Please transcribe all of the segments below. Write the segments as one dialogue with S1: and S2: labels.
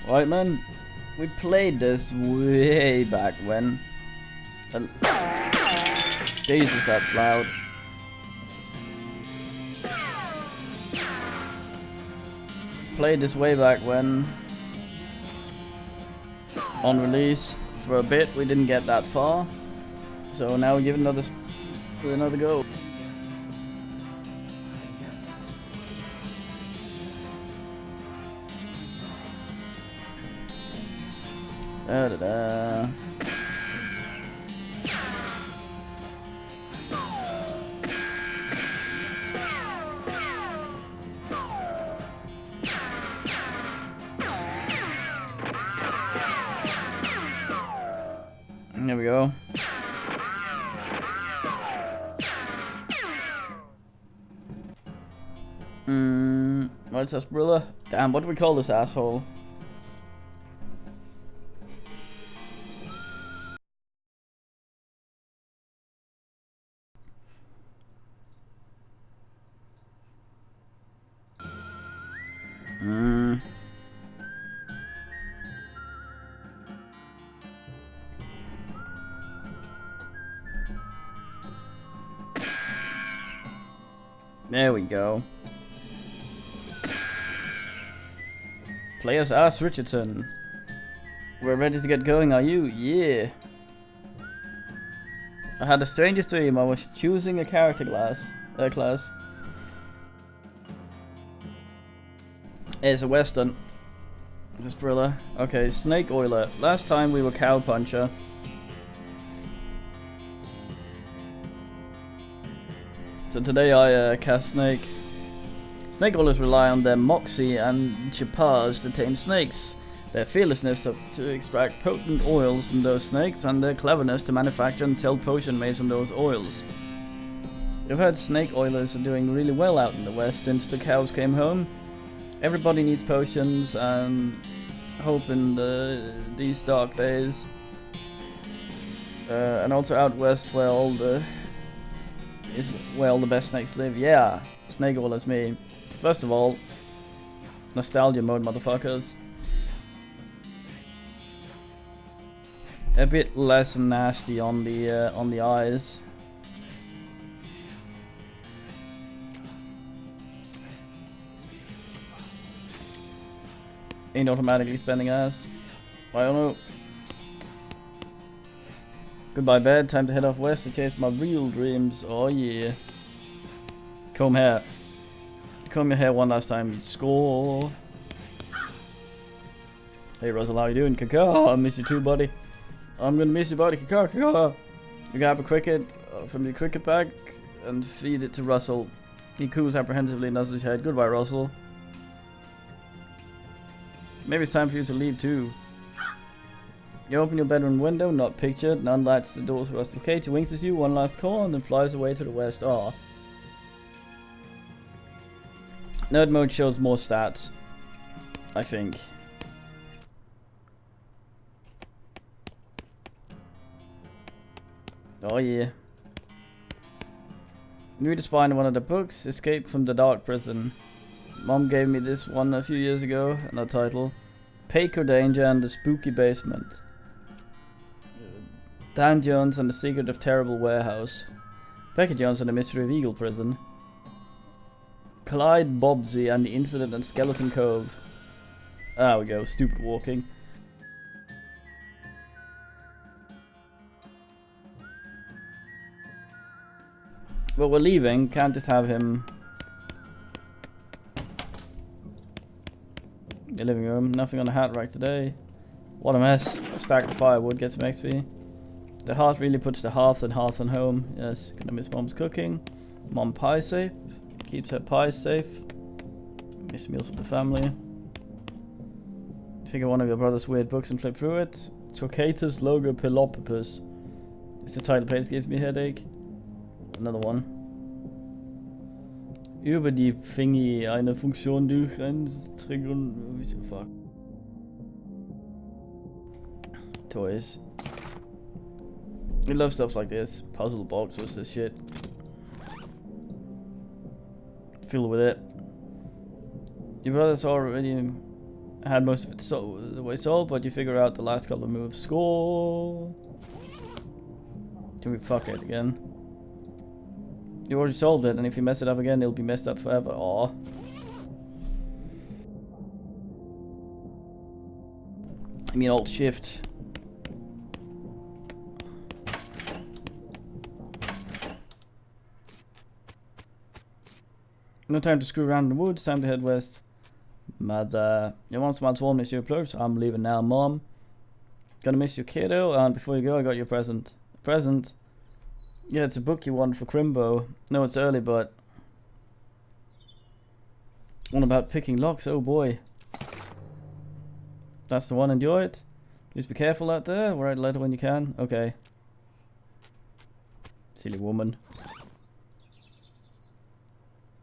S1: Right, man. We played this way back when. Jesus, that's loud. Played this way back when. On release. For a bit, we didn't get that far. So now we give it another go. Da da da. There we go. What's this, brother? Damn, what do we call this asshole? There we go. Play as Ass Richardson. We're ready to get going, are you? Yeah. I had the strangest dream. I was choosing a character class. It's a western. This brother. Okay, Snake Oiler. Last time we were Cowpuncher. So today I cast Snake. Snake Oilers rely on their moxie and chipage to tame snakes, their fearlessness to extract potent oils from those snakes, and their cleverness to manufacture and sell potion made from those oils. You've heard Snake Oilers are doing really well out in the west since the cows came home. Everybody needs potions and hope in these dark days. And also out west where all the best snakes live. Yeah, Snake Oilers me. First of all, nostalgia mode, motherfuckers. A bit less nasty on the eyes. Ain't automatically spending ass. I don't know. Goodbye bed, time to head off west to chase my real dreams. Oh yeah. Comb hair. Comb your hair one last time, you score. Hey Russell, how you doing? Kaka, I miss you too, buddy. I'm gonna miss you, buddy. Kaka, Kaka. You grab a cricket from your cricket bag and feed it to Russell. He coos apprehensively and nods his head. Goodbye, Russell. Maybe it's time for you to leave too. You open your bedroom window, not pictured, and unlatch the door to Russell's cage. He winks at you, one last call, and then flies away to the west. Aw. Nerd mode shows more stats, I think. Oh yeah. New to find one of the books, Escape from the Dark Prison. Mom gave me this one a few years ago, and the title, Paco Danger and the Spooky Basement. Dan Jones and the Secret of Terrible Warehouse. Becky Jones and the Mystery of Eagle Prison. Clyde Bobsey and the Incident at Skeleton Cove. There we go, stupid walking. Well, we're leaving, can't just have him. Your living room, nothing on the hat rack today. What a mess. A stack of firewood, get some XP. The hearth really puts the hearth and home. Yes, gonna miss Mom's cooking. Mom pie safe. Keeps her pies safe. Miss meals with the family. Figure one of your brother's weird books and flip through it. Trocatus Logopilopopus. It's the title page, gives me a headache. Another one. Über die Thingy eine Funktion durch ein fuck. Toys. We love stuff like this. Puzzle box, what's this shit? Fill with it. Your brother's already had most of it the way solved, but you figure out the last couple of moves. Score! Can we fuck it again? You already solved it, and if you mess it up again, it'll be messed up forever. Aw. I mean, Alt Shift. No time to screw around in the woods, time to head west. Mother. Your mom smiles warmly as you approach. I'm leaving now, Mom. Gonna miss you, kiddo, and before you go, I got you a present. A present? Yeah, it's a book you won for Crimbo. No, it's early, but... one about picking locks, oh boy. That's the one, enjoy it. Just be careful out there, write a letter when you can. Okay. Silly woman.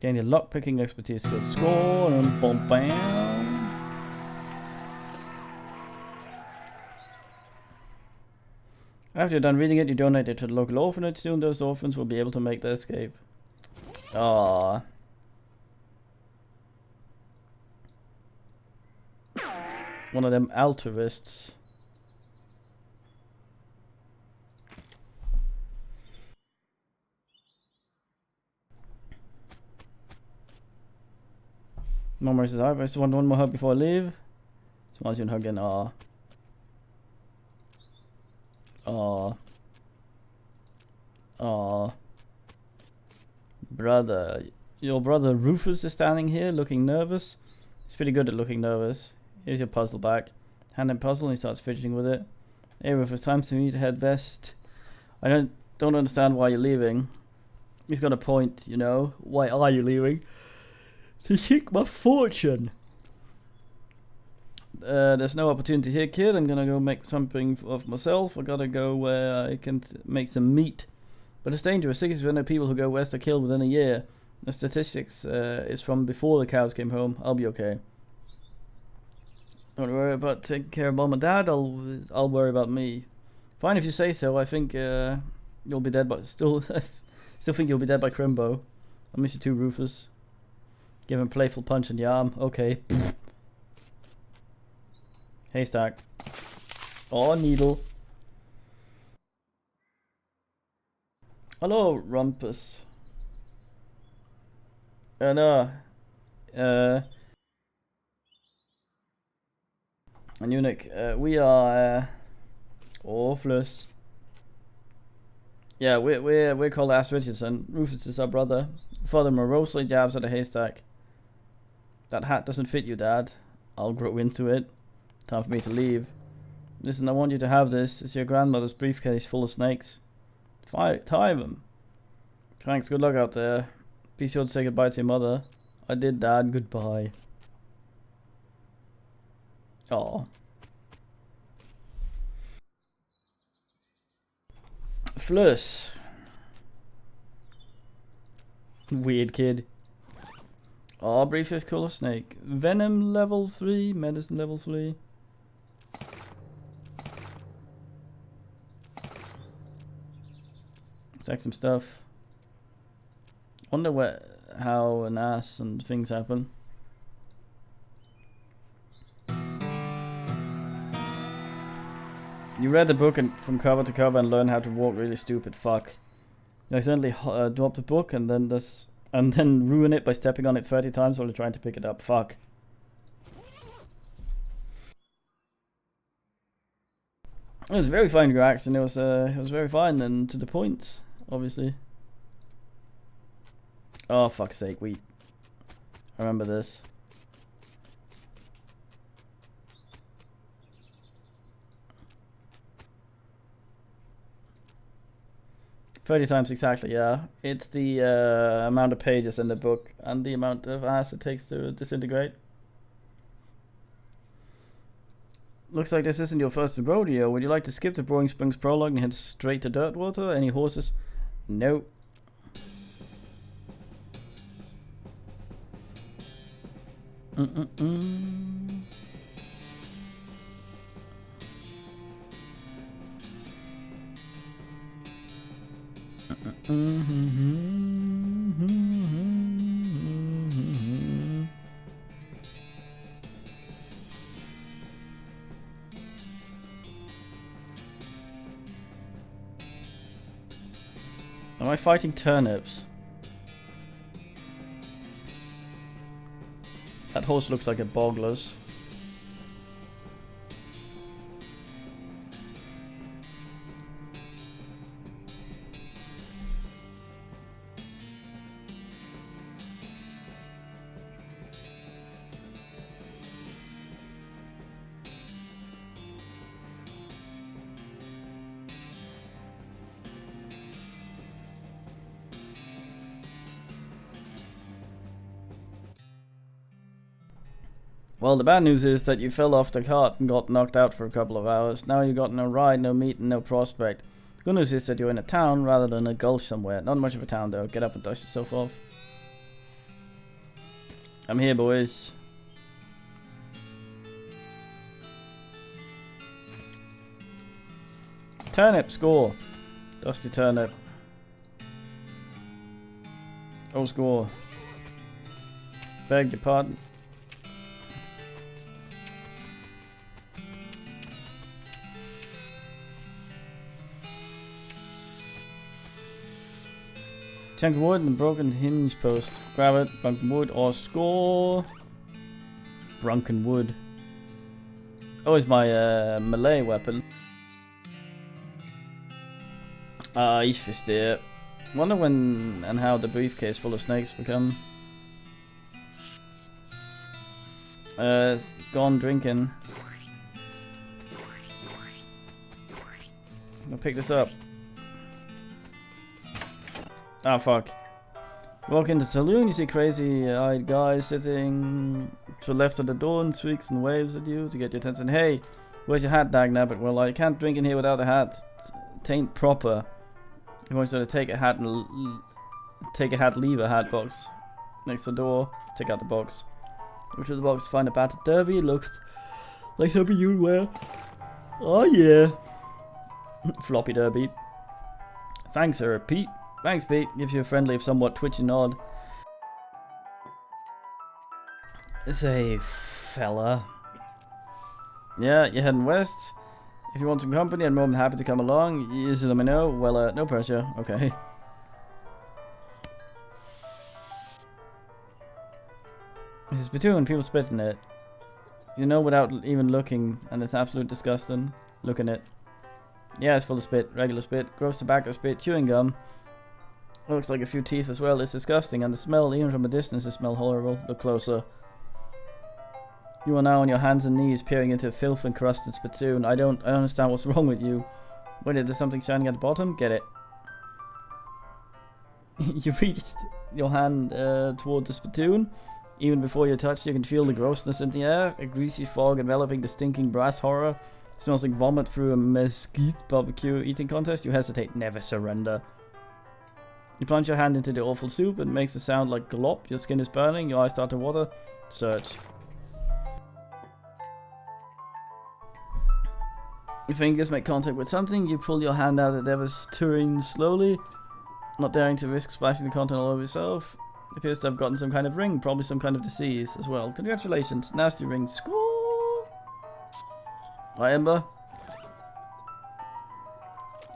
S1: Gain your lock picking expertise skill. Score and boom bam. After you're done reading it, you donate it to the local orphanage. Soon those orphans will be able to make their escape. Aww. One of them altruists. Mom says, I just want one more hug before I leave. Smiles you and hugging. Aww. Aww. Aww. Brother. Your brother Rufus is standing here looking nervous. He's pretty good at looking nervous. Here's your puzzle back. Hand him puzzle and he starts fidgeting with it. Hey Rufus, time for me to head west. I don't understand why you're leaving. He's got a point, you know. Why are you leaving? To seek my fortune. There's no opportunity here, kid. I'm gonna go make something of myself. I gotta go where I can make some meat. But it's dangerous. 60% of people who go west are killed within a year. The statistics is from before the cows came home. I'll be okay. Don't worry about taking care of mom and dad. I'll worry about me. Fine if you say so. I think you'll be dead, but still think you'll be dead by Crimbo. I miss you too, Rufus. Give him a playful punch in the arm. Okay. Haystack. Oh, needle. Hello, Rumpus. No. And eunuch. We are Orphless. Yeah, we're called Ass Richardson. Rufus is our brother. Father morosely jabs at a haystack. That hat doesn't fit you, Dad. I'll grow into it. Time for me to leave. Listen, I want you to have this. It's your grandmother's briefcase full of snakes. Tie them. Thanks, good luck out there. Be sure to say goodbye to your mother. I did, Dad. Goodbye. Aw. Fluss. Weird kid. Aw, briefcase full of snake. Venom level 3. Medicine level 3. Take some stuff. Wonder how an ass and things happen. You read the book from cover to cover and learn how to walk really stupid. Fuck. You accidentally drop the book and then ruin it by stepping on it 30 times while you're trying to pick it up. Fuck. It was a very fine reaction. It was very fine and to the point, obviously. Oh fuck's sake, I remember this. $30 times exactly, yeah. It's the amount of pages in the book and the amount of ass it takes to disintegrate. Looks like this isn't your first rodeo. Would you like to skip the Boring Springs prologue and head straight to Dirtwater? Any horses? Nope. Am I fighting turnips? That horse looks like a boggler's. Well, the bad news is that you fell off the cart and got knocked out for a couple of hours. Now you got no ride, no meat, and no prospect. Good news is that you're in a town rather than a gulch somewhere. Not much of a town though. Get up and dust yourself off. I'm here, boys. Turnip, score. Dusty turnip. Oh, score. Beg your pardon. Chunk of wood and a broken hinge post. Grab it, broken wood, or score. Broken wood. Oh, it's my melee weapon. Ich verstehe. Wonder when and how the briefcase full of snakes become. It's gone drinking. I'll pick this up. Ah, fuck. Walk into the saloon, you see crazy-eyed guys sitting to the left of the door and shrieks and waves at you to get your attention. Hey, where's your hat, dagnabbit? Well, I can't drink in here without a hat. Tain't proper. He wants you to take a hat and leave a hat box next to the door. Take out the box. Go to the box, find a battered derby. It looks like something you'd wear. Oh yeah. Floppy derby. Thanks, sir, Pete. Thanks, Pete. Gives you a friendly, if somewhat twitchy nod. Say, fella. Yeah, you're heading west. If you want some company, I'm more than happy to come along. You just let me know. Well, no pressure. Okay. This is platoon. People spit in it. You know without even looking, and it's absolute disgusting. Look in it. Yeah, it's full of spit. Regular spit. Gross tobacco spit. Chewing gum. Looks like a few teeth as well. It's disgusting, and the smell, even from a distance, it smells horrible. Look closer. You are now on your hands and knees, peering into filth and crust and spittoon. I don't understand what's wrong with you. Wait, there's something shining at the bottom? Get it. You reached your hand toward the spittoon. Even before you touch, you can feel the grossness in the air. A greasy fog enveloping the stinking brass horror. Smells like vomit through a mesquite barbecue eating contest. You hesitate. Never surrender. You plunge your hand into the awful soup. It makes a sound like glop. Your skin is burning. Your eyes start to water. Search. Your fingers make contact with something. You pull your hand out at Ever's tureen slowly. Not daring to risk splashing the content all over yourself. Appears to have gotten some kind of ring. Probably some kind of disease as well. Congratulations. Nasty ring. Score! Hi, Ember.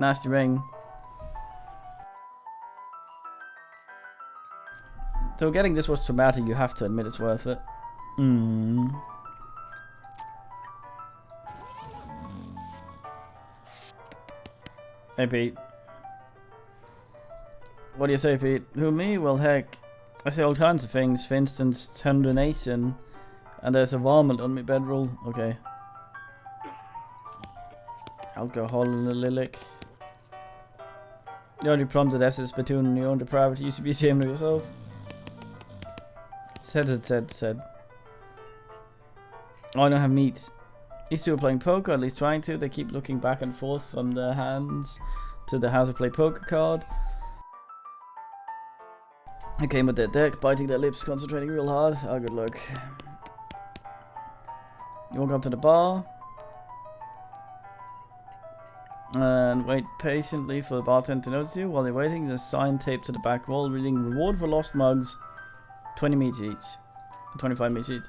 S1: Nasty ring. So getting this was traumatic, you have to admit it's worth it. Hey Pete. What do you say, Pete? Who, me? Well, heck. I say all kinds of things. For instance, tendernation. And there's a vomit on my bedroll. Okay. Alcohol in the lilac. You already prompted as a spittoon in your own depravity. You should be ashamed of yourself. Said. Oh, I don't have meat. These two are playing poker, at least trying to. They keep looking back and forth from their hands to the how to play poker card. I came with their deck, biting their lips, concentrating real hard. Oh, good luck. You walk up to the bar. And wait patiently for the bartender to notice you. While you're waiting, there's a sign taped to the back wall reading reward for lost mugs. 20 meats each. 25 meats each.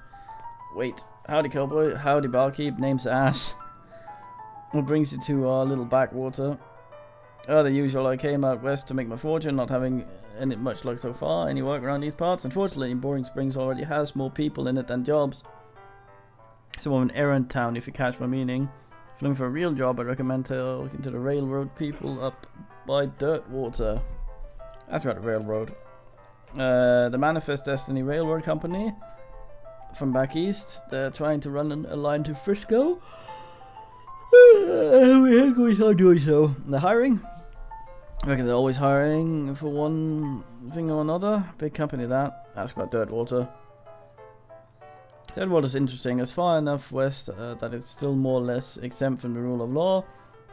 S1: Wait. Howdy, cowboy. Howdy, barkeep. Name's Ass. What brings you to our little backwater? Oh, the usual. I came out west to make my fortune, not having any much luck so far. Any work around these parts? Unfortunately, Boring Springs already has more people in it than jobs. So I'm an errand town, if you catch my meaning. If you're looking for a real job, I recommend to look into the railroad people up by Dirtwater. That's got a railroad. The Manifest Destiny Railroad Company from back east. They're trying to run a line to Frisco. We're going on doing so. They're hiring. I reckon they're always hiring for one thing or another. Big company that. Ask about Dirtwater. Dirtwater's interesting. It's far enough west that it's still more or less exempt from the rule of law,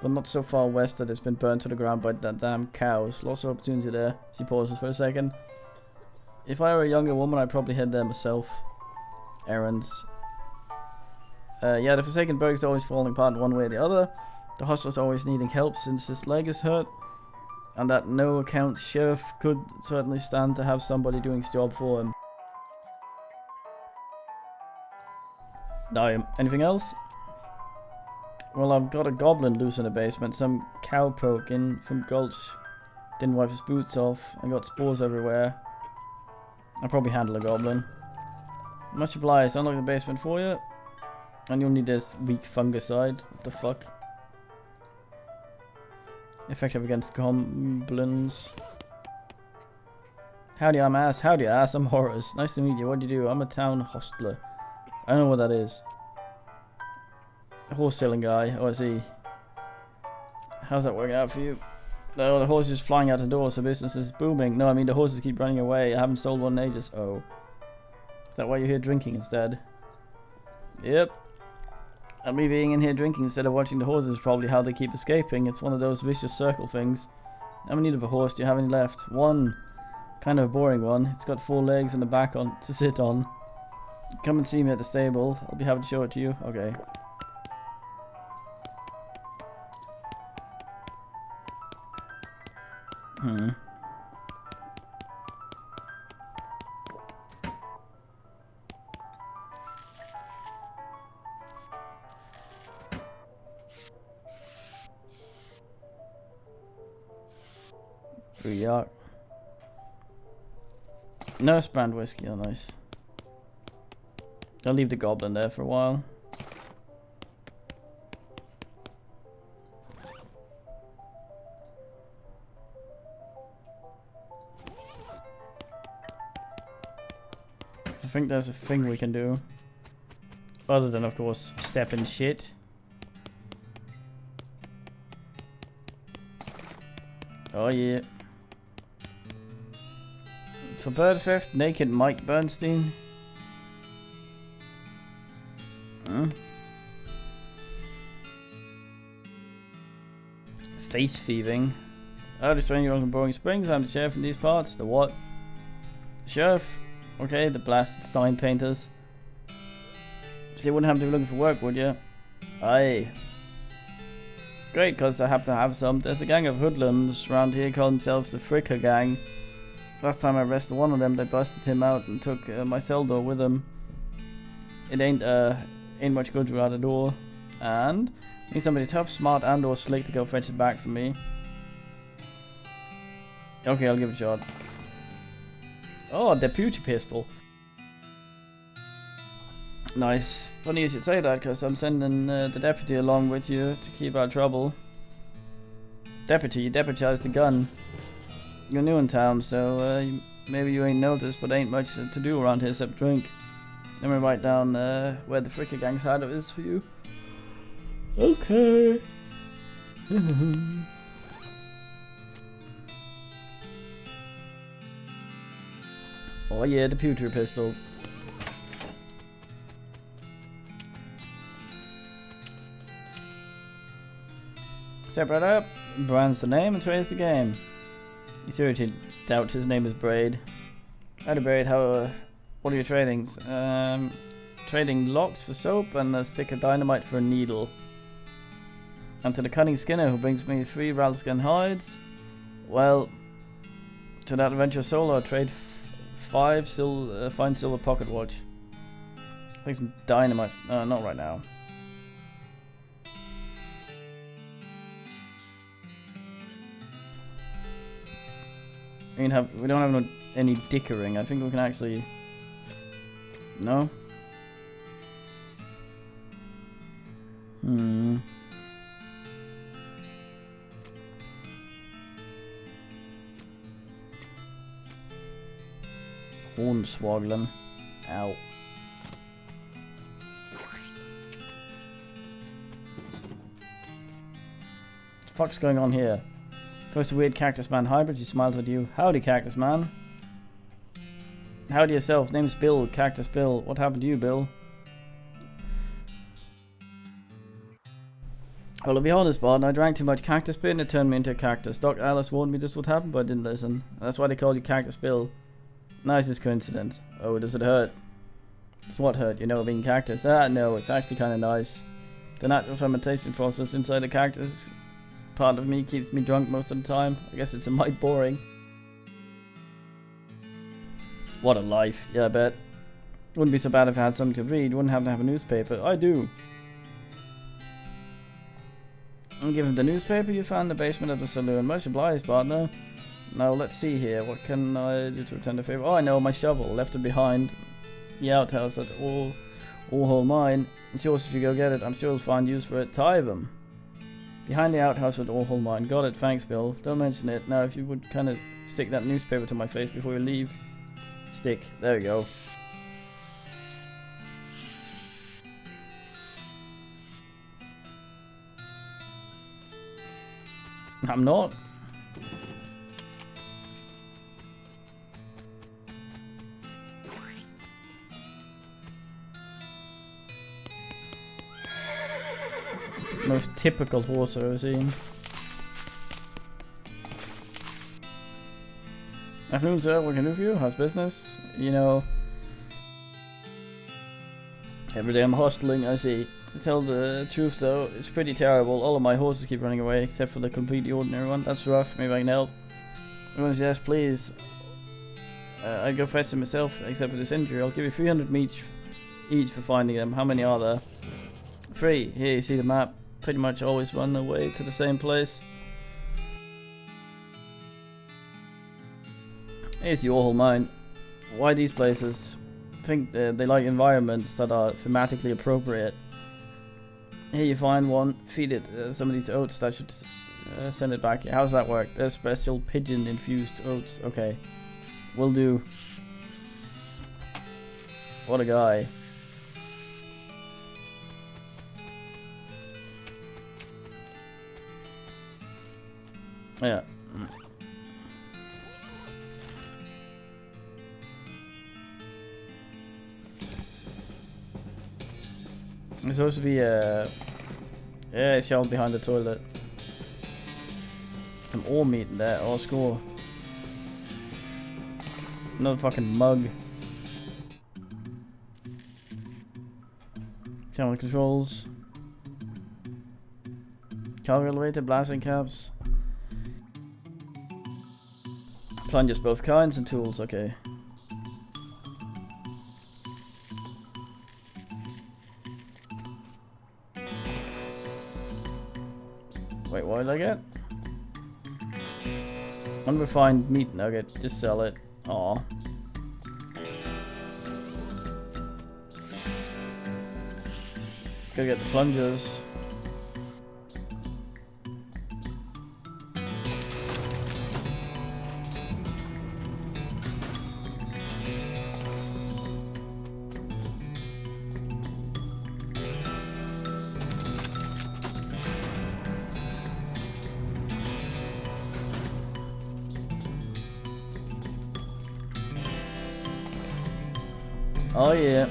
S1: but not so far west that it's been burned to the ground by that damn cows. Lots of opportunity there. She pauses for a second. If I were a younger woman, I'd probably head there myself. Errands. Yeah, the Forsaken Berg's always falling apart in one way or the other. The hostler's always needing help since his leg is hurt. And that no-account sheriff could certainly stand to have somebody doing his job for him. Anything else? Well, I've got a goblin loose in the basement. Some cowpoke in from Gulch. Didn't wipe his boots off. I got spores everywhere. I'll probably handle a goblin. Much obliged. Unlock the basement for you. And you'll need this weak fungicide. What the fuck? Effective against goblins. Howdy, I'm Ass. Howdy, Ass. I'm Horrors. Nice to meet you. What do you do? I'm a town hostler. I don't know what that is. A horse selling guy. Oh, I see. How's that working out for you? Oh, the horse is flying out the door, so business is booming. No, I mean the horses keep running away. I haven't sold one in ages. Oh. Is that why you're here drinking instead? Yep. And me being in here drinking instead of watching the horses is probably how they keep escaping. It's one of those vicious circle things. I'm in need of a horse. Do you have any left? One. Kind of a boring one. It's got 4 legs and a back on to sit on. Come and see me at the stable. I'll be happy to show it to you. Okay. Yuck. Nurse brand whiskey, oh nice. I'll leave the goblin there for a while. I think there's a thing we can do. Other than, of course, step in shit. Oh yeah. For bird theft, naked Mike Bernstein. Face thieving. Oh, the stranger on Boring Springs. I'm the sheriff in these parts. The what? The sheriff? Okay, the blasted sign painters. So you wouldn't have to be looking for work, would you? Aye. Great, because I happen to have some. There's a gang of hoodlums around here called themselves the Fricker Gang. Last time I arrested one of them, they busted him out and took my cell door with them. It ain't much good without a door. And need somebody tough, smart, and or slick to go fetch it back from me. Okay, I'll give it a shot. Oh, a deputy pistol. Nice. Funny you should say that, because I'm sending the deputy along with you to keep out trouble. Deputy, you deputized the gun. You're new in town, so maybe you ain't noticed, but ain't much to do around here except drink. Let me write down where the Fricker Gang's hideout is for you. Okay. Oh yeah, the pewter pistol. Step right up, brands the name, and trades the game. You seriously doubt his name is Braid? Howdy Braid, what are your tradings? Trading locks for soap and a stick of dynamite for a needle. And to the cunning Skinner who brings me 3 Ralston hides. Well, to that adventurous soul I'll trade 5 fine silver pocket watch. I think some dynamite. Not right now. We don't have any dickering. I think we can actually. No. Hornswogglin. Ow. What the fuck's going on here? Goes to weird Cactus Man hybrid. He smiles at you. Howdy, Cactus Man. Howdy yourself. Name's Bill. Cactus Bill. What happened to you, Bill? Well, to be honest, Bart, I drank too much Cactus Pit and it turned me into a cactus. Doc Alice warned me this would happen, but I didn't listen. That's why they call you Cactus Bill. Nicest coincidence. Oh, does it hurt? Does what hurt? You know, being cactus? Ah, no, it's actually kind of nice. The natural fermentation process inside the cactus part of me keeps me drunk most of the time. I guess it's a mite boring. What a life. Yeah, I bet. Wouldn't be so bad if I had something to read. Wouldn't have to have a newspaper. I do. I'll give him the newspaper you found in the basement of the saloon. Much obliged, partner. Now, let's see here. What can I do to return the favor? Oh, I know. My shovel. Left it behind the outhouse at All Whole Mine. It's yours if you go get it. I'm sure you'll find use for it. Tie them. Behind the outhouse at All Whole Mine. Got it. Thanks, Bill. Don't mention it. Now, if you would kind of stick that newspaper to my face before you leave. Stick. There we go. I'm not. Most typical horse I've ever seen. Afternoon, sir. What can I do for you? How's business? You know, every day I'm hustling, I see. To tell the truth though, it's pretty terrible. All of my horses keep running away, except for the completely ordinary one. That's rough. Maybe I can help. Everyone's yes, please. I'd go fetch them myself, except for this injury. I'll give you 300 each for finding them. How many are there? 3. Here, you see the map. Pretty much always run away to the same place. Here's your whole mine. Why these places? I think they like environments that are thematically appropriate. Here you find one, feed it some of these oats. That should send it back. How's that work? There's special pigeon infused oats. Okay, will do. What a guy. Yeah. There's supposed to be a shelf behind the toilet. Some ore meat in there. Oh, score. Another fucking mug. Camera controls. Calculator, blasting caps. Plungers both kinds and tools, okay. Wait, what did I get? Unrefined meat nugget, just sell it. Aw. Gotta get the plungers. Oh yeah.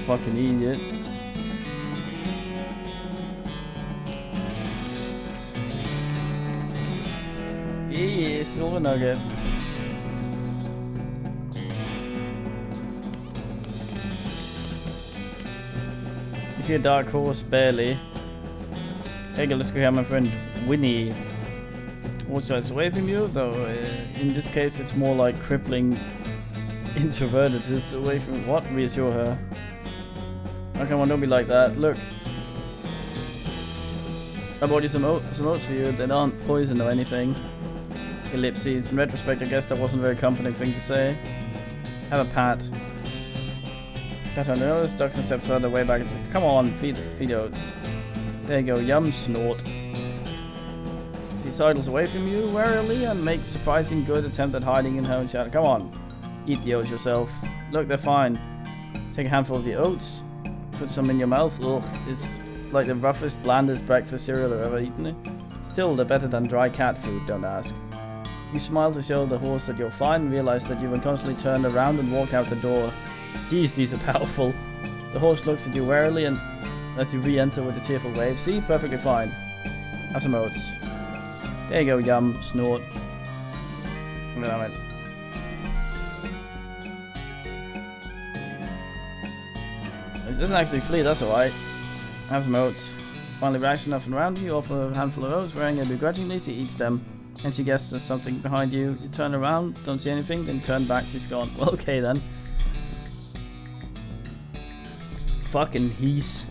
S1: Fucking idiot. Yeah, silver nugget. see a dark horse? Barely. Hey, let's go here, my friend Winnie. Also, it's away from you, though in this case it's more like crippling introverted. Just away from what? Reassure her. Oh, come on, don't be like that. Look. I bought you some oats for you. They aren't poison or anything. Ellipses. In retrospect, I guess that wasn't a very comforting thing to say. Have a pat. Pat on the nose, ducks a step further way back. Come on, feed oats. There you go, yum, snort. He sidles away from you warily and makes surprising good attempt at hiding in her own shadow. Come on, eat the oats yourself. Look, they're fine. Take a handful of the oats, put some in your mouth. Ugh, it's like the roughest, blandest breakfast cereal I've ever eaten. Still, they're better than dry cat food, don't ask. You smile to show the horse that you're fine and realize that you've unconsciously turned around and walk out the door. Geez, these are powerful. The horse looks at you warily and as you re-enter with a cheerful wave. See? Perfectly fine. Have some oats. There you go, yum, snort. Damn it. It doesn't actually flee, that's alright. Have some oats. Finally relaxed enough and around you, offer a handful of oats, wearing it begrudgingly, she eats them. And she guesses there's something behind you. You turn around, don't see anything, then turn back, she's gone. Well, okay then. Fucking he's.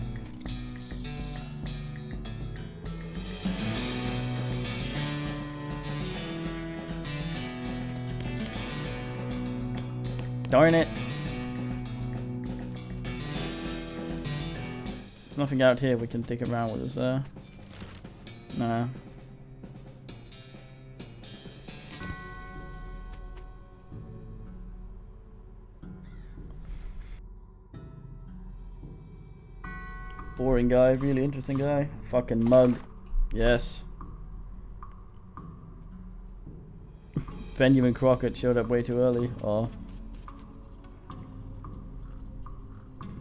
S1: Darn it. There's nothing out here we can dig around with, is there? Nah. Boring guy, really interesting guy. Fucking mug. Yes. Benjamin Crockett showed up way too early. Oh.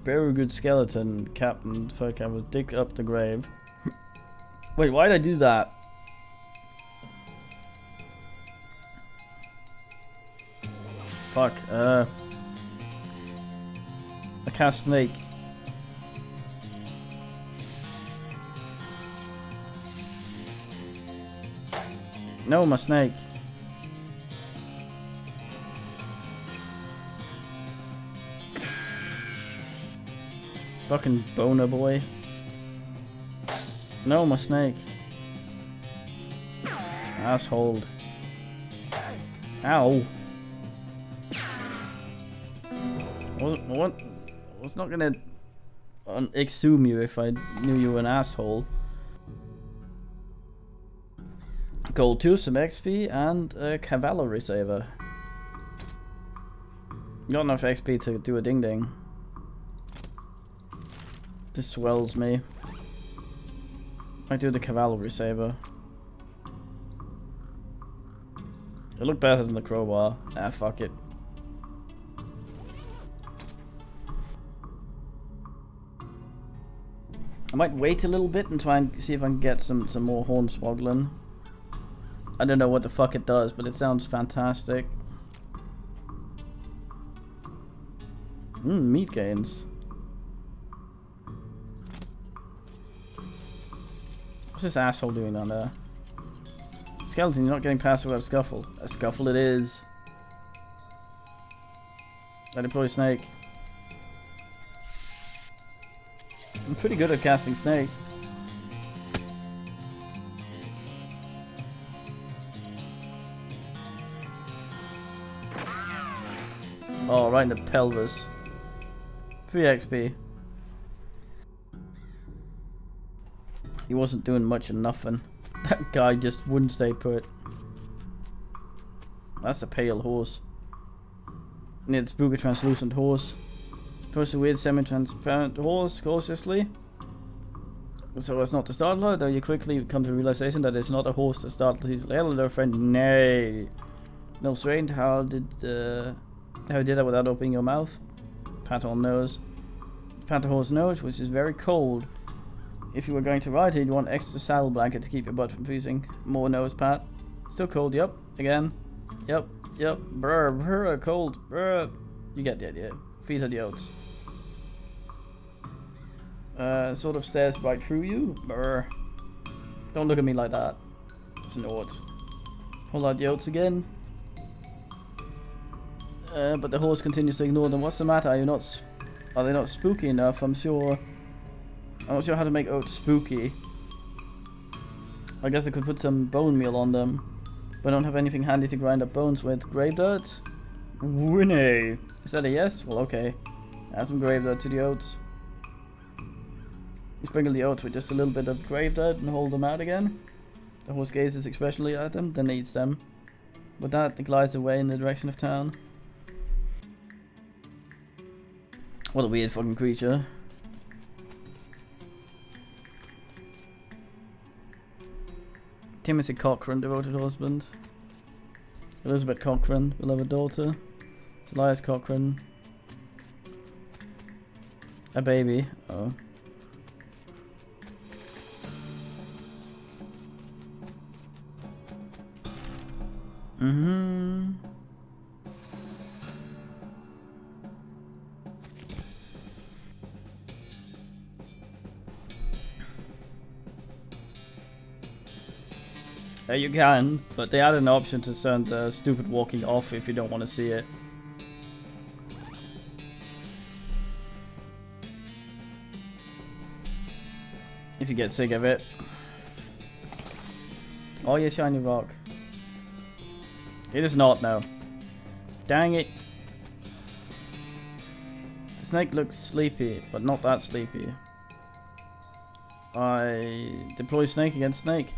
S1: Very good skeleton, Captain. Fuck, I will dig up the grave. Wait, why did I do that? Fuck, I cast snake. No, my snake. Fucking boner boy. No, my snake. Asshole. Ow. I was not gonna exhume you if I knew you were an asshole. Gold 2, some XP, and a cavalry saver. Got enough XP to do a ding ding. This swells me. I do the cavalry saver. It looked better than the crowbar. Ah, fuck it. I might wait a little bit and try and see if I can get some more hornswoggling. I don't know what the fuck it does, but it sounds fantastic. Meat gains. What's this asshole doing down there? Skeleton, you're not getting past without a scuffle. A scuffle it is. I deploy snake. I'm pretty good at casting snake. Oh, right in the pelvis. 3 XP. He wasn't doing much of nothing. That guy just wouldn't stay put. That's a pale horse. Need a spooky translucent horse. First a weird semi-transparent horse, cautiously. So as not to startle her, though you quickly come to the realization that it's not a horse that startles easily. Hello, friend. Nay. No strained. How did that without opening your mouth? Pat on nose. Pat the horse nose, which is very cold. If you were going to ride it, you'd want extra saddle blanket to keep your butt from freezing. More nose pat. Still cold, yep. Again. Yep. Brr, brr, cold. Brr. You get the idea. Feed her the oats. Sort of stares right through you. Brr. Don't look at me like that. It's an oat. Hold out the oats again. But the horse continues to ignore them. What's the matter? Are they not spooky enough? I'm not sure how to make oats spooky. I guess I could put some bone meal on them. But I don't have anything handy to grind up bones with. Grave dirt? Winnie! Is that a yes? Well, okay. Add some grave dirt to the oats. You sprinkle the oats with just a little bit of grave dirt and hold them out again. The horse gazes expressionally at them, then eats them. With that, it glides away in the direction of town. What a weird fucking creature. Timothy Cochrane, devoted husband. Elizabeth Cochrane, beloved daughter. Elias Cochrane. A baby. Oh. Mm-hmm. You can, but they added an option to turn the stupid walking off if you don't want to see it. If you get sick of it. Oh, yeah, shiny rock. It is not now. Dang it. The snake looks sleepy, but not that sleepy. I deploy snake against snake.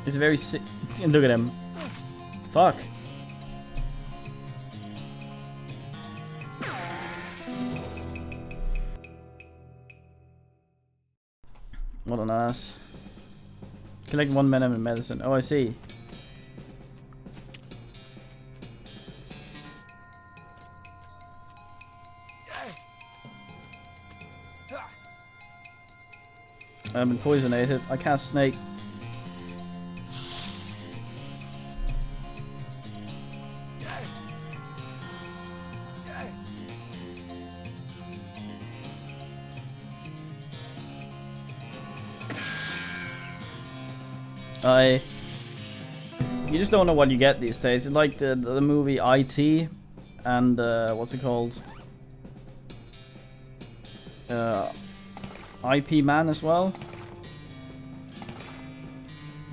S1: It's very sick. Look at him. Fuck. What an ass. Collect 1 minute in medicine. Oh, I see. I've been poisonated. I cast snake. You just don't know what you get these days. It's like the movie IT and what's it called? IP Man as well.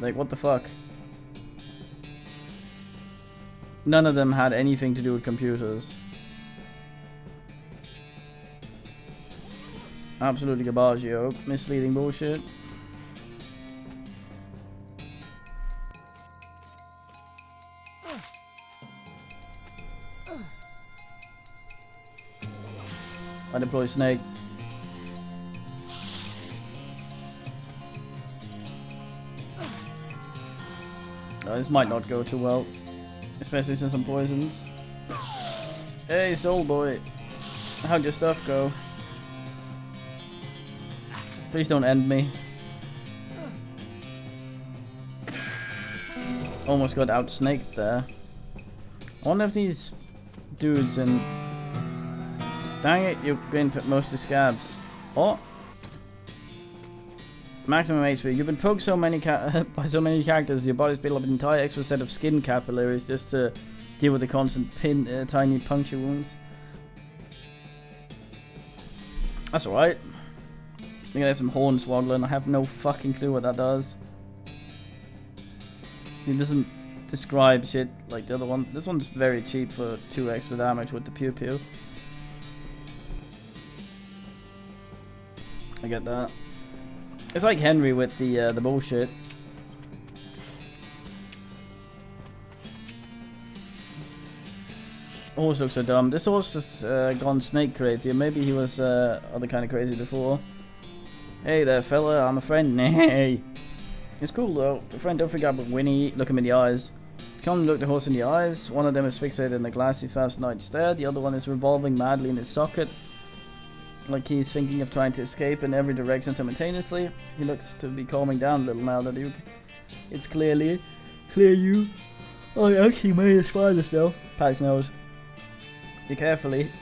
S1: Like, what the fuck? None of them had anything to do with computers. Absolutely garbaggio. Misleading bullshit. I deploy snake. This might not go too well, especially since I'm poisoned. Hey, soul boy, how'd your stuff go? Please don't end me. Almost got out-snaked there. I wonder if these dudes in... Dang it, you've been most of scabs. Oh! Maximum HP. You've been poked so many by so many characters, your body's built up an entire extra set of skin capillaries just to deal with the constant tiny puncture wounds. That's alright. You can get some hornswaggling. I have no fucking clue what that does. It doesn't describe shit like the other one. This one's very cheap for 2 extra damage with the pew pew. I get that. It's like Henry with the bullshit. Horse looks so dumb. This horse has gone snake crazy. Maybe he was other kind of crazy before. Hey there, fella. I'm a friend. Hey. It's cool though. The friend, don't forget about Winnie. Look him in the eyes. Come look the horse in the eyes. One of them is fixated in a glassy, fast-night stare. The other one is revolving madly in his socket, like he's thinking of trying to escape in every direction simultaneously. He looks to be calming down a little now that it's clear you. Oh, I actually made a spider still. Pat his nose. You carefully.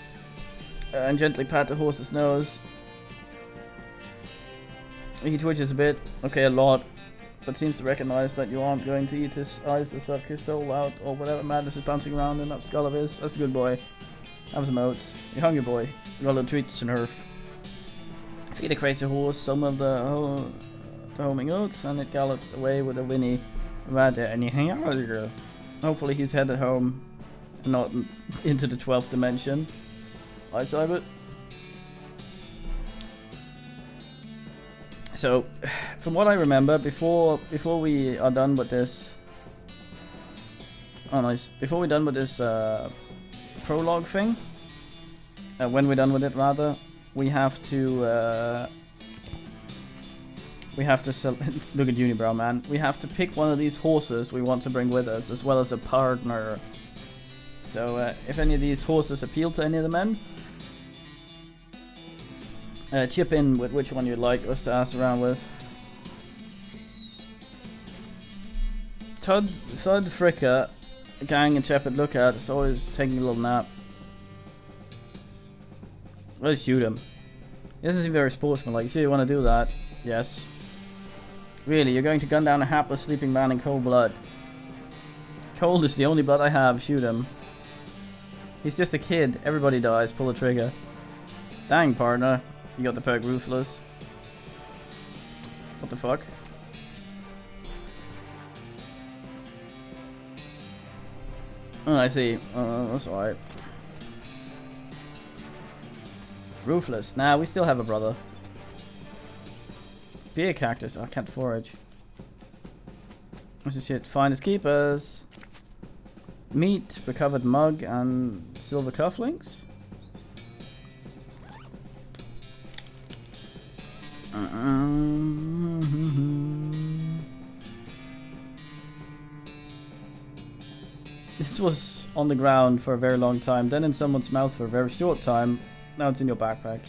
S1: and gently pat the horse's nose. He twitches a bit, okay, a lot, but seems to recognize that you aren't going to eat his eyes or suck his soul out, or whatever madness is bouncing around in that skull of his. That's a good boy. Have some oats. You're hungry, boy. You got a little treat to nerve. Feed a crazy horse some of the homing oats, and it gallops away with a whinny. Hopefully he's headed home, and not into the 12th dimension. I Cybert. So, from what I remember, before we are done with this, oh nice, before we're done with this prologue thing, when we're done with it rather, we have to sell. Look at Unibrow, man. We have to pick one of these horses we want to bring with us, as well as a partner. So, if any of these horses appeal to any of the men, chip in with which one you'd like us to ask around with. Thud Fricker, Gang, and Shepard Lookout is always taking a little nap. Let's shoot him. He doesn't seem very sportsmanlike. You see, you want to do that? Yes. Really, you're going to gun down a hapless sleeping man in cold blood? Cold is the only blood I have. Shoot him. He's just a kid. Everybody dies. Pull the trigger. Dang, partner. You got the perk Ruthless. What the fuck? Oh, I see. That's alright. Ruthless. Nah, we still have a brother. Beer cactus. Oh, I can't forage. What's the shit? Finders keepers. Meat, recovered mug, and silver cufflinks. This was on the ground for a very long time, then in someone's mouth for a very short time. Now it's in your backpack.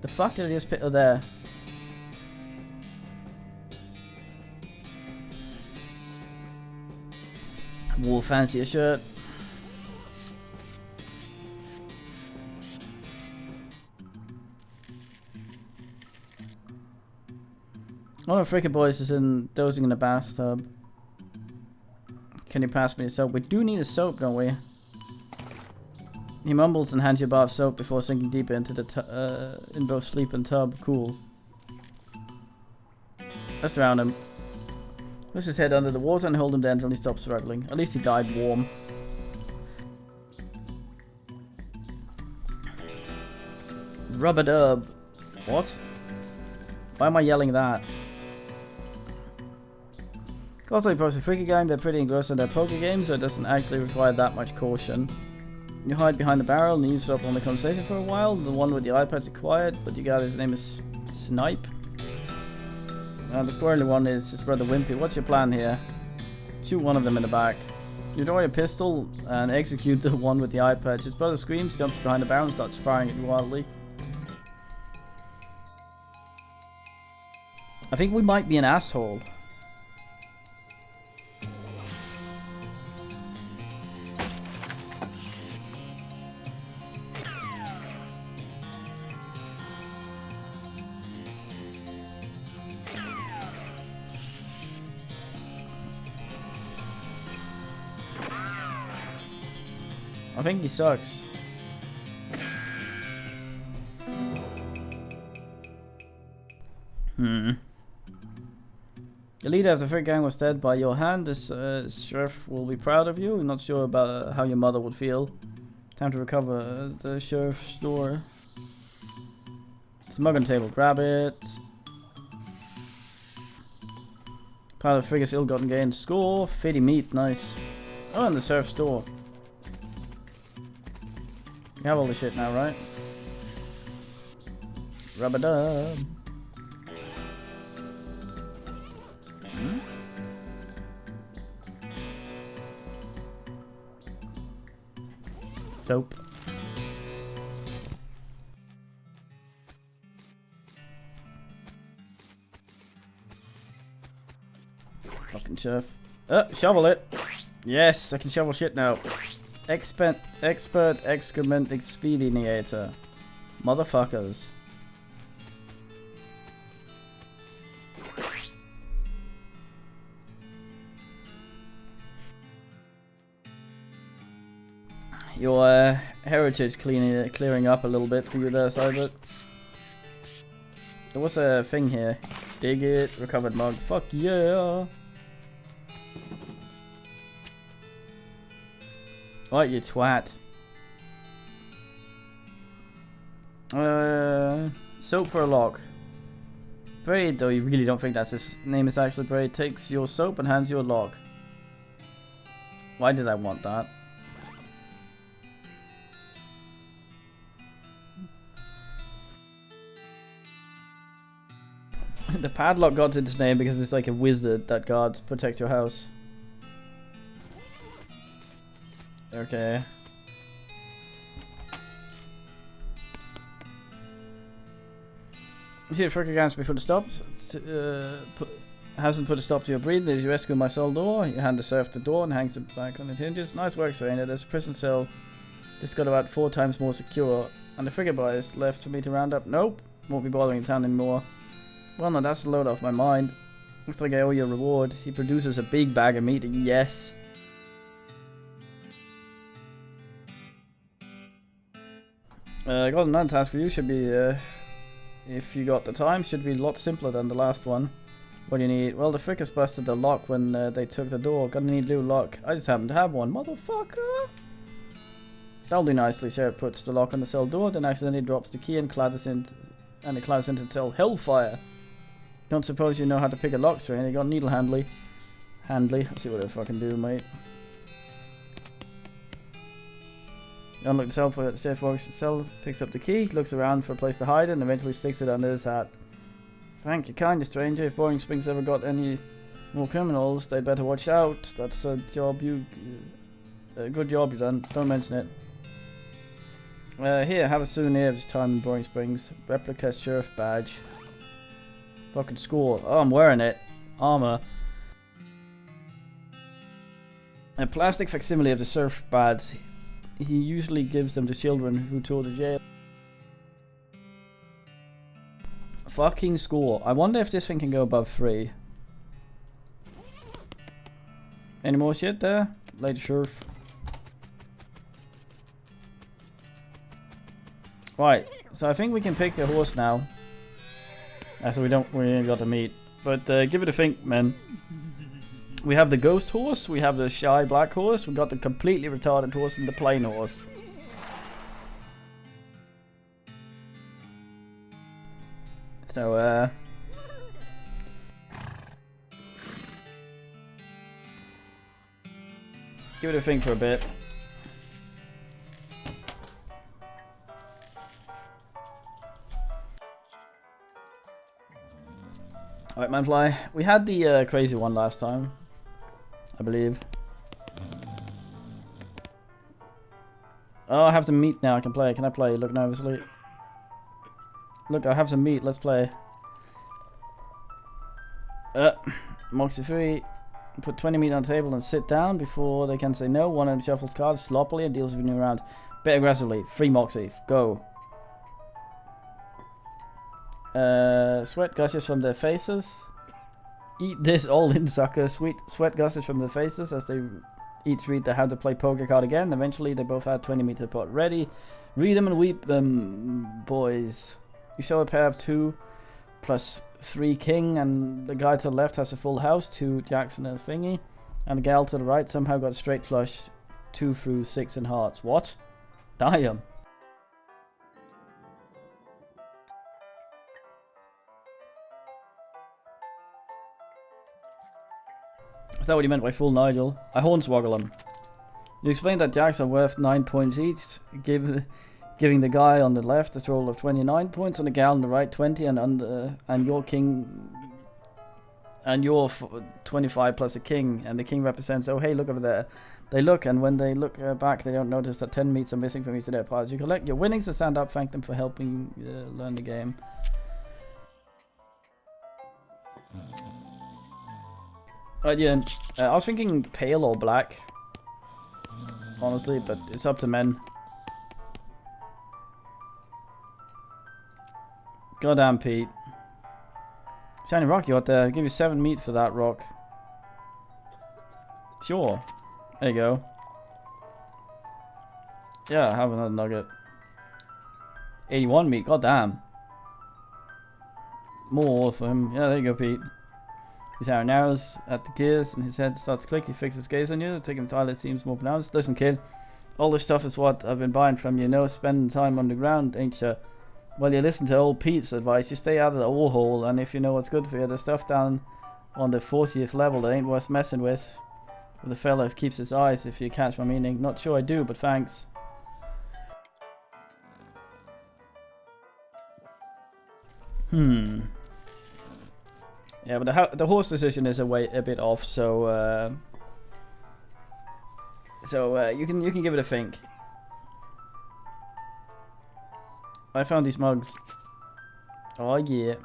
S1: The fuck did I just put there? Wool fancier shirt. One of the Fricker boys is dozing in a bathtub. Can you pass me a soap? We do need a soap, don't we? He mumbles and hands you a bar of soap before sinking deeper into the in both sleep and tub. Cool. Let's drown him. Push his head under the water and hold him there until he stops struggling. At least he died warm. Rub-a-dub. What? Why am I yelling that? Also, you post a freaky game, they're pretty engrossed in their poker games, so it doesn't actually require that much caution. You hide behind the barrel and eavesdrop on the conversation for a while. The one with the iPads are quiet, but you got his name is Snipe. The squirrely one is his brother Wimpy. What's your plan here? Shoot one of them in the back. You draw your pistol and execute the one with the iPad. His brother screams, jumps behind the barrel and starts firing at you wildly. I think we might be an asshole. I think he sucks. The leader of the Frick gang was dead by your hand. This sheriff will be proud of you. I'm not sure about how your mother would feel. Time to recover the sheriff's store. It's a mug on the table. Grab it. Part of Frick's ill-gotten gains. Score. Fitty meat. Nice. Oh, and the sheriff's store. You have all the shit now, right? Rub-a-dub. Soap. Fucking chef. Shovel it. Yes, I can shovel shit now. Expert excrement expediator. Motherfuckers. Your heritage clearing up a little bit for you there, Cybert. There was a thing here. Dig it, recovered mug. Fuck yeah! What, you twat? Soap for a lock. Braid, though you really don't think that's his name is actually Braid, takes your soap and hands you a lock. Why did I want that? The padlock got its name because it's like a wizard that guards protects your house. Okay. You see the frick against before the stop. Hasn't put a stop to your breathing. As you rescue my cell door, you hand the serf the door and hangs it back on its hinges. Nice work, Serena. There's a prison cell. This got about 4 times more secure. And the frigate boy is left for me to round up. Nope. Won't be bothering town anymore. Well, no, that's a load off my mind. Looks like I owe you a reward. He produces a big bag of meat. Yes. I got another task for you. Should be, if you got the time, should be a lot simpler than the last one. What do you need? Well, the frickers busted the lock when they took the door. Gonna need a new lock. I just happen to have one. Motherfucker! That'll do nicely. Sarah puts the lock on the cell door, then accidentally drops the key and clatters into the cell Hellfire. Don't suppose you know how to pick a lock, Strain? You got needle handly. I'll see what I fucking do, mate. Unlock the cell for safe works. Cell picks up the key, looks around for a place to hide it, and eventually sticks it under his hat. Thank you, kind stranger. If Boring Springs ever got any more criminals, they'd better watch out. That's a job a good job you done. Don't mention it. Here, have a souvenir of his time in Boring Springs. Replica sheriff badge. Fucking score. Oh, I'm wearing it. Armor. A plastic facsimile of the sheriff badge. He usually gives them to children who tour the jail. Fucking score. I wonder if this thing can go above 3. Any more shit there? Lady Sheriff. Right, so I think we can pick a horse now. So we ain't got to meet. But give it a think, man. We have the ghost horse, we have the shy black horse, we got the completely retarded horse and the plain horse. So, give it a think for a bit. Alright, Manfly. We had the crazy one last time, I believe. Oh, I have some meat now. I can play. Can I play? Look nervously. Look, I have some meat. Let's play. Moxie 3. Put 20 meat on the table and sit down before they can say no. One of them shuffles cards sloppily and deals with a new round. Bit aggressively. 3 Moxie. Go. Sweat gushes from their faces. Eat this all in, sucker. Sweat gushes from their faces as they each read the how to play poker card again. Eventually, they both had 20 meat to the pot ready. Read them and weep them, boys. You show a pair of 2 plus 3 king, and the guy to the left has a full house, 2 jacks and a thingy. And the gal to the right somehow got a straight flush, 2 through 6 in hearts. What? Damn. Is that what you meant by full Nigel? I hornswoggle him. You explained that jacks are worth 9 points each, giving the guy on the left a total of 29 points, and the gal on the right 20, and your king, and your 25 plus a king, and the king represents, oh hey, look over there. They look, and when they look back, they don't notice that 10 meats are missing from each of their piles. You collect your winnings and stand up, thank them for helping learn the game. Yeah, I was thinking pale or black. Honestly, but it's up to men. Goddamn, Pete. Shiny rock you got there. I'll give you 7 meat for that rock. Sure. There you go. Yeah, have another nugget. 81 meat, goddamn. More for him. Yeah, there you go, Pete. His hair narrows at the gears and his head starts to click. He fixes his gaze on you. Taking his eyelid seems more pronounced. Listen, kid. All this stuff is what I've been buying from you. No spending time underground, ain't ya? Well, you listen to old Pete's advice. You stay out of the ore hole, and if you know what's good for you, there's stuff down on the 40th level that ain't worth messing with. The fella keeps his eyes, if you catch my meaning. Not sure I do, but thanks. Yeah, but the horse decision is a bit off, so you can give it a think. I found these mugs. Oh yeah.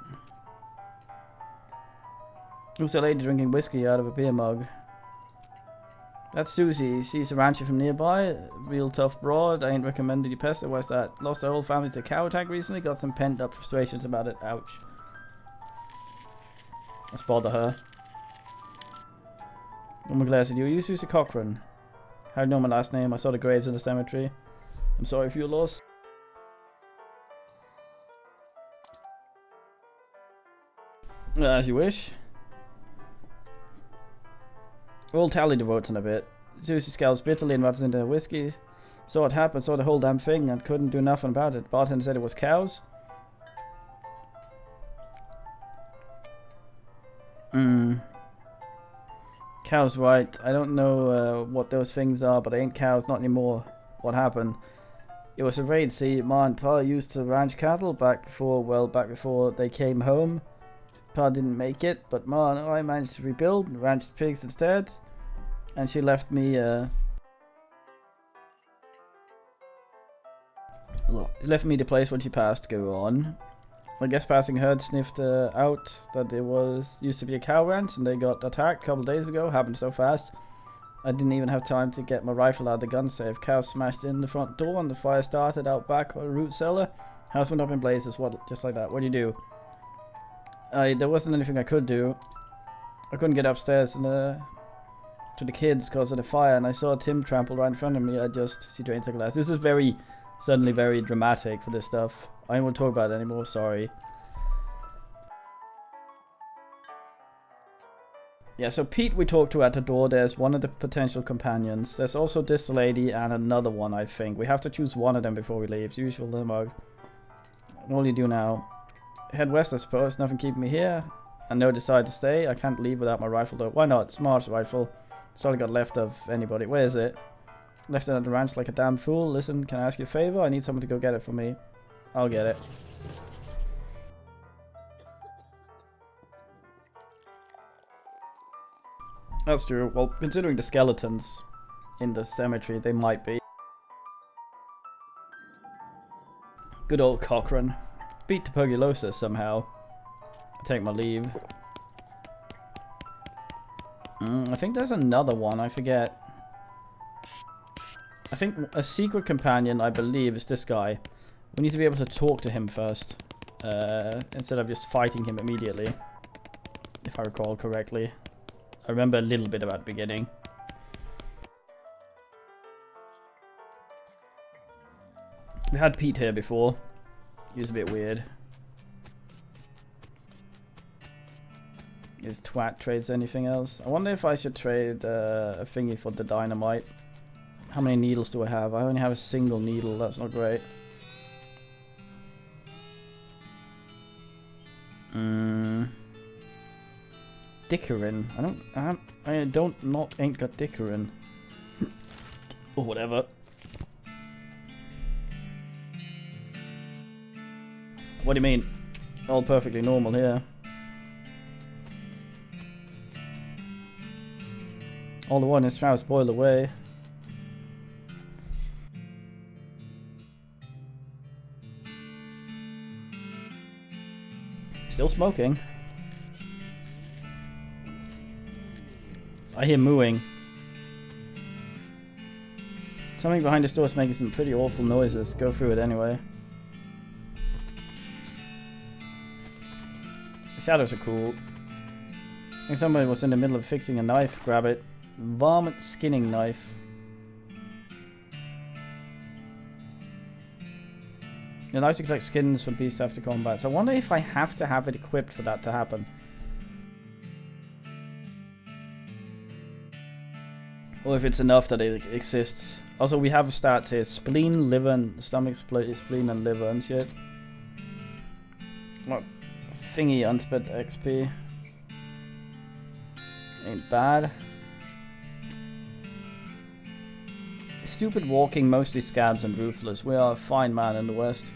S1: Who's a lady drinking whiskey out of a beer mug? That's Susie. She's a rancher from nearby. Real tough broad. I ain't recommended you pest her. Why's that? Lost her whole family to a cow attack recently. Got some pent up frustrations about it. Ouch. Let's bother her. Oh my glass, you use Susie Cochran. How do you know my last name? I saw the graves in the cemetery. I'm sorry for your loss. As you wish. We'll tally the votes in a bit. Susie scowls bitterly and runs into her whiskey. Saw it happen, saw the whole damn thing, and couldn't do nothing about it. Bartender said it was cows. Cows, right. I don't know what those things are, but they ain't cows, not anymore. What happened? It was a raid, see. Ma and Pa used to ranch cattle back before they came home. Pa didn't make it, but Ma and I managed to rebuild and ranched pigs instead. And she left me the place when she passed. Go on. I guess passing herd sniffed out that there used to be a cow ranch and they got attacked a couple days ago. Happened so fast. I didn't even have time to get my rifle out of the gun safe. Cows smashed in the front door and the fire started out back on the root cellar. House went up in blazes. What? Just like that. What do you do? There wasn't anything I could do. I couldn't get upstairs and to the kids because of the fire, and I saw Tim trample right in front of me. She drains her glass. This is suddenly very dramatic for this stuff. I don't want to talk about it anymore, sorry. Yeah, so Pete we talked to at the door. There's one of the potential companions. There's also this lady and another one, I think. We have to choose one of them before we leave. It's usual mug. What will you do now? Head west, I suppose. Nothing keeping me here. I know I decide to stay. I can't leave without my rifle though. Why not? Smart rifle. It's all I got left of anybody. Where is it? Left it at the ranch like a damn fool. Listen, can I ask you a favor? I need someone to go get it for me. I'll get it. That's true. Well, considering the skeletons in the cemetery, they might be. Good old Cochrane. Beat tuberculosis somehow. I take my leave. I think there's another one, I forget. I think a secret companion, I believe, is this guy. We need to be able to talk to him first. Instead of just fighting him immediately. If I recall correctly. I remember a little bit about the beginning. We had Pete here before. He was a bit weird. Is twat trades anything else? I wonder if I should trade a thingy for the dynamite. How many needles do I have? I only have a single needle. That's not great. Dickerin. Ain't got Dickerin. Or whatever. What do you mean? All perfectly normal here. All the one is trying to spoil away. Still smoking. I hear mooing. Something behind this door is making some pretty awful noises. Go through it anyway. The shadows are cool. I think somebody was in the middle of fixing a knife. Grab it. Varmint skinning knife. It allows you to collect skins from beasts after combat. So I wonder if I have to have it equipped for that to happen. Or if it's enough that it exists. Also, we have stats here. Spleen, liver, and stomach, spleen, and liver and shit. What? Thingy, unspent XP. Ain't bad. Stupid walking, mostly scabs and ruthless. We are a fine man in the West.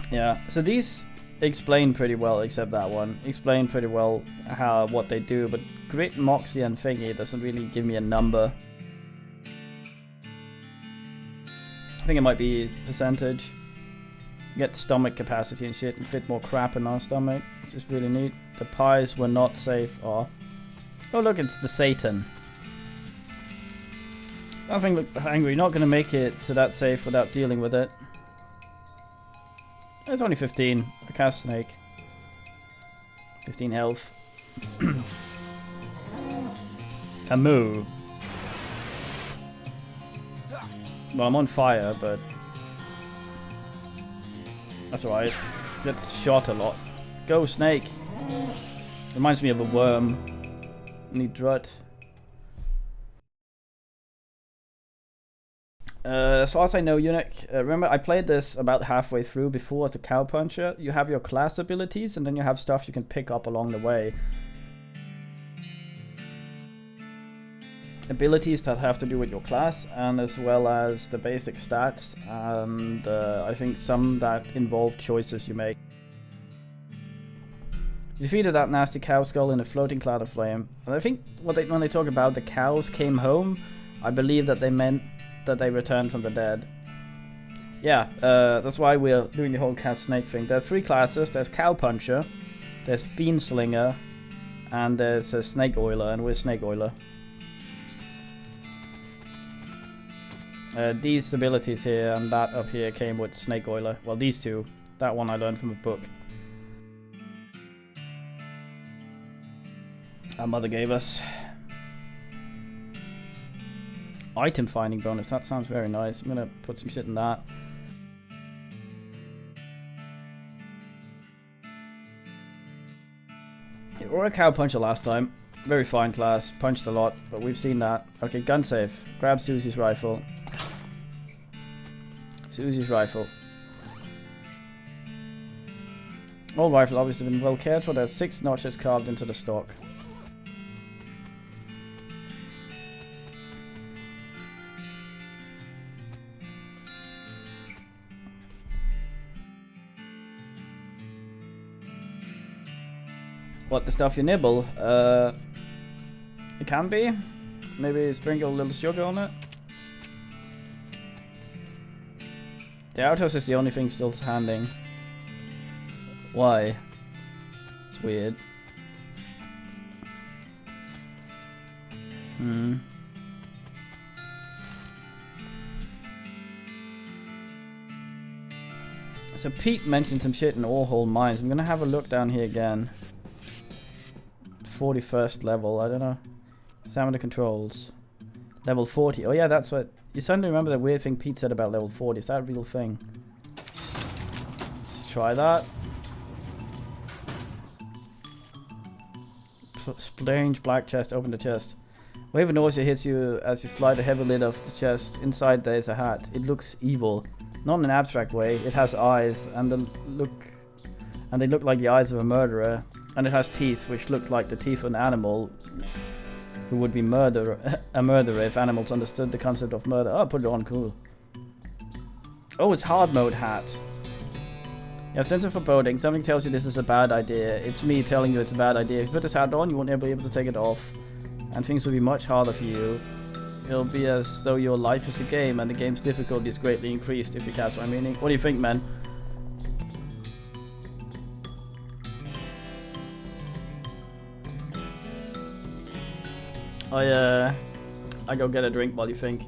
S1: Yeah, so these explain pretty well, except that one. Explain pretty well what they do, but Grit, Moxie, and Thingy doesn't really give me a number. I think it might be percentage. Get stomach capacity and shit and fit more crap in our stomach. It's just really neat. The pies were not safe. Oh look, it's the Satan. Nothing look angry. Not gonna make it to that safe without dealing with it. It's only 15. A cast snake. 15 health. A moo. Well, I'm on fire, but that's alright. Gets shot a lot. Go, snake! Reminds me of a worm. Need drut. As far as I know, Eunuch, remember I played this about halfway through before as a cowpuncher. You have your class abilities and then you have stuff you can pick up along the way. Abilities that have to do with your class, and as well as the basic stats, and I think some that involve choices you make. You defeated that nasty cow skull in a floating cloud of flame. And I think when they talk about the cows came home, I believe that they meant that they returned from the dead. Yeah, that's why we're doing the whole cat snake thing. There are 3 classes. There's cowpuncher, there's bean slinger, and there's a snake oiler, and we're snake oiler. These abilities here and that up here came with snake oiler. Well, these two. That one I learned from a book. Our mother gave us. Item finding bonus. That sounds very nice. I'm gonna put some shit in that. We were a cow puncher last time. Very fine class. Punched a lot, but we've seen that. Okay, gun safe. Grab Susie's rifle. Susie's rifle. Old rifle obviously been well cared for. There's 6 notches carved into the stock. What, the stuff you nibble? It can be. Maybe sprinkle a little sugar on it. The outhouse is the only thing still standing. Why? It's weird. So Pete mentioned some shit in Orehole Mines. I'm gonna have a look down here again. 41st level, I don't know. Stamina controls. Level 40. Oh yeah, that's what... You suddenly remember the weird thing Pete said about level 40. Is that a real thing? Let's try that. Strange black chest. Open the chest. Wave of nausea hits you as you slide the heavy lid of the chest. Inside there is a hat. It looks evil. Not in an abstract way. It has eyes and they look like the eyes of a murderer. And it has teeth, which look like the teeth of an animal who would be a murderer if animals understood the concept of murder. Oh, put it on, cool. Oh, it's hard mode hat. You have sense of foreboding. Something tells you this is a bad idea. It's me telling you it's a bad idea. If you put this hat on, you won't be able to take it off. And things will be much harder for you. It'll be as though your life is a game and the game's difficulty is greatly increased if you catch my meaning. What do you think, man? I go get a drink while you think.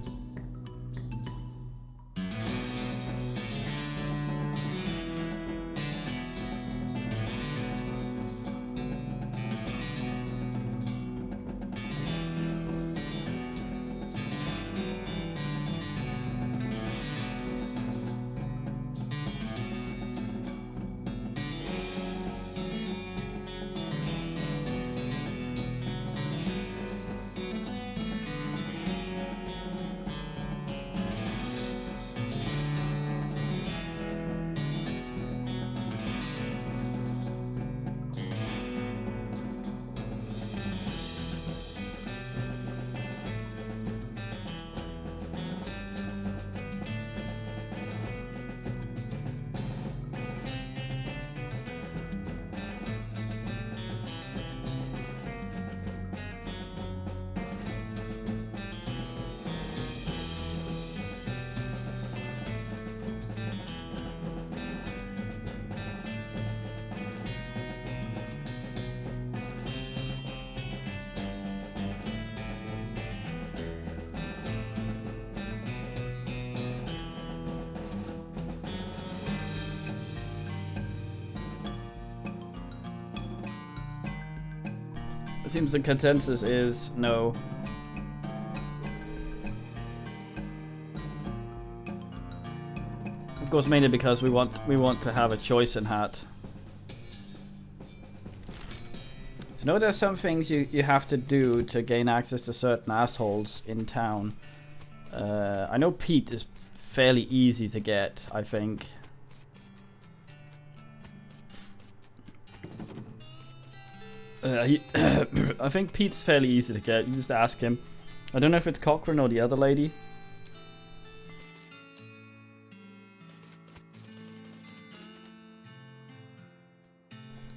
S1: It seems the consensus is no. Of course, mainly because we want to have a choice in hat. So know there's some things you have to do to gain access to certain assholes in town. I know Pete is fairly easy to get, I think. I think Pete's fairly easy to get. You just ask him. I don't know if it's Cochrane or the other lady.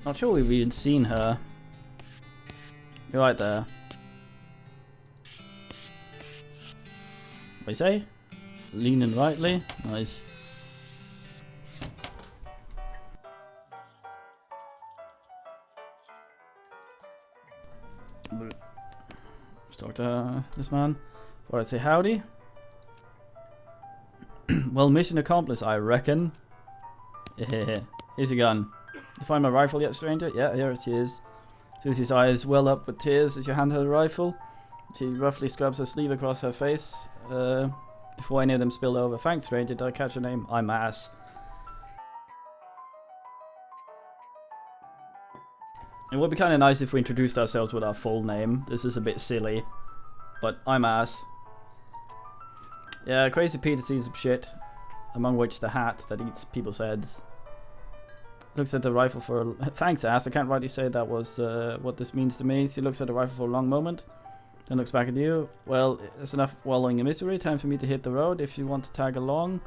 S1: Not sure we've even seen her. You're right there. What do you say? Leaning rightly. Nice. Let's talk to this man before I say howdy. Well, mission accomplished, I reckon. Yeah. Here's your gun. You find my rifle yet, stranger? Yeah, here it is. Susie's eyes well up with tears as you hand her the rifle. She roughly scrubs her sleeve across her face before any of them spill over. Thanks, stranger. Did I catch your name? I'm Ass. It would be kind of nice if we introduced ourselves with our full name. This is a bit silly, but I'm Ass. Yeah, Crazy Peter sees some shit, among which the hat that eats people's heads. Looks at the rifle for a... Thanks, Ass. I can't rightly say that was what this means to me. She looks at the rifle for a long moment, then looks back at you. Well, it's enough wallowing in misery. Time for me to hit the road. If you want to tag along,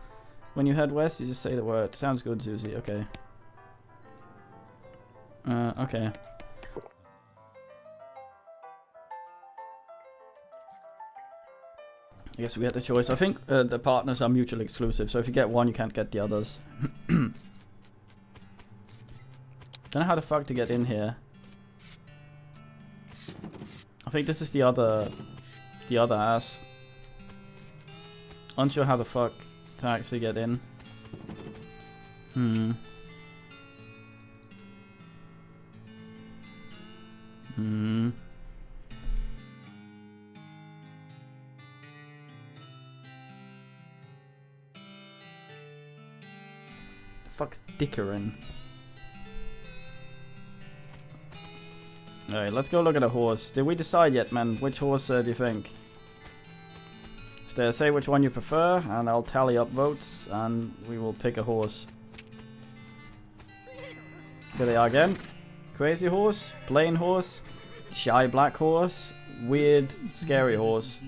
S1: when you head west, you just say the word. Sounds good, Susie. Okay. Okay. I guess we had the choice. I think the partners are mutually exclusive, so if you get one, you can't get the others. Don't know how the fuck to get in here. I think this is the other ass. Unsure how the fuck to actually get in. Fuck's dickering. Alright, let's go look at a horse. Did we decide yet, man? Which horse do you think? Say which one you prefer, and I'll tally up votes, and we will pick a horse. Here they are again. Crazy horse, plain horse, shy black horse, weird, scary horse.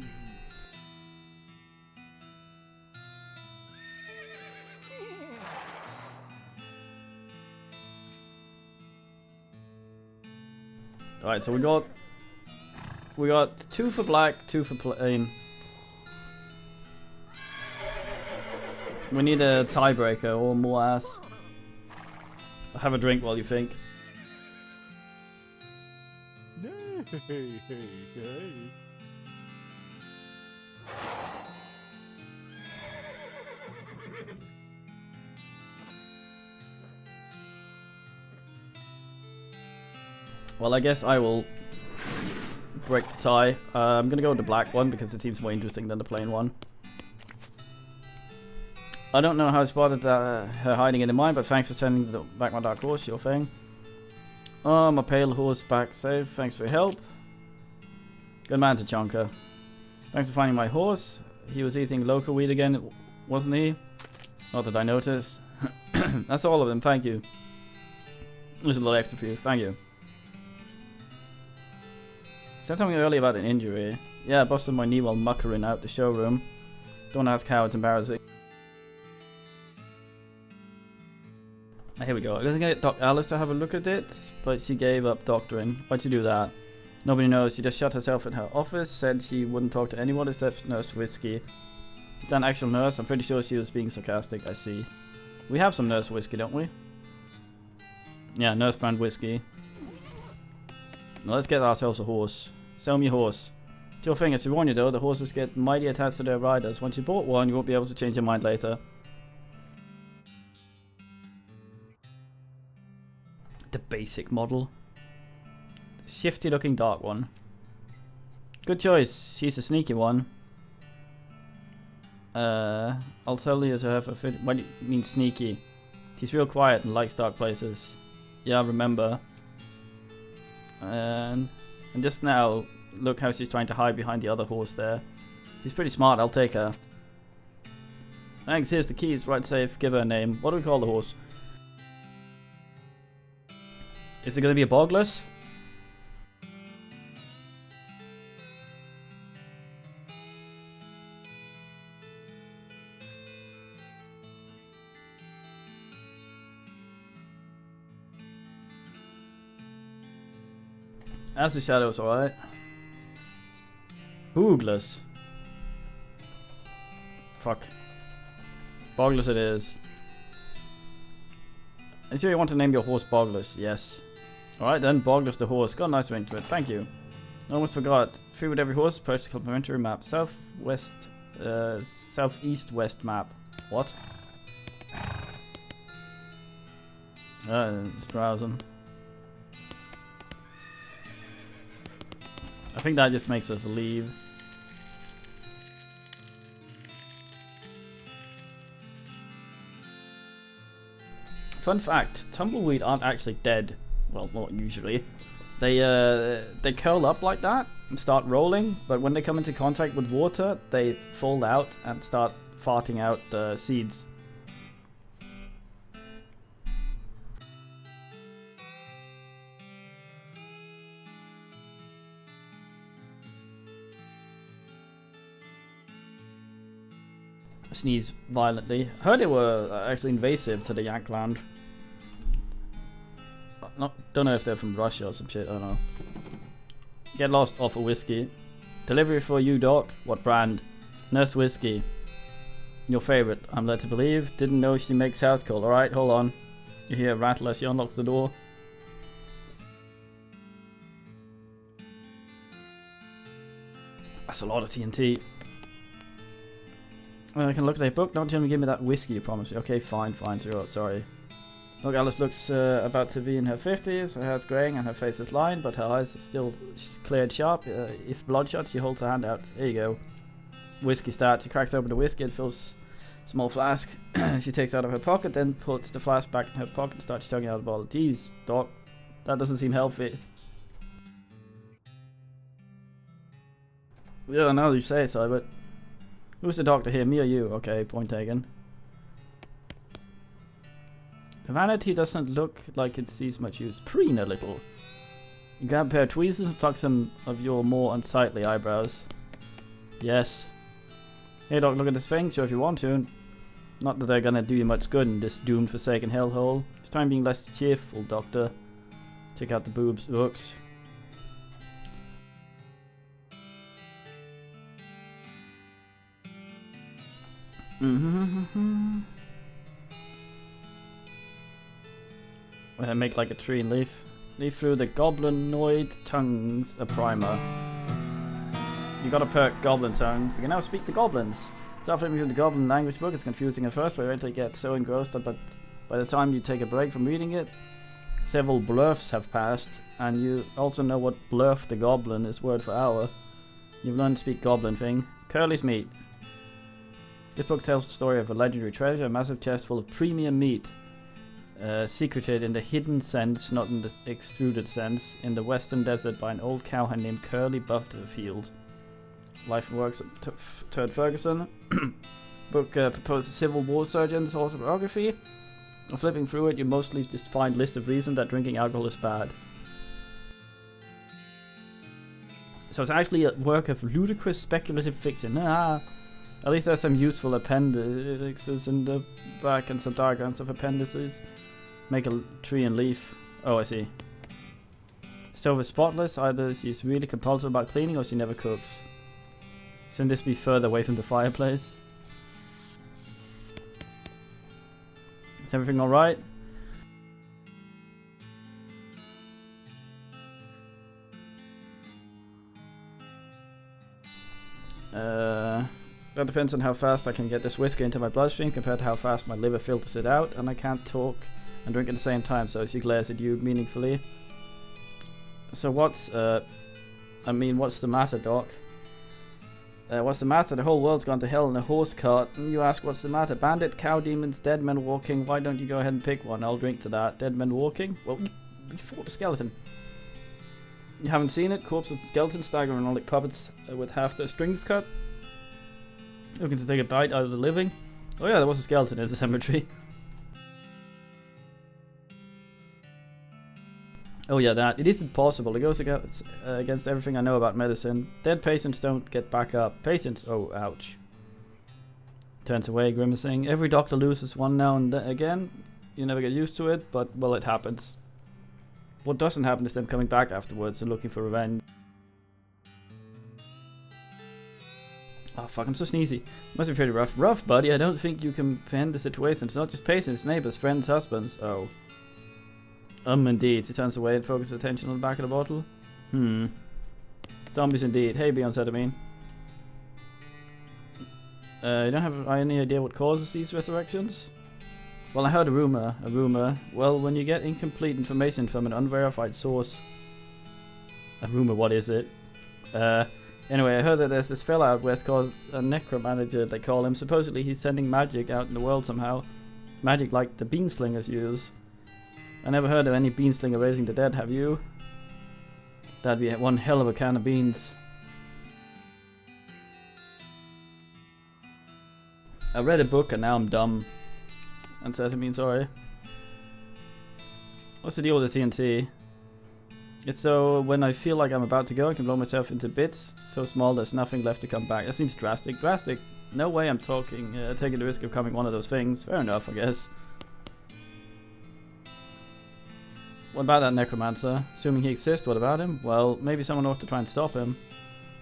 S1: Alright, so we got 2 for black, 2 for plain. We need a tiebreaker or more ass. Have a drink while you think. Well, I guess I will break the tie. I'm gonna go with the black one because it seems more interesting than the plain one. I don't know how I spotted her hiding in the mine, but thanks for sending back my dark horse, your thing. Oh, my pale horse back safe. Thanks for your help. Good man, Tachanka. Thanks for finding my horse. He was eating local weed again, wasn't he? Not that I noticed. That's all of them, thank you. There's a little extra for you, thank you. Said something earlier about an injury. Yeah, I busted my knee while muckering out the showroom. Don't ask how, it's embarrassing. Here we go. I'm gonna get Doc Alice to have a look at it, but she gave up doctoring. Why'd she do that? Nobody knows. She just shut herself in her office, said she wouldn't talk to anyone except Nurse Whiskey. Is that an actual nurse? I'm pretty sure she was being sarcastic, I see. We have some Nurse Whiskey, don't we? Yeah, Nurse brand whiskey. Now let's get ourselves a horse. Sell me a horse. It's your thing, I should warn you though, the horses get mighty attached to their riders. Once you bought one, you won't be able to change your mind later. The basic model. Shifty looking dark one. Good choice, she's a sneaky one. I'll tell you to have a fit. What do you mean sneaky? She's real quiet and likes dark places. Yeah, I remember. And just now, look how she's trying to hide behind the other horse there. She's pretty smart, I'll take her. Thanks, here's the keys, right safe, give her a name. What do we call the horse? Is it gonna be a bogless? As the shadows, alright. Boogless. Fuck. Bogless it is. Are you sure you want to name your horse Bogless? Yes. Alright then, Bogless the horse. Got a nice ring to it, thank you. I almost forgot. Free with every horse, purchase a complimentary map. Southwest, southeast west map. What? Just browsing. I think that just makes us leave. Fun fact, tumbleweed aren't actually dead. Well, not usually. They curl up like that and start rolling, but when they come into contact with water, they fall out and start farting out seeds. Sneeze violently. Heard they were actually invasive to the Yankland. Don't know if they're from Russia or some shit, I don't know. Get lost off a whiskey. Delivery for you, Doc. What brand? Nurse Whiskey. Your favorite, I'm led to believe. Didn't know she makes house call. Alright, hold on. You hear a rattle as she unlocks the door. That's a lot of TNT. I can look at a book. Don't tell me give me that whiskey you promised me. Okay, fine, sorry. Look, Alice looks about to be in her 50s. Her hair's greying and her face is lined, but her eyes are still cleared sharp. If bloodshot, she holds her hand out. There you go. Whiskey start. She cracks open the whiskey and fills a small flask. She takes out of her pocket, then puts the flask back in her pocket and starts chugging out the bottle. Jeez, Doc. That doesn't seem healthy. Yeah, now you say so, but... Who's the doctor here, me or you? Okay, point taken. The vanity doesn't look like it sees much use. Preen a little. You grab a pair of tweezers and pluck some of your more unsightly eyebrows. Yes. Hey doc, look at this thing, sure if you want to. Not that they're gonna do you much good in this doomed forsaken hellhole. Just try and being less cheerful, doctor. Check out the boobs, looks. Mm-hmm. Make like a tree and leaf. Leaf through the goblinoid tongues a primer. You got a perk Goblin Tongue. You can now speak to goblins. Start flipping through the goblin language book. It's confusing at first, but you eventually get so engrossed that by the time you take a break from reading it, several blurfs have passed, and you also know what blurf the goblin is word for hour. You've learned to speak goblin thing. Curly's meat. This book tells the story of a legendary treasure, a massive chest full of premium meat, secreted in the hidden sense, not in the extruded sense, in the western desert by an old cowhand named Curly Butterfield. Life and Works of Turd Ferguson. Book proposes Civil War surgeon's autobiography. Flipping through it, you mostly just find list of reasons that drinking alcohol is bad. So it's actually a work of ludicrous speculative fiction. At least there's some useful appendixes in the back and some diagrams of appendices. Make a tree and leaf. Oh, I see. Stove is spotless. Either she's really compulsive about cleaning or she never cooks. Shouldn't this be further away from the fireplace? Is everything alright? That depends on how fast I can get this whiskey into my bloodstream compared to how fast my liver filters it out, and I can't talk and drink at the same time, so she glares at you meaningfully. So what's the matter, Doc? What's the matter? The whole world's gone to hell in a horse cart. And you ask, what's the matter? Bandit, cow demons, dead men walking. Why don't you go ahead and pick one? I'll drink to that. Dead men walking? Well, we fought a skeleton. You haven't seen it? Corpse of skeleton staggering on like puppets with half their strings cut. Looking to take a bite out of the living. Oh yeah, there was a skeleton in the cemetery. Oh yeah, that. It isn't possible. It goes against everything I know about medicine. Dead patients don't get back up. Patients... Oh, ouch. Turns away, grimacing. Every doctor loses one now and again. You never get used to it, but, well, it happens. What doesn't happen is them coming back afterwards and looking for revenge. Oh, fuck, I'm so sneezy. Must be pretty rough. Rough, buddy. I don't think you can comprehend the situation. It's not just patients, neighbors, friends, husbands. Oh. Indeed. She turns away and focuses attention on the back of the bottle. Zombies indeed. Hey, Beyoncetamine. You don't have any idea what causes these resurrections? Well, I heard a rumor. Well, when you get incomplete information from an unverified source... A rumor, what is it? Anyway, I heard that there's this fella out west called a necromanager, they call him. Supposedly he's sending magic out in the world somehow. Magic like the beanslingers use. I never heard of any beanslinger raising the dead, have you? That'd be one hell of a can of beans. I read a book and now I'm dumb. And says it means sorry. What's the deal with the TNT? It's so when I feel like I'm about to go, I can blow myself into bits. So small there's nothing left to come back. That seems drastic. Drastic? No way I'm taking the risk of becoming one of those things. Fair enough, I guess. What about that necromancer? Assuming he exists, what about him? Well, maybe someone ought to try and stop him.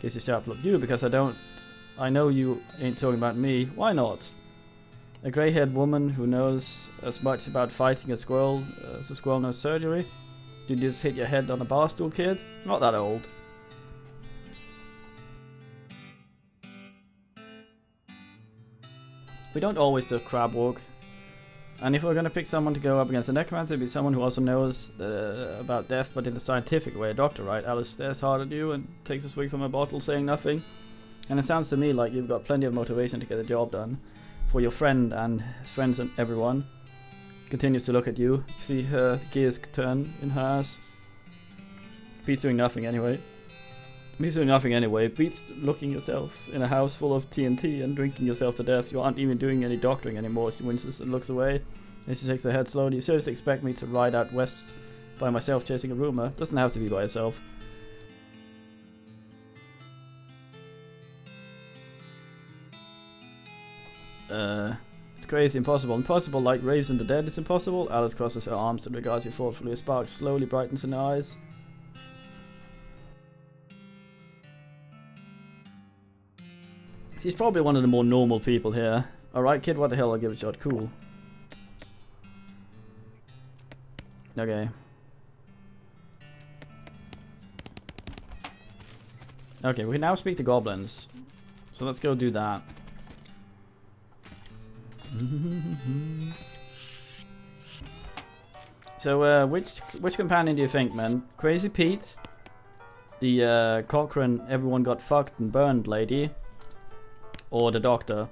S1: Gives you a sharp look. You, because I know you ain't talking about me. Why not? A grey-haired woman who knows as much about fighting a squirrel as a squirrel knows surgery? Did you just hit your head on a bar stool, kid? Not that old. We don't always do crab walk. And if we're going to pick someone to go up against the necromancer, it'd be someone who also knows about death, but in a scientific way. A doctor, right? Alice stares hard at you and takes a swig from a bottle, saying nothing. And it sounds to me like you've got plenty of motivation to get the job done. For your friend and his friends and everyone. Continues to look at you. You see her gears turn in her ass. Beats doing nothing anyway. Beats looking yourself in a house full of TNT and drinking yourself to death. You aren't even doing any doctoring anymore. She winces and looks away. Then she shakes her head slowly. You seriously expect me to ride out west by myself chasing a rumor? Doesn't have to be by herself. It's crazy, impossible. Impossible like raising the dead is impossible. Alice crosses her arms and regards you thoughtfully. A spark slowly brightens in her eyes. She's probably one of the more normal people here. Alright, kid, what the hell? I'll give it a shot. Cool. Okay. Okay, we can now speak to goblins. So let's go do that. So, which companion do you think, man? Crazy Pete? The Cochrane, everyone got fucked and burned lady? Or the doctor?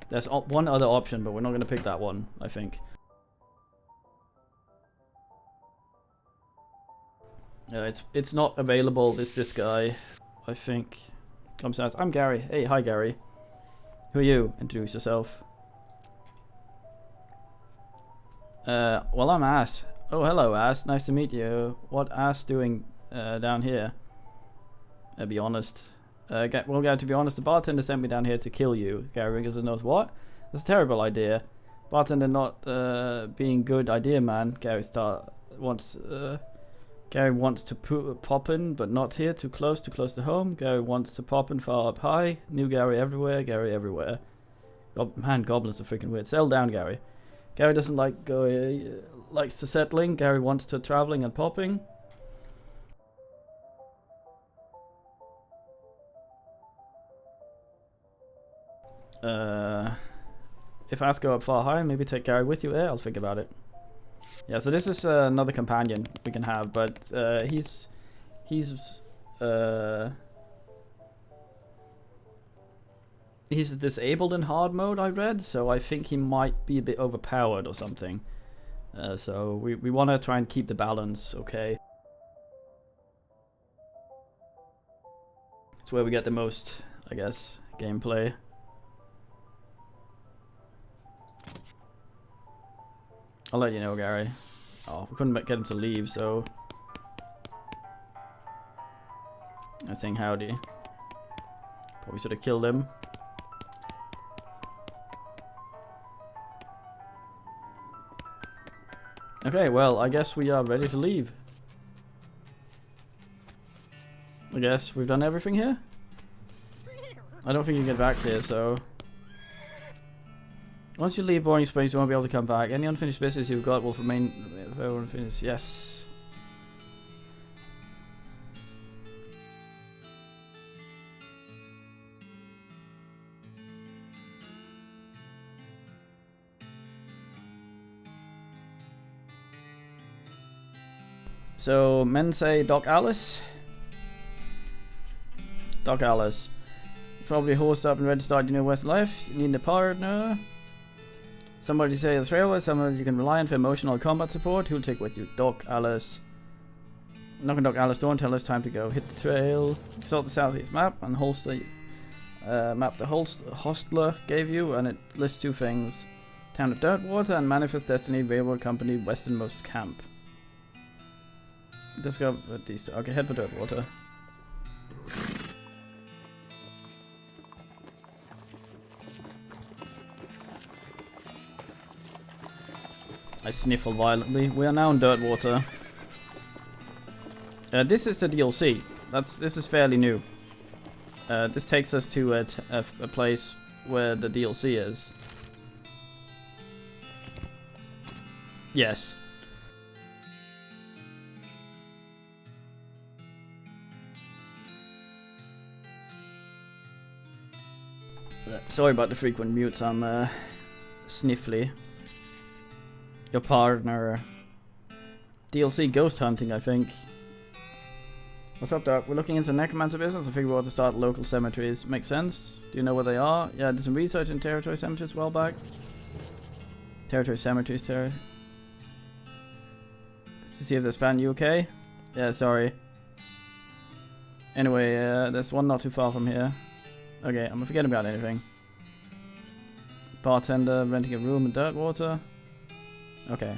S1: There's one other option, but we're not going to pick that one, I think. It's not available. It's this guy, I think. Comes out. I'm Gary. Hey, hi Gary. Who are you? Introduce yourself. Well, I'm Ass. Oh, hello, Ass. Nice to meet you. What Ass doing down here? Be honest. Well, Gary, to be honest, the bartender sent me down here to kill you. Gary Ringers knows what? That's a terrible idea. Bartender not being good idea, man. Gary wants to pop in, but not here. Too close to home. Gary wants to pop in far up high. New Gary everywhere. Gary everywhere. Man, goblins are freaking weird. Settle down, Gary. Gary doesn't like likes to settling. Gary wants to traveling and popping. If Ass go up far high, maybe take Gary with you. I'll think about it. Yeah, so this is another companion we can have, but he's disabled in hard mode, I read, so I think he might be a bit overpowered or something. So we want to try and keep the balance, okay? It's where we get the most, I guess, gameplay. I'll let you know, Gary. Oh, we couldn't get him to leave, so I think howdy. Probably should have killed him. Okay, well, I guess we are ready to leave. I guess we've done everything here? I don't think you can get back here, so once you leave Boring Springs, you won't be able to come back. Any unfinished business you've got will remain unfinished. Yes. So, men say Doc Alice. Doc Alice. Probably horsed up and ready to start your new West life. You need a partner. Somebody to say the trail with, somebody you can rely on for emotional combat support. Who'll take with you? Doc Alice. Knock on Doc Alice door and tell us time to go. Hit the trail. Consult the southeast map and map the hostler gave you, and it lists two things. Town of Dirtwater and Manifest Destiny Railroad Company westernmost camp. Discover these two. Okay, head for Dirtwater. I sniffle violently. We are now in Dirtwater. This is the DLC. This is fairly new. This takes us to a place where the DLC is. Yes. Sorry about the frequent mutes. I'm sniffly. Your partner. DLC ghost hunting, I think. What's up, Doc? We're looking into necromancer business and figure out to start local cemeteries. Makes sense? Do you know where they are? Yeah, I did some research in territory cemeteries a while back. Territory cemeteries, to see if they're span you okay? Yeah, sorry. Anyway, there's one not too far from here. Okay, I'm forgetting about anything. Bartender renting a room in Dirtwater. Okay.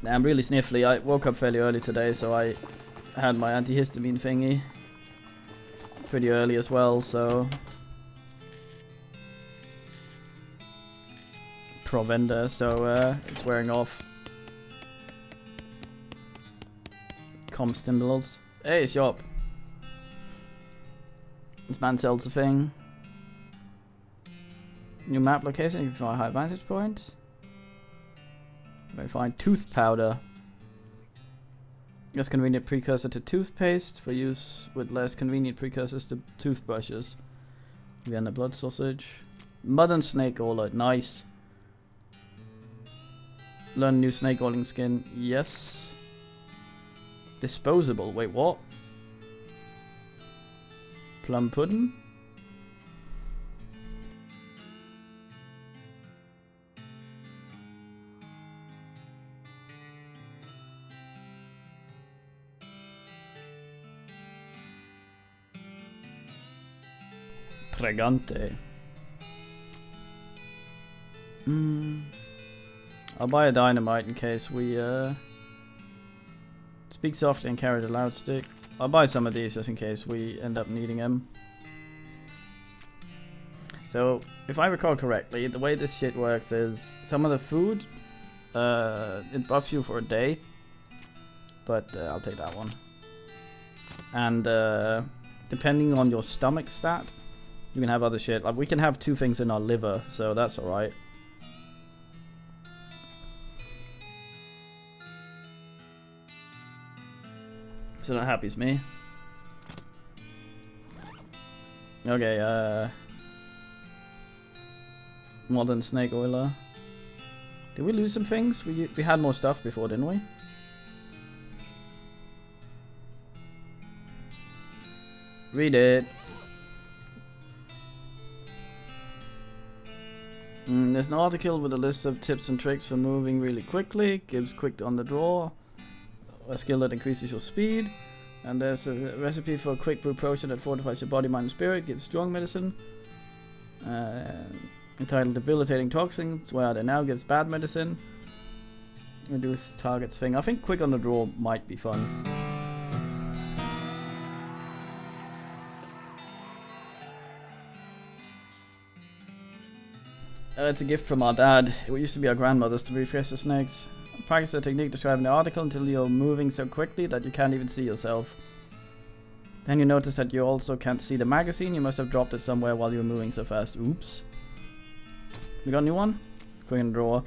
S1: Now, I'm really sniffly. I woke up fairly early today, so I had my antihistamine thingy pretty early as well, so Provender, so it's wearing off. Com stimulants. Hey, it's Yop. This man sells a thing. New map location, you can find a high vantage point. Verify tooth powder. Less convenient precursor to toothpaste for use with less convenient precursors to toothbrushes. Again, the blood sausage. Mud and snake oiler, nice. Learn new snake oiling skin, yes. Disposable, wait, what? Plum pudding? Pregante. I'll buy a dynamite in case we speak softly and carry the loud stick. I'll buy some of these just in case we end up needing them. So, if I recall correctly, the way this shit works is some of the food, it buffs you for a day. But I'll take that one. And depending on your stomach stat, you can have other shit. Like, we can have 2 things in our liver, so that's alright. So that happies me. Okay, modern snake oiler. Did we lose some things? We had more stuff before, didn't we? Read it. There's an article with a list of tips and tricks for moving really quickly. Gives quick on the draw. A skill that increases your speed. And there's a recipe for a quick brew potion that fortifies your body, mind, and spirit. Gives strong medicine. Entitled Debilitating Toxins. Where are they now? Gives bad medicine. Reduce target's thing. I think quick on the draw might be fun. It's a gift from our dad. It used to be our grandmother's to refresh the snakes. Practice the technique described in the article until you're moving so quickly that you can't even see yourself. Then you notice that you also can't see the magazine. You must have dropped it somewhere while you were moving so fast. Oops. You got a new one? Quick and draw.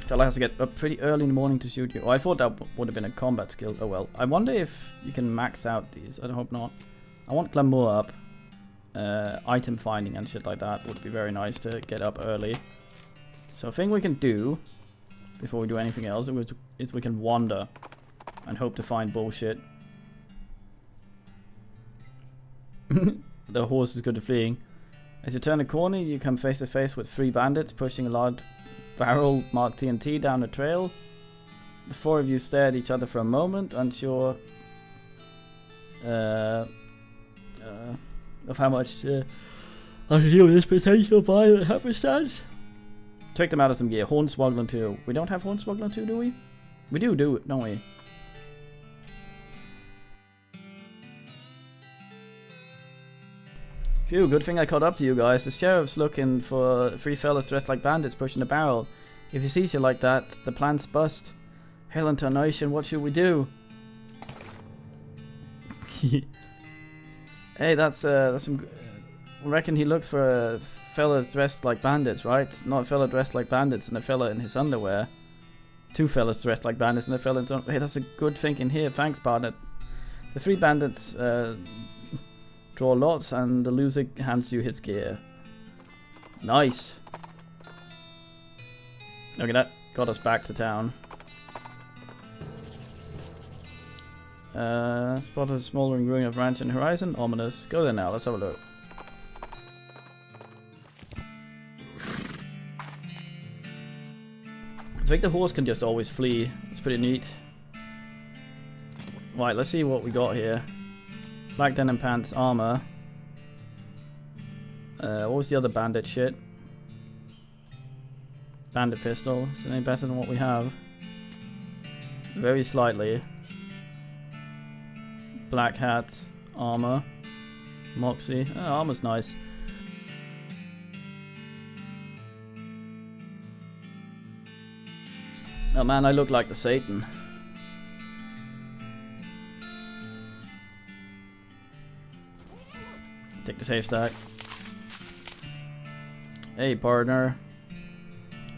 S1: Fella has to get up pretty early in the morning to shoot you. Oh, I thought that would have been a combat skill. Oh well. I wonder if you can max out these. I hope not. I want glamour up. Item finding and shit like that would be very nice to get up early. So a thing we can do before we do anything else is we can wander and hope to find bullshit. The horse is good at fleeing. As you turn a corner, you come face to face with 3 bandits pushing a large barrel marked TNT down the trail. The 4 of you stare at each other for a moment, unsure of how much I can deal with this potential violent happenstance. Take them out of some gear. Hornswoggler 2. We don't have Hornswoggler 2, do we? We do it, don't we? Phew, good thing I caught up to you guys. The sheriff's looking for 3 fellas dressed like bandits pushing a barrel. If he sees you like that, the plan's bust. Hell into nation, what should we do? Hey, that's some... I reckon he looks for fellas dressed like bandits, right? Not a fella dressed like bandits and a fella in his underwear. 2 fellas dressed like bandits and a fella in his underwear. Hey, that's a good thinking here. Thanks, partner. The 3 bandits draw lots and the loser hands you his gear. Nice. Okay, that got us back to town. Spotted a smoldering ruin of ranch and horizon. Ominous. Go there now, let's have a look. I think the horse can just always flee. It's pretty neat. Right, let's see what we got here. Black denim pants, armor. What was the other bandit shit? Bandit pistol. Is it any better than what we have? Very slightly. Black hat, armor. Moxie. Oh, armor's nice. Oh man, I look like the Satan. Take this haystack. Hey partner.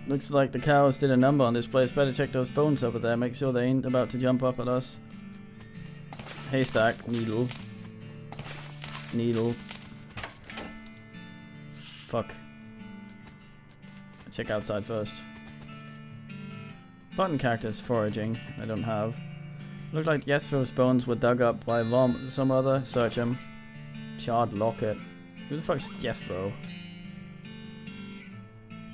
S1: Looks like the cows did a number on this place. Better check those bones over there. Make sure they ain't about to jump up at us. Haystack. Needle. Needle. Fuck. Check outside first. Button cactus foraging. I don't have. Looked like Jethro's bones were dug up by some other. Search him. Charred locket. Who the fuck's Jethro?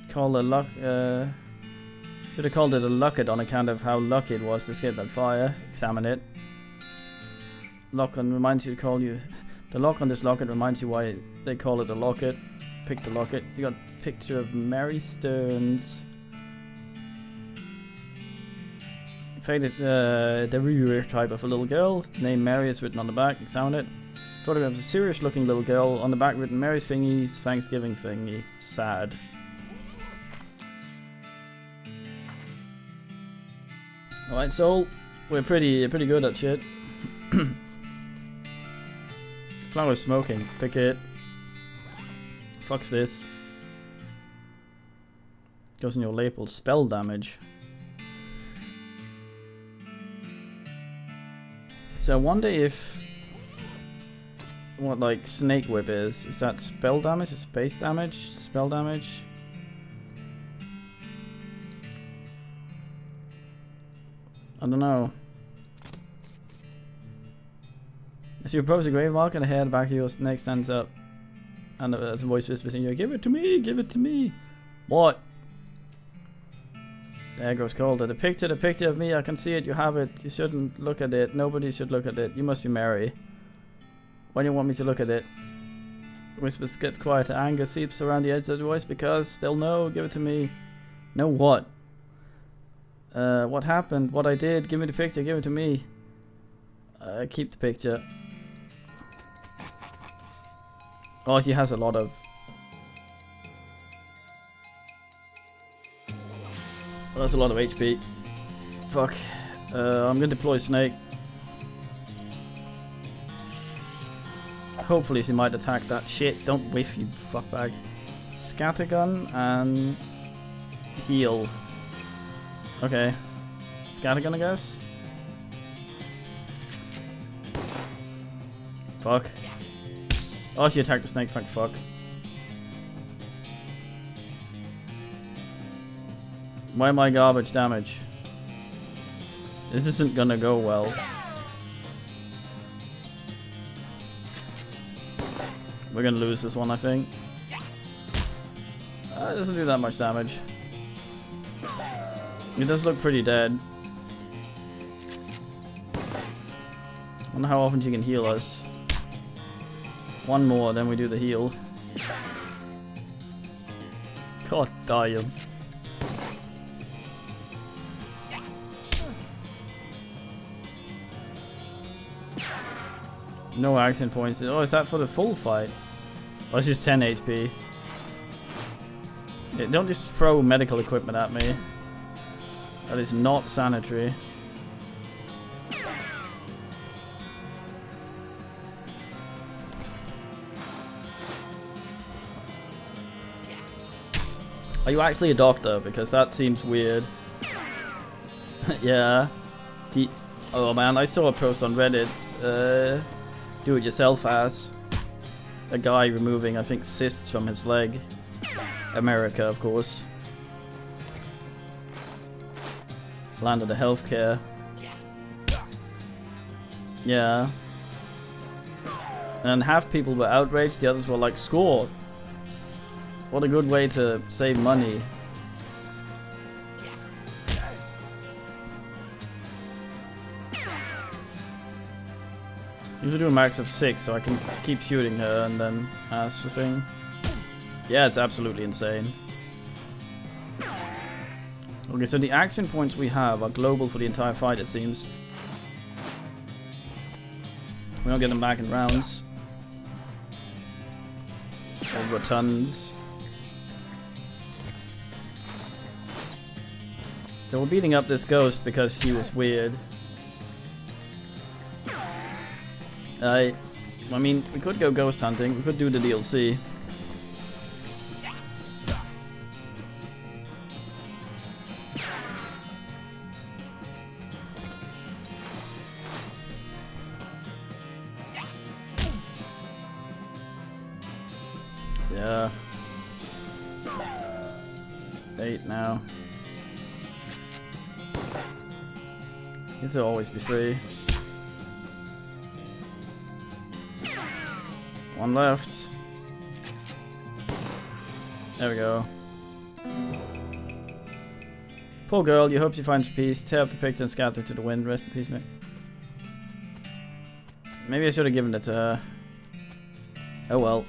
S1: Call a lock. Should have called it a locket on account of how lucky it was to escape that fire. Examine it. Lock on reminds you to call you. The lock on this locket reminds you why they call it a locket. Pick the locket. You got a picture of Mary Stearns. Faded, the rear type of a little girl. Name Mary is written on the back. Examine it. Photograph of a serious looking little girl. On the back written Mary's thingies, Thanksgiving thingy. Sad. Alright, Soul. We're pretty good at shit. Flower smoking. Pick it. Fuck's this. Goes in your label. Spell damage. So I wonder if what like Snake Whip is that spell damage? Is base damage? Spell damage? I don't know. As you approach the grave mark and the hair at the back of your neck stands up and as a voice whispers in your ear, give it to me, give it to me. What? The air grows colder. The picture of me, I can see it, you have it. You shouldn't look at it. Nobody should look at it. You must be Mary. Why do you want me to look at it? Whispers gets quieter. Anger seeps around the edge of the voice because they'll know. Give it to me. Know what? What happened? What I did? Give me the picture. Give it to me. Keep the picture. Oh, she has a lot of... Well, that's a lot of HP. Fuck. I'm gonna deploy Snake. Hopefully she might attack that shit. Don't whiff, you fuckbag. Scattergun and... heal. Okay. Scattergun, I guess? Fuck. Oh, she attacked the snake, thank fuck. Why am I garbage damage? This isn't gonna go well. We're gonna lose this one, I think. It doesn't do that much damage. It does look pretty dead. I wonder how often she can heal us. One more, then we do the heal. God damn. No action points. Oh, is that for the full fight? Oh, it's just 10 HP. Yeah, don't just throw medical equipment at me. That is not sanitary. Are you actually a doctor? Because that seems weird. Yeah. Oh man, I saw a post on Reddit. Do it yourself ass. A guy removing, I think, cysts from his leg. America, of course. Land of the healthcare. Yeah. And half people were outraged, the others were like, score! What a good way to save money. Usually do a max of 6 so I can keep shooting her and then ask the thing. Yeah, it's absolutely insane. Okay, so the action points we have are global for the entire fight, it seems. We don't get them back in rounds. Over tons. So we're beating up this ghost because she was weird. I mean, we could go ghost hunting. We could do the DLC. Yeah. 8 now. This will always be free. 1 left. There we go. Poor girl, you hope she finds peace. Tear up the picture and scatter to the wind. Rest in peace, mate. Maybe I should have given it to her. Oh well.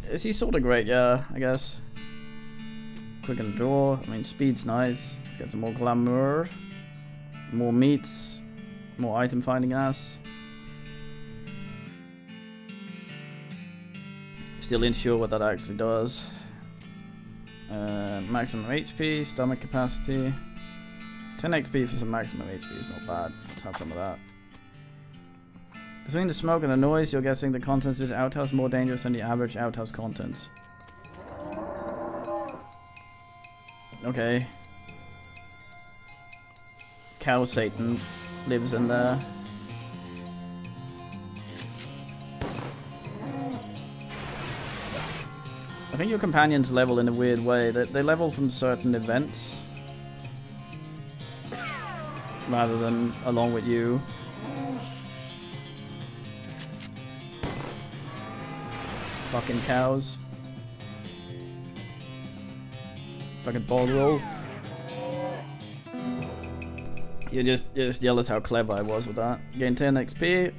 S1: Is he sort of great? Yeah, I guess. Quick in the door. I mean, speed's nice. Let's get some more glamour. More meats. More item finding ass. Still unsure what that actually does. Maximum HP, stomach capacity. 10 XP for some maximum HP is not bad. Let's have some of that. Between the smoke and the noise, you're guessing the contents of the outhouse more dangerous than the average outhouse contents. Okay. Cow Satan lives in there. I think your companions level in a weird way. They level from certain events rather than along with you. Fucking cows. Fucking ball roll. You're just jealous how clever I was with that. Gain 10 XP.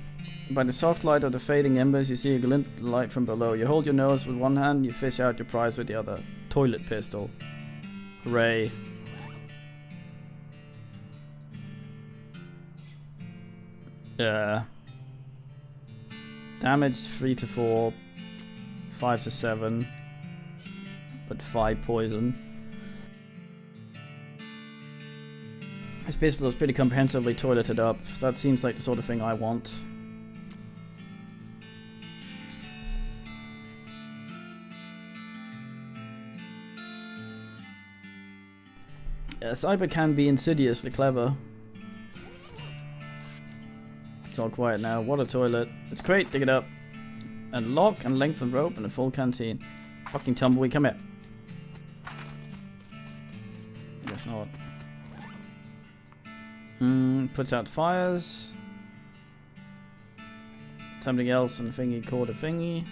S1: By the soft light of the fading embers, you see a glint of light from below. You hold your nose with one hand, you fish out your prize with the other. Toilet pistol. Hooray. Yeah. Damage 3 to 4. 5 to 7. But 5 poison. This pistol is pretty comprehensively toileted up. That seems like the sort of thing I want. Yeah, Cyber can be insidiously clever. It's all quiet now. What a toilet. It's great, dig it up. And lock and length of rope and a full canteen. Fucking tumbleweed, come here. Guess not. Puts out fires. Something else and thingy called a thingy.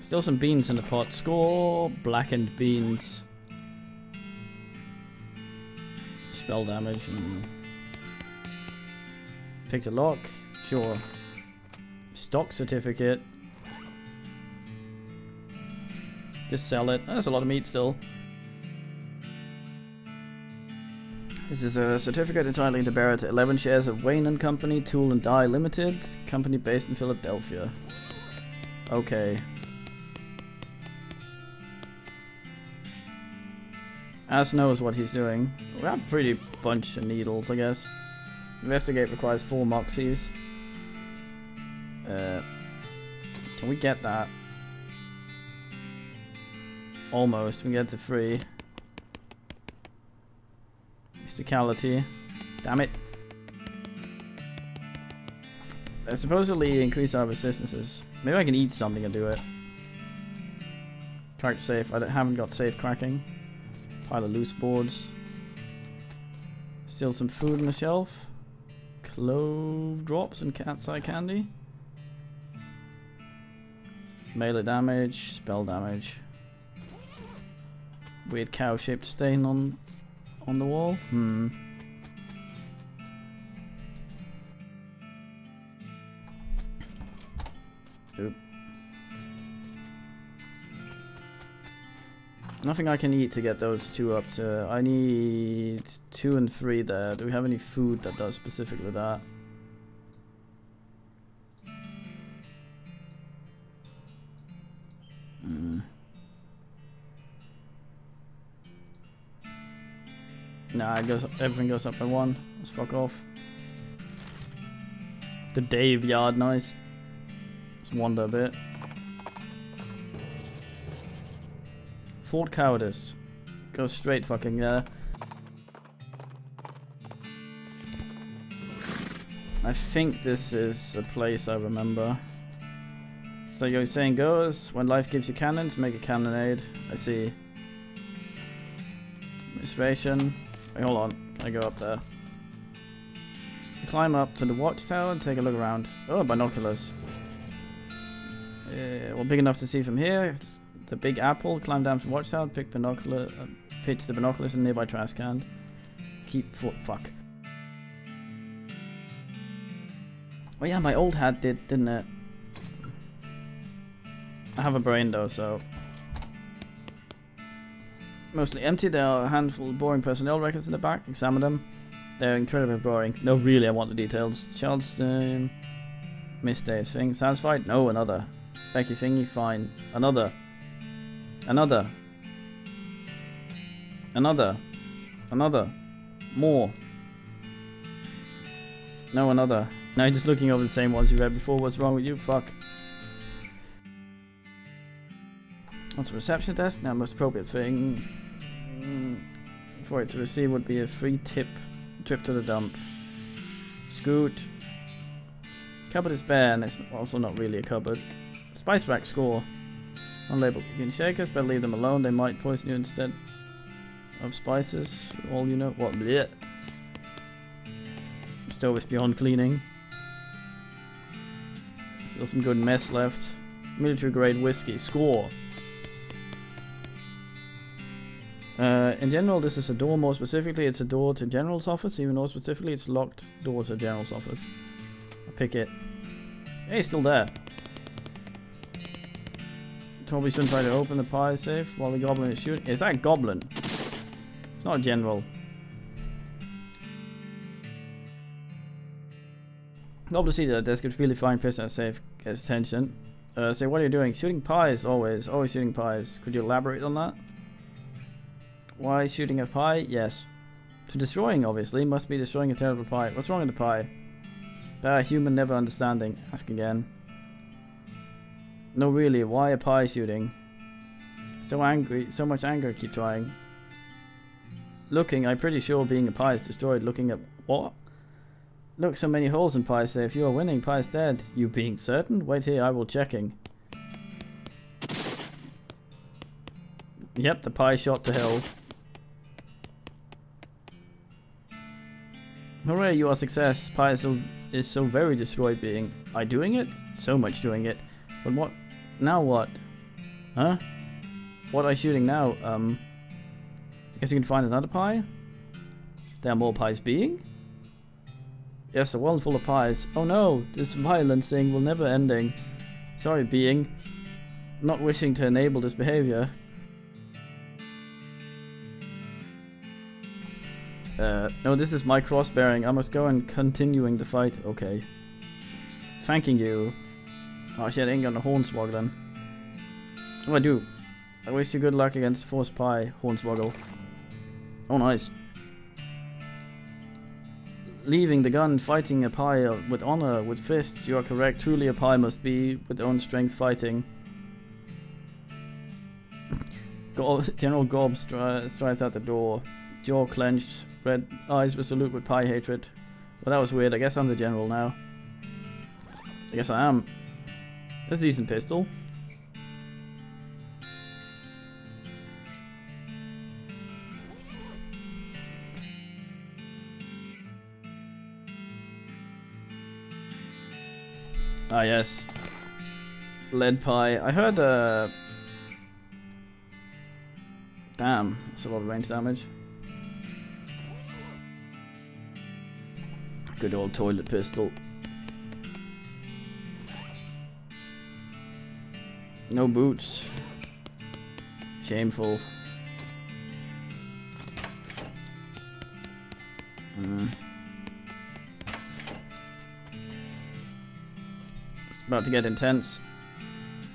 S1: Still some beans in the pot. Score blackened beans. Spell damage and picked a lock. Sure. Stock certificate. Just sell it. That's a lot of meat still. This is a certificate entitling the bearer to 11 shares of Wayne and Company, Tool and Die Limited, company based in Philadelphia. Okay. As knows what he's doing. We have a pretty bunch of needles, I guess. Investigate requires 4 moxies. Can we get that? Almost. We get to 3. Mysticality. Damn it. They supposedly increase our resistances. Maybe I can eat something and do it. Crack safe. I haven't got safe cracking. Pile of loose boards. Still some food on the shelf. Clove drops and cat's eye candy. Melee damage. Spell damage. Weird cow-shaped stain on the wall. Oop. Nothing I can eat to get those 2 up to. I need 2 and 3 there. Do we have any food that does specifically that? Nah, everything goes up by 1. Let's fuck off. The Dave Yard, nice. Let's wander a bit. Fort Cowardice. Go straight fucking there. I think this is a place I remember. So your saying goes, when life gives you cannons, make a cannonade. I see. Administration. Wait, hold on. Can I go up there? Climb up to the watchtower and take a look around. Oh, binoculars. Well, big enough to see from here. The big apple. Climb down from the watchtower. Pitch the binoculars in a nearby trash can. Keep foot. Fuck. Oh yeah, my old hat didn't it? I have a brain though, so. Mostly empty. There are a handful of boring personnel records in the back. Examine them. They're incredibly boring. No, really, I want the details. Charleston. Miss Days thing. Satisfied? No, another. Becky thingy? Fine. Another. Another. Another. Another. More. No, another. Now you're just looking over the same ones you read before. What's wrong with you? Fuck. What's the reception desk? Now, most appropriate thing for it to receive would be a free trip to the dump. Scoot. Cupboard is bare, and it's also not really a cupboard. Spice rack score. Unlabeled. You can shake us, but leave them alone. They might poison you instead of spices. All you know. What? Blech. Stove is beyond cleaning. Still some good mess left. Military grade whiskey. Score. In general, this is a door. More specifically, it's a door to General's office. Even more specifically, it's a locked door to General's office. I pick it. Hey, it's still there. Probably shouldn't try to open the pie safe while the goblin is shooting. Is that a goblin? It's not a general. Goblin seated at desk could really find prisoner safe. Gets attention. Say, what are you doing? Shooting pies, always. Always shooting pies. Could you elaborate on that? Why shooting a pie? Yes. To destroying, obviously. Must be destroying a terrible pie. What's wrong with the pie? Bad human never understanding. Ask again. No, really. Why a pie shooting? So angry. So much anger. Keep trying. Looking. I'm pretty sure being a pie is destroyed. Looking at what? Look, so many holes in pie safe. You are winning. Pie is dead. You being certain? Wait here. I will checking. Yep, the pie shot to hell. Hooray, you are success. Pie is so very destroyed being. I doing it? So much doing it. But what? Now what? Huh? What are you shooting now? I guess you can find another pie? There are more pies being? Yes, a world full of pies. Oh no, this violence thing will never ending. Sorry, being. Not wishing to enable this behavior. No, this is my cross-bearing. I must go and continuing the fight. Okay. Thanking you. Oh shit, I ain't got no hornswoggle. Oh, I do. I wish you good luck against Force Pie, Hornswoggle. Oh, nice. Leaving the gun, fighting a pie with honor, with fists. You are correct. Truly a pie must be with own strength fighting. General Gob strides out the door. Jaw clenched, red eyes resolute with pie hatred. Well, that was weird. I guess I'm the general now. I guess I am. That's a decent pistol. Ah, yes. Lead pie. I heard, damn, that's a lot of range damage. Good old toilet pistol. No boots. Shameful. It's about to get intense.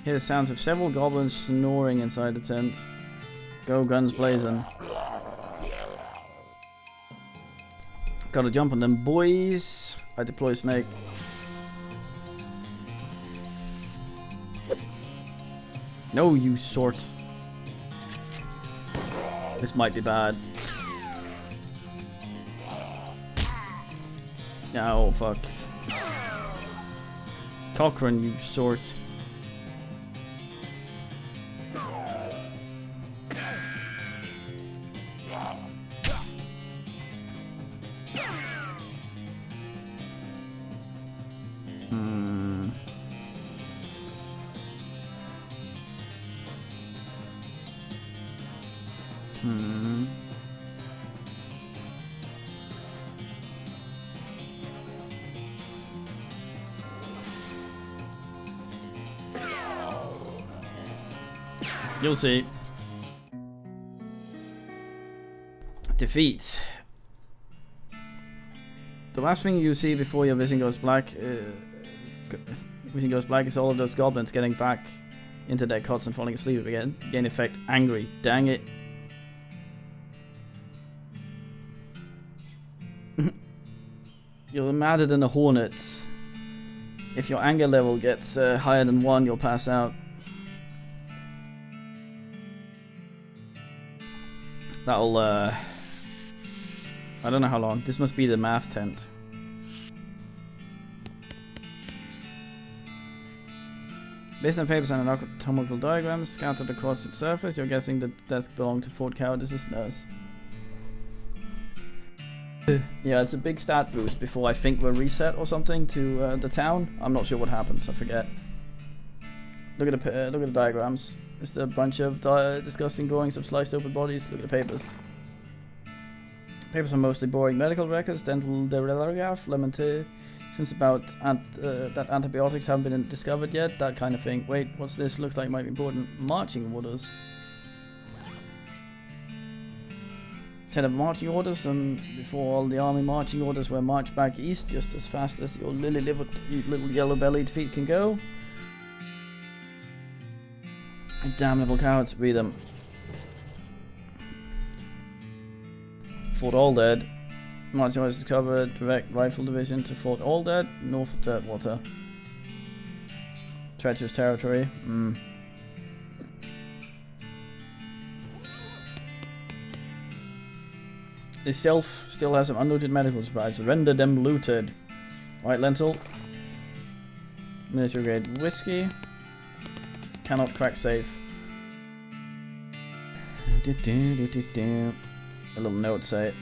S1: Hear the sounds of several goblins snoring inside the tent. Go guns blazing. Gotta jump on them boys. I deploy Snake. No, you sort. This might be bad. Oh, fuck. Cochrane, you sort. You'll see. Defeat. The last thing you see before your vision goes black, is all of those goblins getting back into their cots and falling asleep again. Gain effect angry. Dang it. You're madder than a hornet. If your anger level gets higher than 1, you'll pass out. That'll, I don't know how long. This must be the math tent. Based on papers and anatomical diagrams scattered across its surface, you're guessing the desk belonged to Fort Cowardice's nurse. Yeah, it's a big stat boost before I think we're reset or something to the town. I'm not sure what happens, I forget. Look at the diagrams. It's a bunch of disgusting drawings of sliced open bodies. Look at the papers. Papers are mostly boring medical records, dental telegraph, lamentations about that antibiotics haven't been discovered yet, that kind of thing. Wait, what's this? Looks like might be important. Marching orders. Set of marching orders, and before all the army marching orders were marched back east just as fast as your lily-livered little yellow-bellied feet can go. Damnable cowards, read them. Fort Aldead. Marching orders discovered direct rifle division to Fort Aldead, north of Dirtwater. Treacherous territory. This shelf still has some unlooted medical supplies. Render them looted. White lentil. Military grade whiskey. Cannot crack safe. A little note say.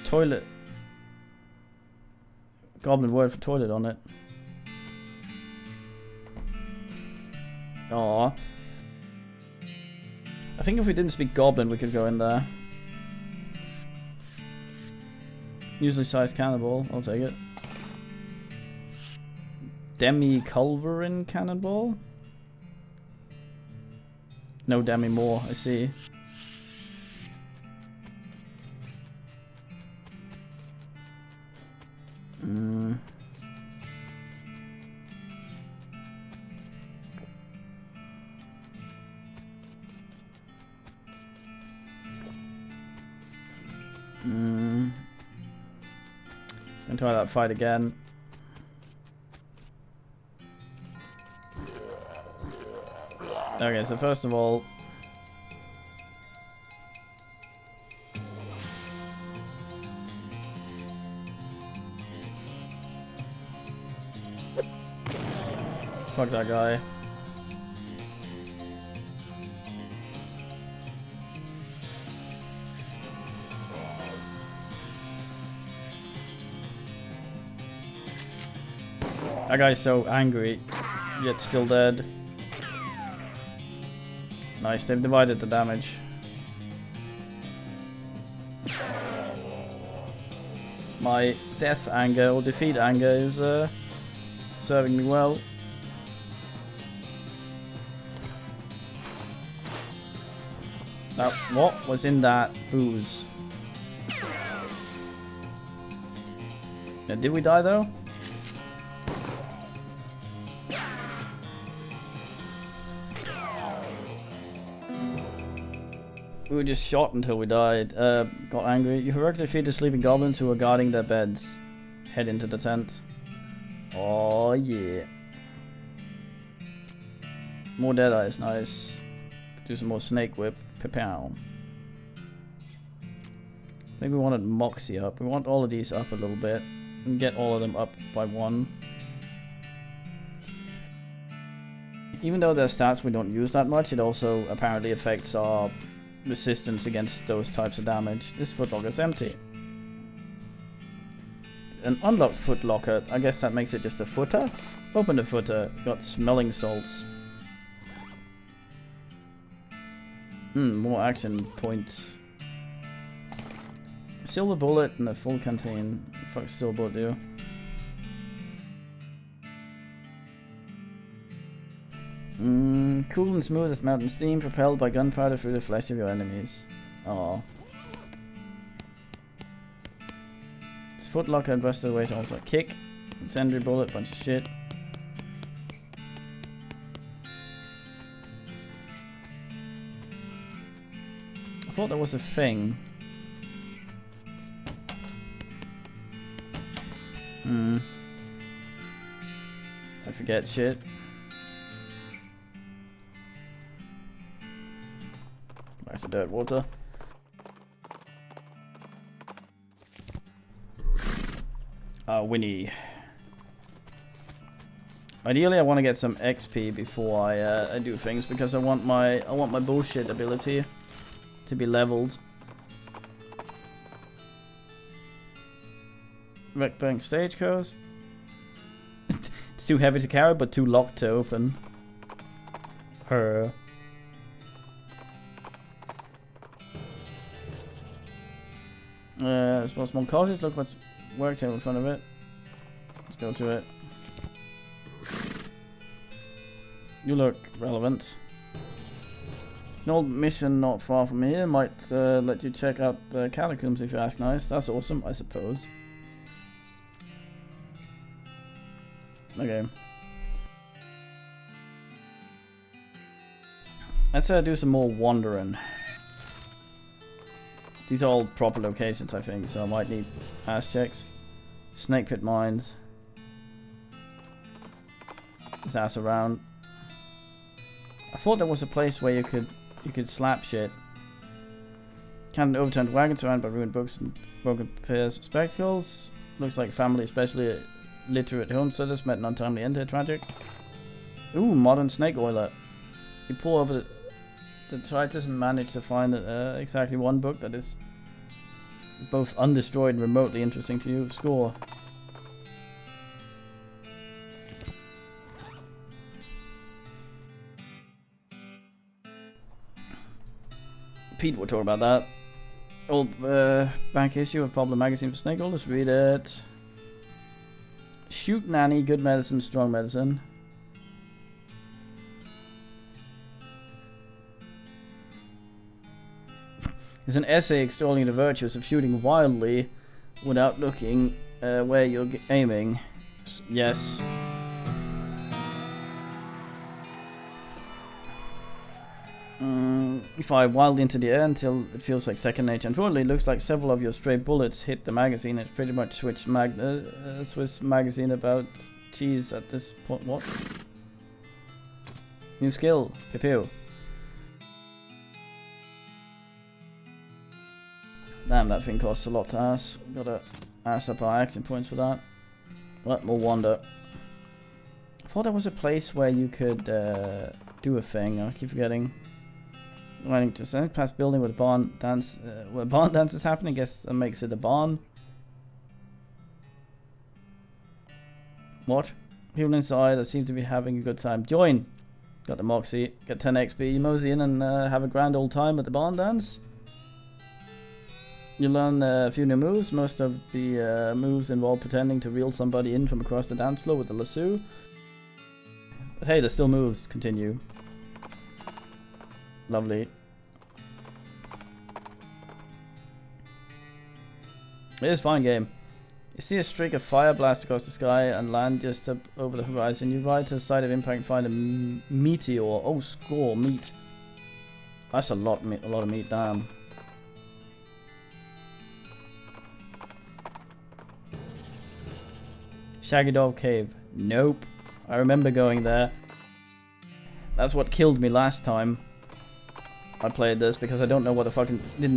S1: Toilet. Goblin word for toilet on it. Aww. I think if we didn't speak goblin we could go in there. Usually sized cannonball, I'll take it. Demi-culverin cannonball? No demi more, I see. Gonna try that fight again. Okay, so first of all, fuck that guy. That guy's so angry, yet still dead. Nice, they've divided the damage. My death anger, or defeat anger, is serving me well. Now, what was in that booze? Did we die though? We were just shot until we died. Got angry. You heroically feed the sleeping goblins who are guarding their beds. Head into the tent. Oh yeah. More dead eyes, nice. Do some more snake whip. Pow. I think we wanted Moxie up. We want all of these up a little bit. And get all of them up by 1. Even though their stats we don't use that much, it also apparently affects our resistance against those types of damage. This footlocker is empty. An unlocked footlocker, I guess that makes it just a footer. Open the footer, got smelling salts. More action points. Silver bullet and a full canteen. Fuck silver bullet do. Cool and smooth as mountain steam, propelled by gunpowder through the flesh of your enemies. Aww. This footlocker and busted away to also a kick. Incendiary bullet, bunch of shit. I thought that was a thing. I forget shit. Nice dirt water. Winnie. Ideally, I want to get some XP before I do things because I want my bullshit ability to be leveled. Wreckbank stagecoach. It's too heavy to carry, but too locked to open. Her. Small cottage. Look what's work table in front of it. Let's go to it. You look relevant. An old mission not far from here might let you check out the catacombs if you ask nice. That's awesome, I suppose. Okay. Let's do some more wandering. These are all proper locations, I think, so I might need ass checks. Snake pit mines. Is ass around? I thought there was a place where you could slap shit. Can't overturned wagon surrounded by ruined books and broken pairs of spectacles. Looks like family, especially literate homesteaders, met an untimely end here. Tragic. Ooh, modern snake oiler. You pour over the detritus and manage to find exactly one book that is both undestroyed and remotely interesting to you. Score. Pete will talk about that. Old back issue of Problem Magazine for Snake Oil. Let's read it. Shoot nanny, good medicine, strong medicine. It's an essay extolling the virtues of shooting wildly without looking where you're aiming. Yes. You fire wildly into the air until it feels like second nature. Unfortunately, it looks like several of your stray bullets hit the magazine. It's pretty much switched Swiss magazine about cheese at this point. What? New skill. Pew. Damn, that thing costs a lot to ass. Gotta ass up our action points for that. What? More wander. I thought there was a place where you could do a thing. I keep forgetting. Running to a past building with a barn dance, where barn dance is happening. I guess that makes it a barn. What? People inside that seem to be having a good time. Join. Got the Moxie. Get 10 XP. Mosey in and have a grand old time at the barn dance. You learn a few new moves. Most of the moves involve pretending to reel somebody in from across the dance floor with a lasso. But hey, there's still moves. Continue. Lovely. It is a fine game. see a streak of fire blast across the sky and land just up over the horizon. You ride to the site of impact and find a meteor. Oh, score meat. That's a lot of meat. Damn. Shaggy Dog Cave. Nope. I remember going there. That's what killed me last time I played this, because I didn't know what the I didn't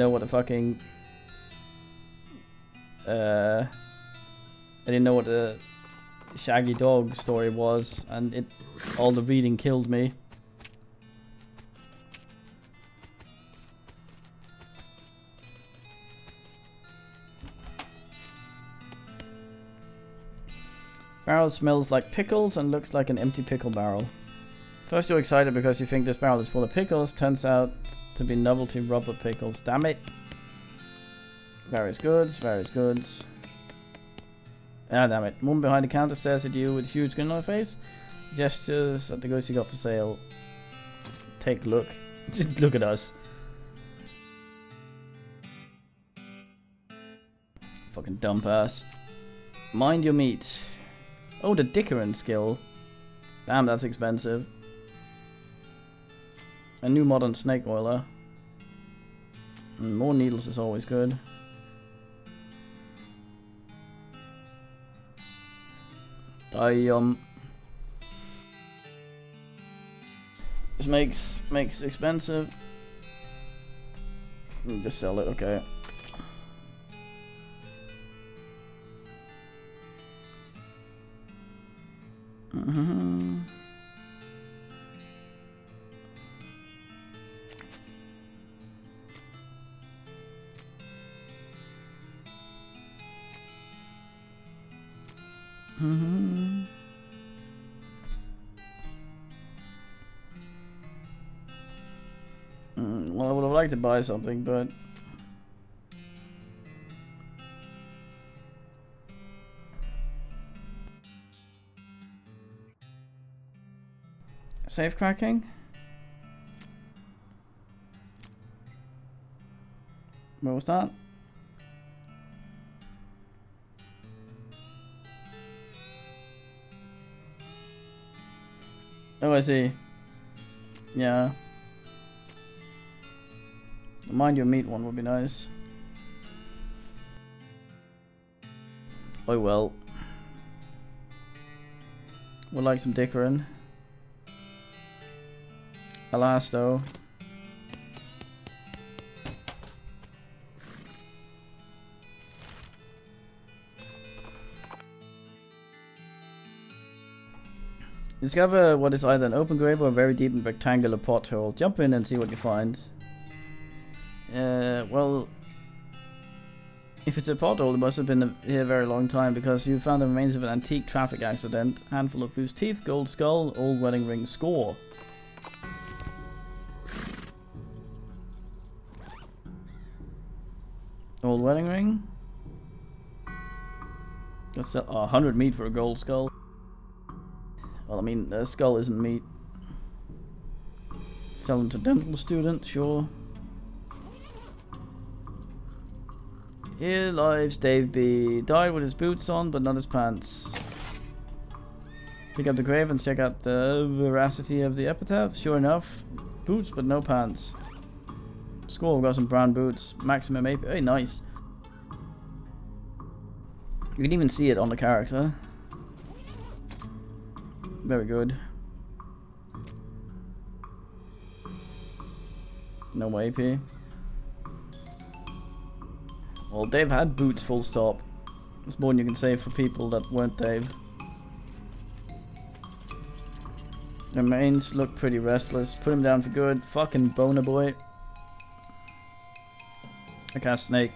S1: know what the Shaggy Dog story was, and all the reading killed me. Barrel smells like pickles and looks like an empty pickle barrel. First you're excited because you think this barrel is full of pickles, turns out to be novelty rubber pickles. Damn it. Various goods, various goods. Ah, damn it. Woman behind the counter stares at you with a huge grin on her face. Gestures at the goods you got for sale. Take a look. Just look at us. Fucking dump ass. Mind your meat. Oh, the Dickerin skill. Damn, that's expensive. A new modern snake oiler. And more needles is always good. This makes expensive. Just sell it, okay. Well, I would have liked to buy something, but safe cracking? What was that? Oh, I see. Yeah. The mind your meat one would be nice. Oh well. Would like some Dickerin. Alas though. Discover what is either an open grave or a very deep and rectangular pothole. Jump in and see what you find. Well, if it's a pothole, it must have been here a very long time, because you found the remains of an antique traffic accident. Handful of loose teeth, gold skull, old wedding ring, score. Old wedding ring? That's 100 meat for a gold skull. Well, I mean, a skull isn't meat. Sell them to dental students, sure. Here lives Dave B. Died with his boots on, but not his pants. Dig up the grave and check out the veracity of the epitaph. Sure enough, boots but no pants. Score, we've got some brown boots. Maximum AP. Hey, nice. You can even see it on the character. Very good. No AP. Well, Dave had boots, full stop. That's more than you can say for people that weren't Dave. Their mains look pretty restless. Put him down for good. Fucking boner boy. I cast snake.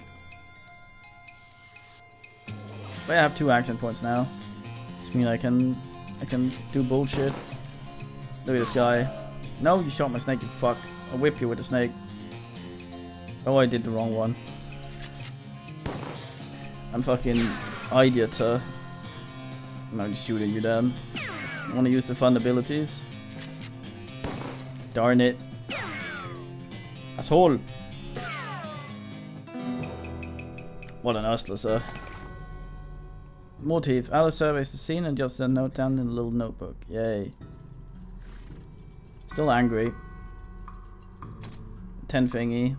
S1: But I have 2 accent points now. Which means I can do bullshit. Look at this guy. No, you shot my snake, you fuck. I'll whip you with the snake. Oh, I did the wrong one. I'm fucking idiot. I'm just shooting you down. I want to use the fun abilities. Darn it. Asshole. What an hustler, sir. More teeth. Alice surveys the scene and just a note down in a little notebook. Yay. Still angry. 10 thingy.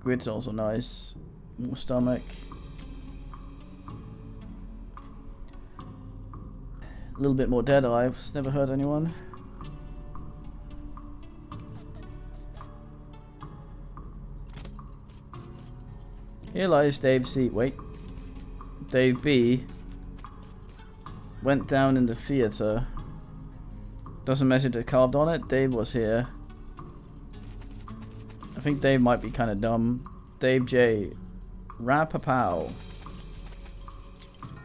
S1: Grid's also nice. More stomach. A little bit more dead eye. It's never hurt anyone. Here lies Dave C. Wait. Dave B. Went down in the theater. Doesn't message it carved on it. Dave was here. I think Dave might be kind of dumb. Dave J. Rapapow.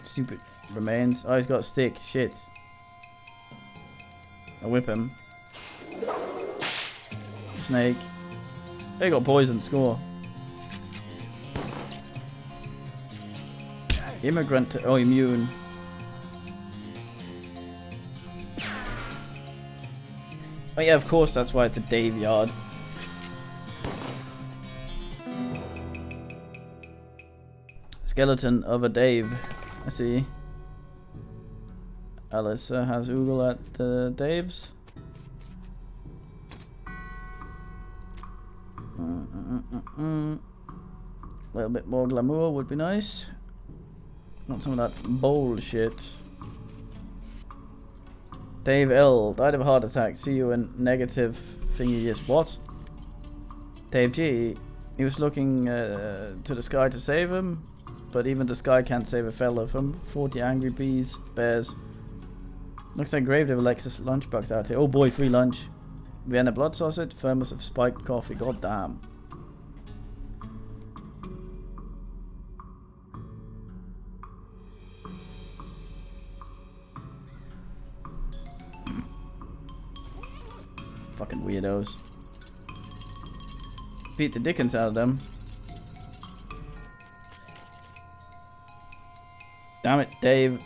S1: Stupid remains. Oh, he's got a stick. Shit. I'll whip him. Snake. They got poison. Score. Immigrant. Oh, immune. Oh yeah, of course. That's why it's a Dave yard. Skeleton of a Dave. I see. Alice has Oogle at Dave's. A little bit more glamour would be nice. Not some of that bullshit. Dave L. died of a heart attack. See you in negative thingy years. What? Dave G. He was looking to the sky to save him. But even the sky can't save a fella from 40 angry bears. Looks like Gravedigger likes his lunchbox out here. Oh boy, free lunch. Vienna blood sausage, thermos of spiked coffee. God damn. Fucking weirdos. Beat the dickens out of them. Damn it, Dave.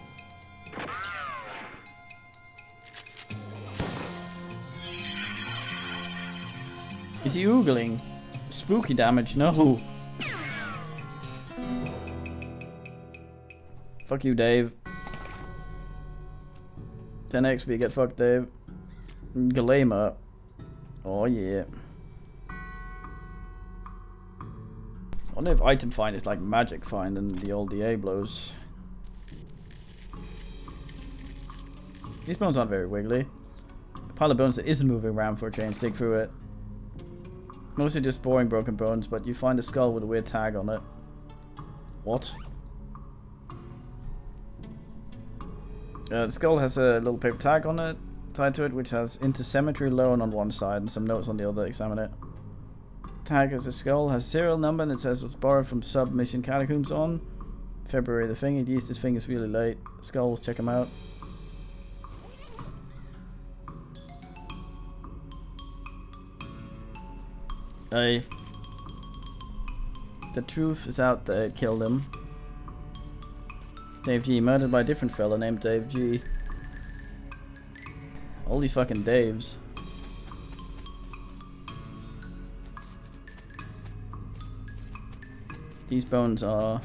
S1: Is he oogling? Spooky damage, no. Fuck you, Dave. 10 XP, get fucked, Dave. Galema. Oh yeah. I wonder if item find is like magic find in the old Diablos. These bones aren't very wiggly. A pile of bones that isn't moving around for a change. Dig through it. Mostly just boring broken bones, but you find a skull with a weird tag on it. What? The skull has a little paper tag on it, tied to it, which has Intercemetery Loan on one side and some notes on the other. Examine it. Tag as a skull, has a serial number, and it says it was borrowed from Submission Catacombs on February the thing. He used his fingers really late. Skulls, check him out. Hey. The truth is out there. It killed him. Dave G. Murdered by a different fella named Dave G. All these fucking Daves. These bones are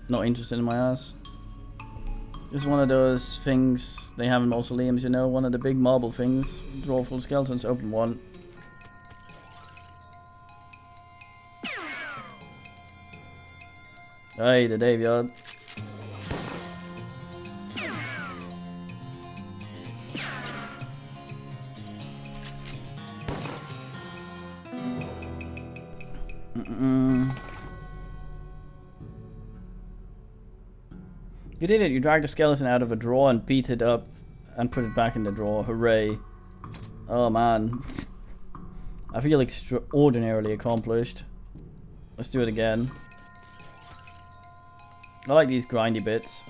S1: not interested in my ass. This is one of those things they have in mausoleums, you know, one of the big marble things. Draw full skeletons, open one. Hey, the Dave yard. You did it. You dragged a skeleton out of a drawer and beat it up and put it back in the drawer. Hooray. Oh man. I feel extraordinarily accomplished. Let's do it again. I like these grindy bits.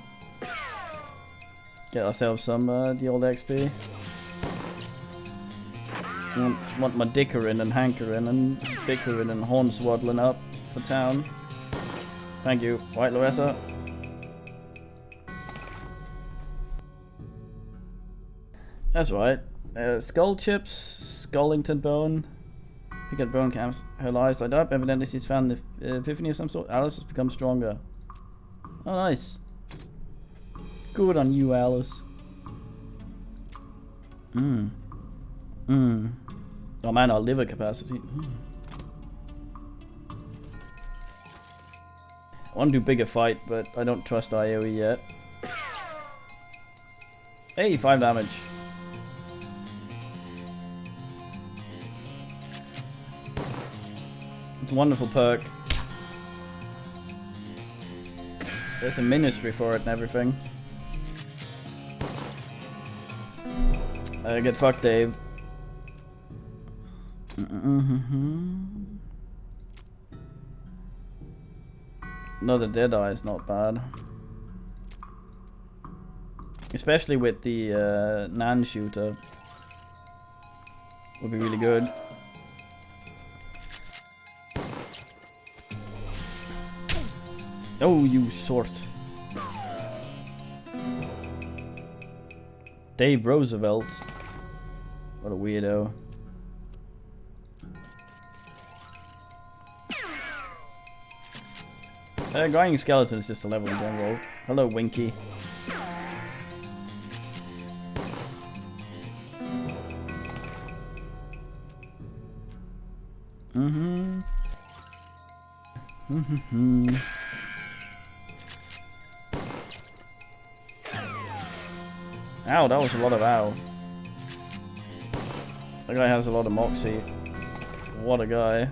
S1: Get ourselves some the old XP. Want my dickering and hankering and bickering and horn swaddling up for town. Thank you, White Loretta. That's right. Skull chips, Skullington bone. Pick at bone camps. Her lies light up. Evidently she's found the epiphany of some sort. Alice has become stronger. Oh, nice. Good on you, Alice. Oh man, our liver capacity. I want to do bigger fight, but I don't trust AoE yet. Hey, 5 damage. It's a wonderful perk. There's a ministry for it and everything. Get fucked, Dave. Another Deadeye is not bad. Especially with the Nan shooter. Would be really good. Oh, you sort. Dave Roosevelt. What a weirdo. Grinding skeleton is just a level in general. Hello, Winky. Ow, that was a lot of ow. That guy has a lot of moxie. What a guy.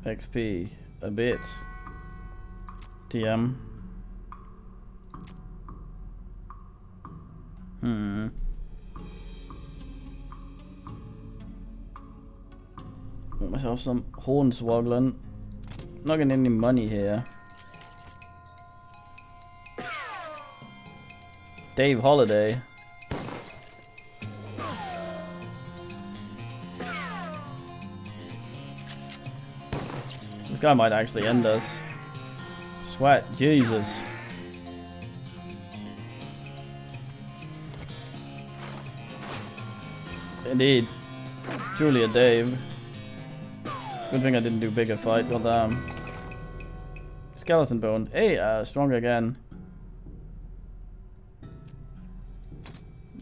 S1: XP. A bit. TM. Got myself some hornswoggling. Not getting any money here. Dave Holiday. This guy might actually end us. Sweat, Jesus. Indeed. Truly a Dave. Good thing I didn't do bigger fight, goddamn. Skeleton bone. Hey, stronger again.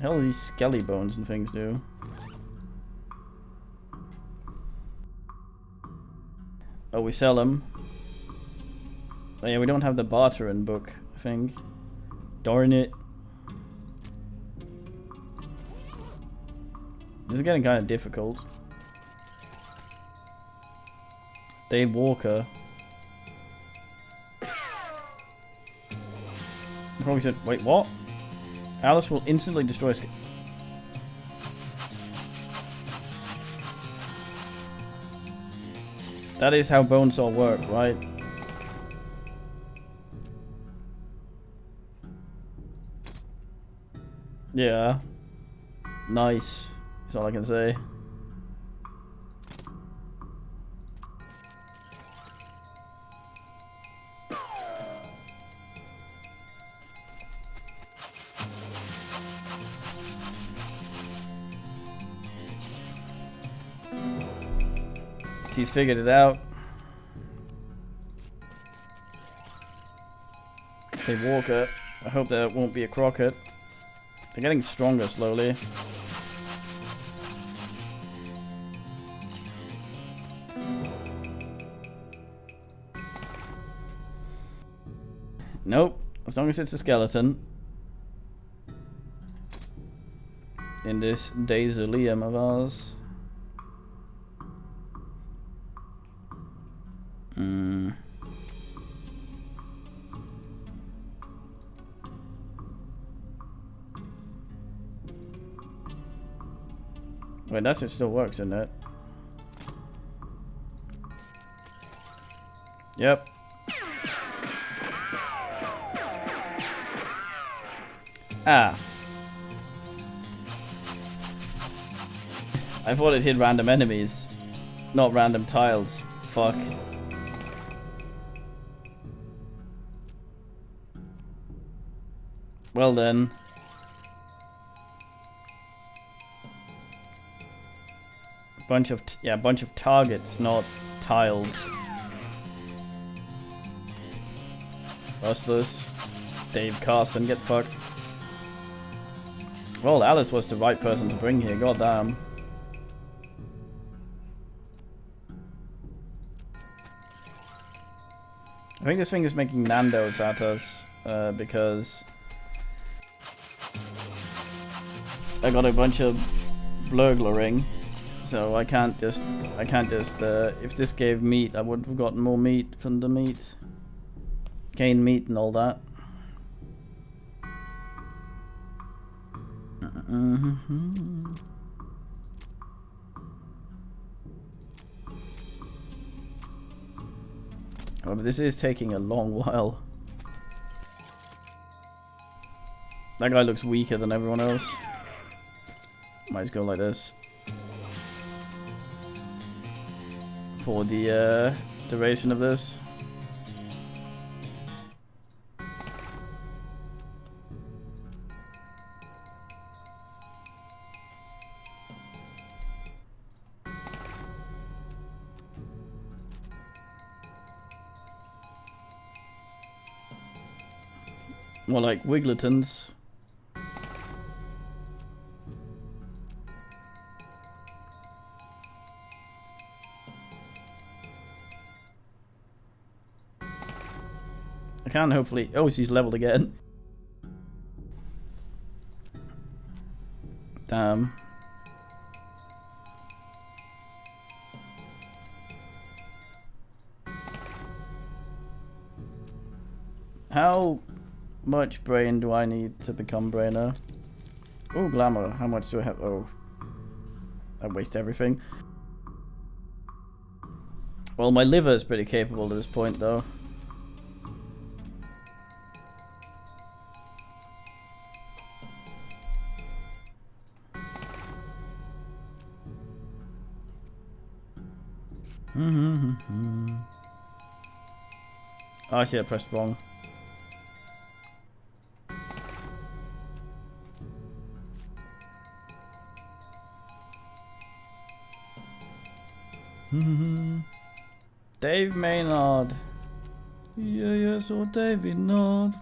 S1: Hell do these skelly bones and things do? Oh, we sell them. Oh yeah, we don't have the bartering book, I think. Darn it. This is getting kind of difficult. Dave Walker. I probably should. Wait, what? Alice will instantly destroy. That is how bonesaw work, right? Yeah. Nice. That's all I can say. He's figured it out. Dave Walker. I hope that won't be a Crockett. They're getting stronger slowly. Nope. As long as it's a skeleton. In this Daisulium of ours. Wait, that shit still works, isn't it? Yep. Ah. I thought it hit random enemies, not random tiles. Fuck. Well then. Bunch of targets, not tiles. Hustlers. Dave Carson, get fucked. Well, Alice was the right person to bring here, goddamn. I think this thing is making Nando's at us, because I got a bunch of burglaring, so I can't just, if this gave meat, I would have gotten more meat from the meat. Gain meat and all that. Oh, but this is taking a long while. That guy looks weaker than everyone else. Might as go like this. For the duration of this. More like Wigletons. I can hopefully. Oh, she's leveled again. Damn. How much brain do I need to become brainer? Oh, glamour. How much do I have? Oh, I waste everything. Well, my liver is pretty capable at this point, though. Oh, I see, I pressed wrong. Dave Maynard. Yeah, yes, or Davey Nod.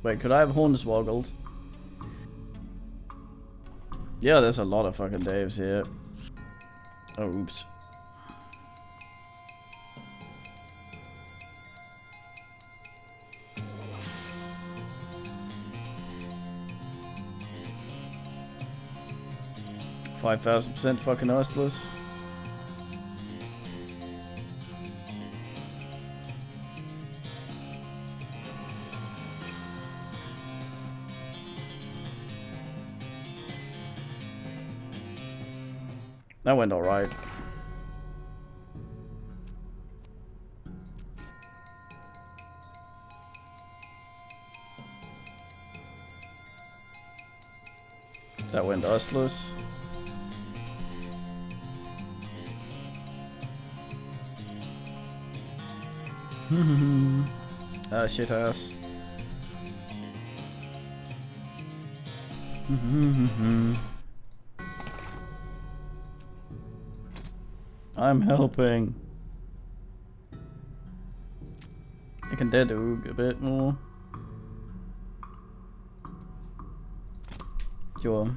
S1: Wait, could I have Hornswoggled? Yeah, there's a lot of fucking Daves here. Oh, oops. $5,000% fucking hustlers. That went alright. That went hustlers. Ah, shit ass. I'm helping. I can dead oog a bit more. Sure.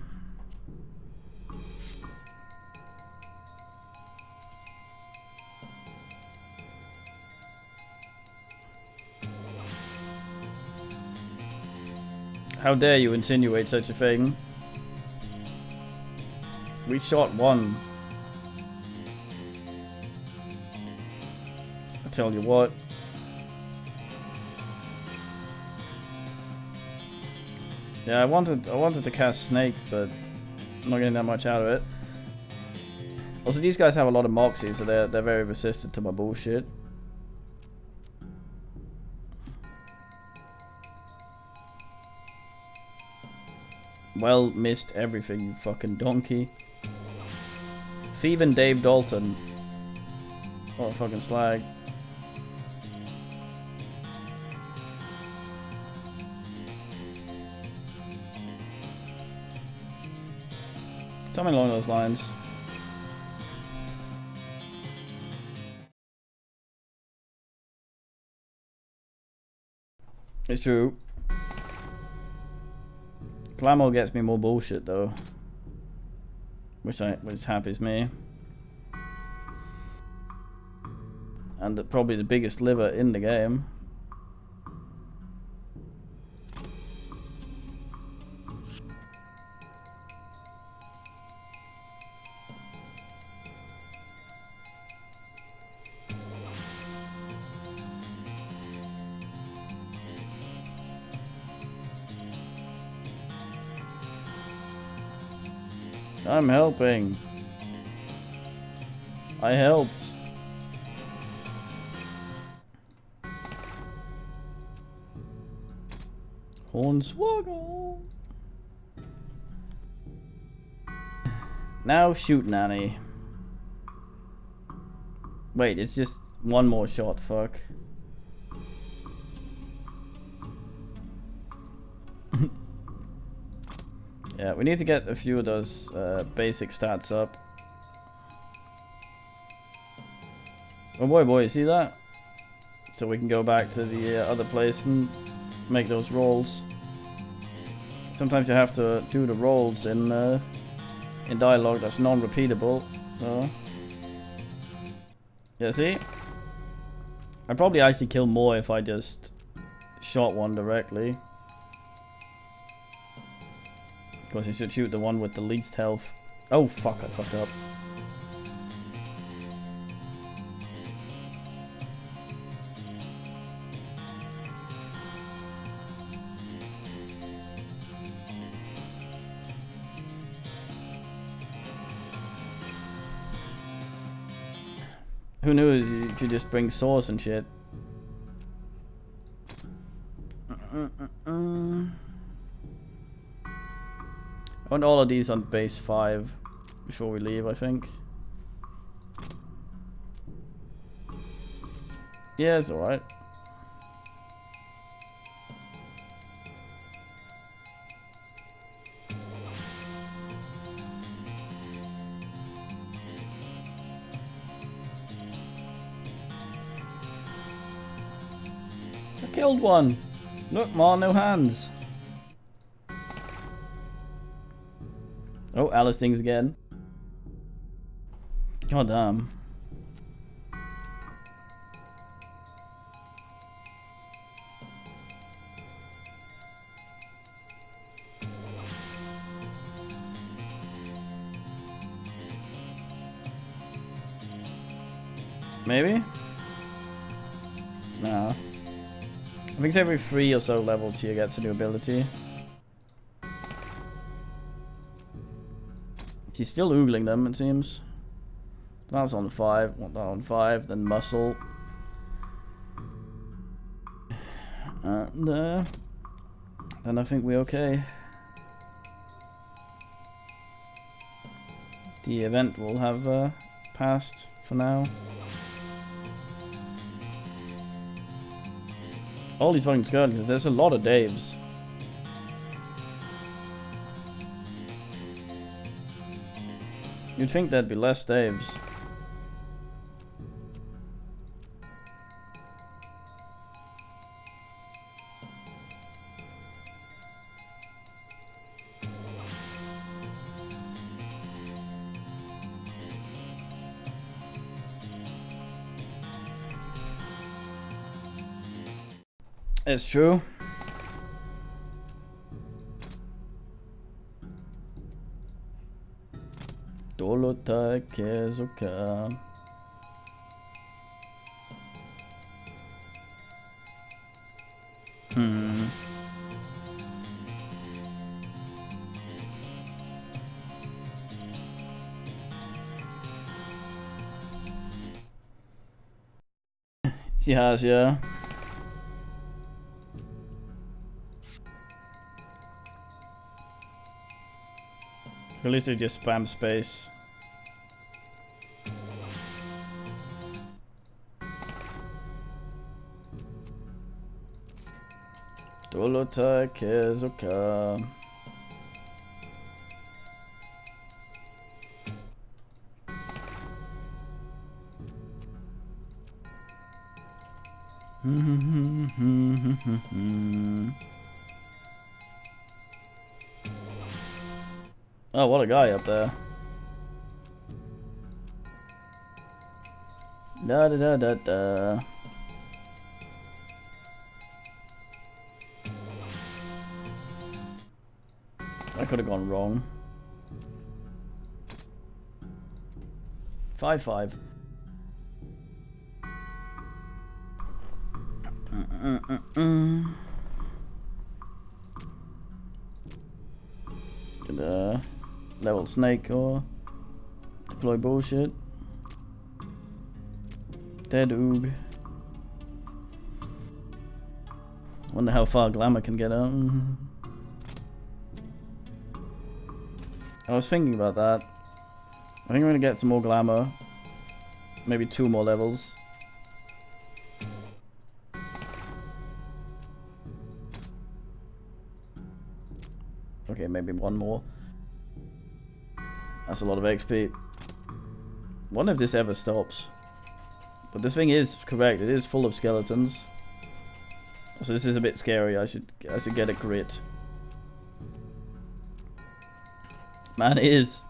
S1: How dare you insinuate such a thing? We shot one. I tell you what. Yeah, I wanted to cast Snake, but I'm not getting that much out of it. Also, these guys have a lot of moxie, so they're very resistant to my bullshit. Well, missed everything, you fucking donkey. Thieving Dave Dalton. What a fucking slag. Something along those lines. It's true. Glamour gets me more bullshit though, which happies me. And probably the biggest liver in the game. I'm helping. I helped. Hornswoggle. Now shoot, Nanny. Wait, it's just one more shot, fuck. Yeah, we need to get a few of those basic stats up. Oh boy, you see that? So we can go back to the other place and make those rolls. Sometimes you have to do the rolls in dialogue that's non-repeatable. So yeah, see? I'd probably actually kill more if I just shot one directly. Of course, you should shoot the one with the least health. Oh fuck, I fucked up. Who knows, you could just bring sauce and shit. I want all of these on base 5 before we leave, I think. Yeah, it's alright. I killed one! Look, more, no hands. Oh, Alice things again. God damn. Maybe? Nah. I think it's every 3 or so levels here gets a new ability. He's still oogling them, it seems. That's on 5. Want that on 5. Then muscle. And then I think we're okay. The event will have passed for now. All these fucking skeletons. There's a lot of Daves. You'd think there'd be less Daves. It's true. Dolota Kezuka. She has, yeah. At least they just spam space. Dolota Kezuka. Oh, what a guy up there. Da da da da da. I could have gone wrong. 5-5. Could level snake or deploy bullshit. Dead oog. Wonder how far glamour can get out. I was thinking about that. I think I'm gonna get some more glamour. Maybe 2 more levels. Okay, maybe 1 more. That's a lot of XP. Wonder if this ever stops. But this thing is correct, it is full of skeletons. So this is a bit scary, I should get a grit. Man, it is.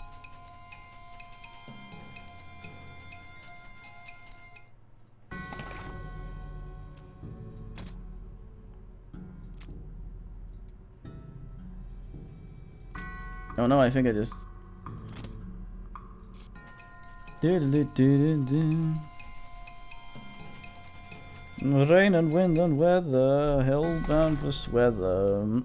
S1: Oh no, I think I just... Rain and wind and weather, hellbound for sweather.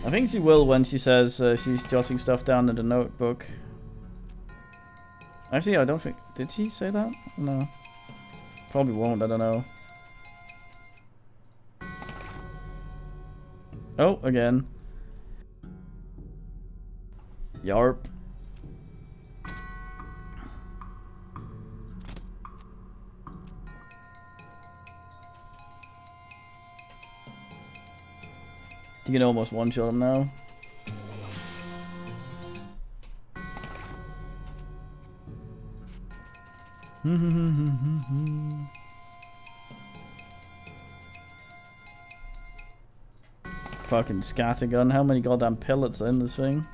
S1: I think she will when she says she's jotting stuff down in the notebook. Actually, I don't think... Did she say that? No. Probably won't, I don't know. Oh, again. Yarp. You can almost one-shot him now. Fucking scattergun. How many goddamn pellets are in this thing?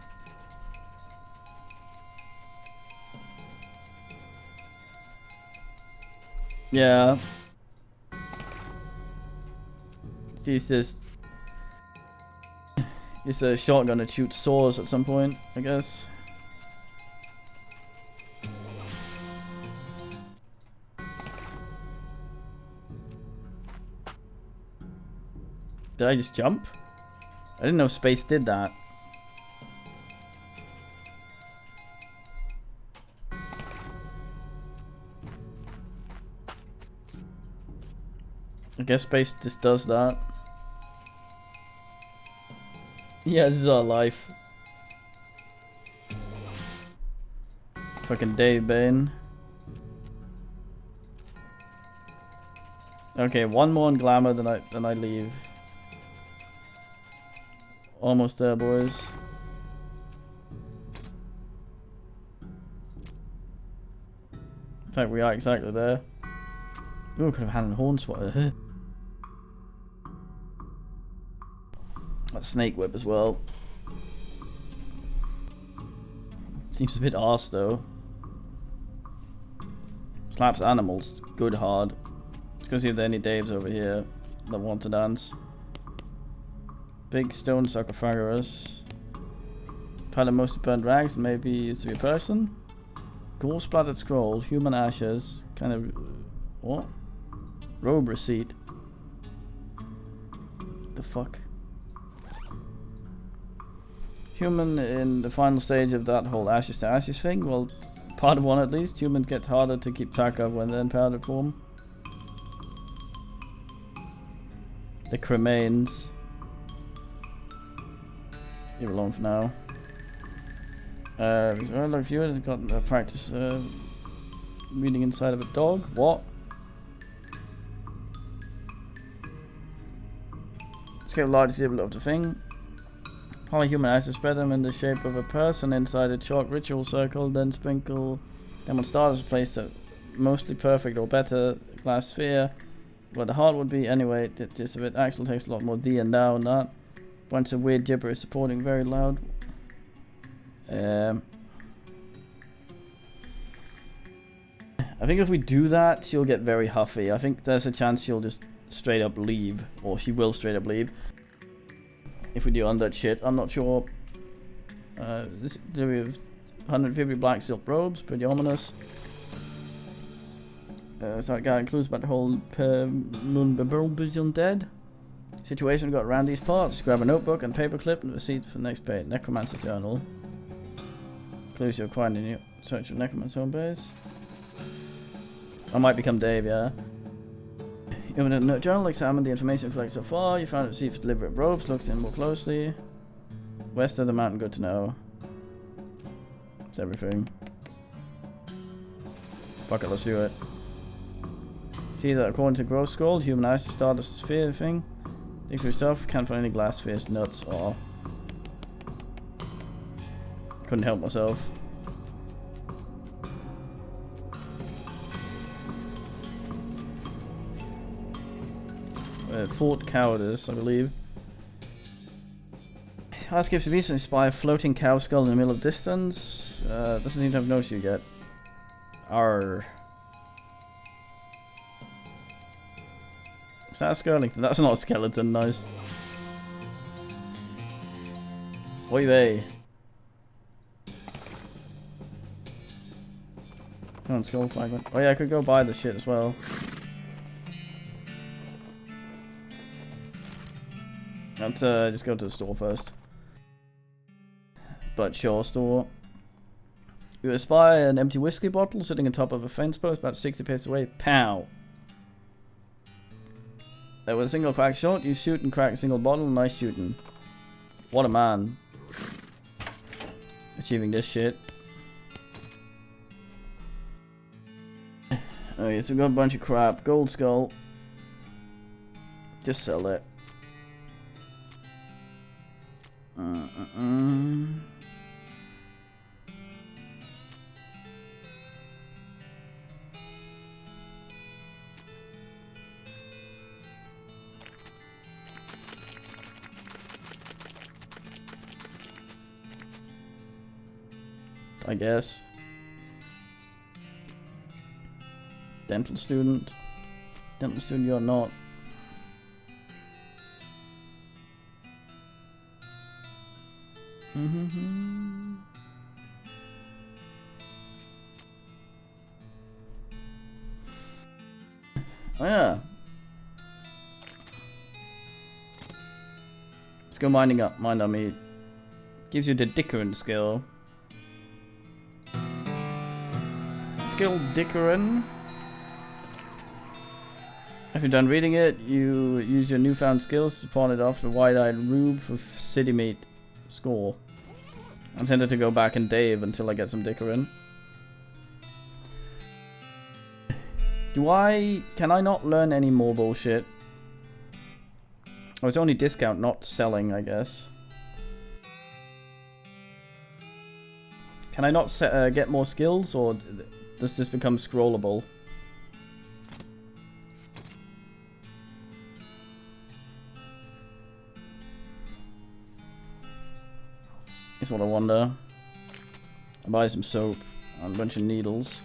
S1: Yeah. See, it's just... It's a shotgun that shoots saws at some point, I guess. Did I just jump? I didn't know space did that. I guess space just does that. Yeah, this is our life. Fucking Dave Bane. Okay, 1 more in glamour, then I leave. Almost there, boys. In fact, we are exactly there. Ooh, could have had a hornswoggle. That snake whip as well. Seems a bit arse though. Slaps animals good hard. Let's go see if there are any Daves over here that want to dance. Big stone sarcophagus. Pile of mostly burned rags, maybe used to be a person. Gore splattered scroll, human ashes, kind of... What? Robe receipt. The fuck? Human in the final stage of that whole ashes to ashes thing? Well, Part of one at least. Humans get harder to keep track of when they're in powdered form. The cremains. Leave it alone for now. Look, if you had got practice reading inside of a dog. What? Scale large symbol of the thing. Polyhuman eyes to spread them in the shape of a person inside a chalk ritual circle, then sprinkle them on stars placed a mostly perfect or better glass sphere. Where the heart would be anyway, just a bit actual takes a lot more D and now and that. Bunch of weird gibberish supporting very loud. I think if we do that, she'll get very huffy. I think there's a chance she'll just straight up leave, or she will straight up leave. If we do undead shit, I'm not sure. This we have 150 black silk robes, pretty ominous. So that guy includes about the whole undead situation. We got around these parts. Grab a notebook and paperclip and receipt for the next page. Necromancer journal. Clues you'll find in your search of Necromancer home base. I might become Dave, yeah. You have a journal, examine the information collected so far. You found a receipt for delivery of robes. Looked in more closely. West of the mountain, good to know. That's everything. Fuck it, let's do it. See that according to Growth Scroll, human eyes to start as a sphere thing. Dig through stuff, can't find any glass spheres, nuts, or. Couldn't help myself. Fort Cowardice, I believe. Ask if to recently spy a floating cow skull in the middle of distance. Doesn't even have noticed you yet. Arr. Is that a skeleton? That's not a skeleton, nice. Oy vey. Come on, skull fragment. Oh yeah, I could go buy this shit as well. Let's just go to the store first. But sure, store. You spy an empty whiskey bottle sitting on top of a fence post about 60 paces away. Pow! There was a single crack shot. You shoot and crack a single bottle. Nice shooting. What a man. Achieving this shit. Okay, so we got a bunch of crap. Gold skull. Just sell it. I guess. Dental student. Dental student, you're not. Oh yeah. Let's go mining up. Mine on me. Gives you the Dickerin skill. Skill Dickerin. If you're done reading it, you use your newfound skills to pawn it off to Wide-Eyed Rube for City Meat score. I'm tempted to go back and Dave until I get some Dickerin. Can I not learn any more bullshit? Oh, it's only discount, not selling, I guess. Can I not get more skills, or does this become scrollable? That's what I wonder. I'll buy some soap and a bunch of needles.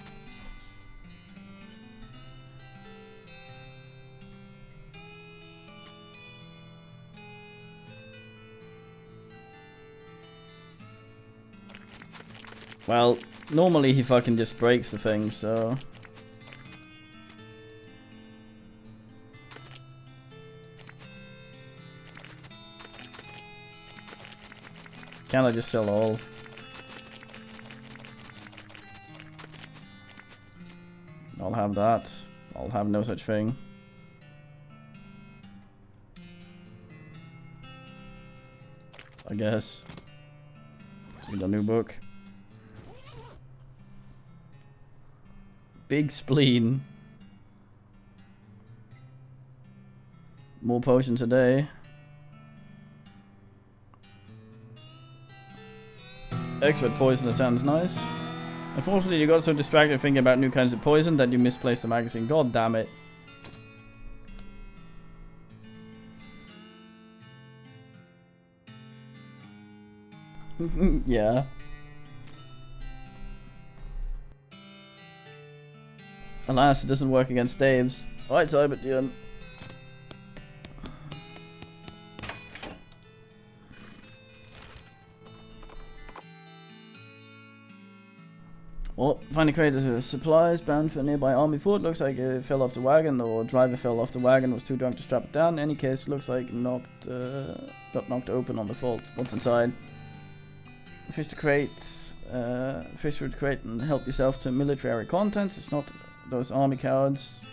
S1: Well, normally he fucking just breaks the thing, so... Can I just sell all? I'll have that. I'll have no such thing. I guess. Read a new book. Big spleen. More potion today. Expert poisoner sounds nice. Unfortunately, you got so distracted thinking about new kinds of poison that you misplaced the magazine. God damn it. Yeah. Alas, it doesn't work against Dave's. Right, Cyberdian. Well, finally created supplies bound for a nearby army fort. Looks like it fell off the wagon, or driver fell off the wagon, was too drunk to strap it down. In any case, looks like got knocked open on the fault. What's inside? Fish would crate and help yourself to military contents. It's not those army cowards.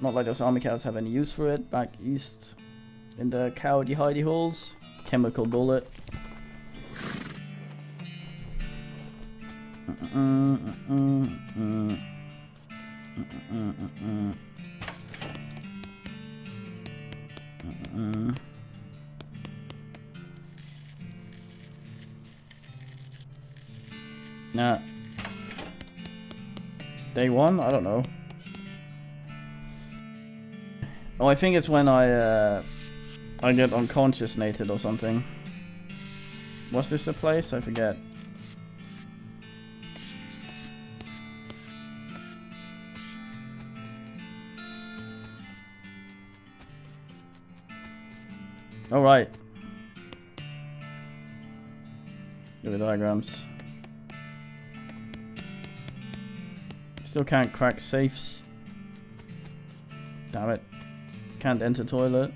S1: Not like those army cowards have any use for it. Back east in the cowardly hidey holes. Chemical bullet. Nah. Day one? I don't know. Oh, I think it's when I get unconsciousnated or something. Was this the place? I forget. All right. Look at the diagrams. Still can't crack safes. Damn it. Can't enter toilet.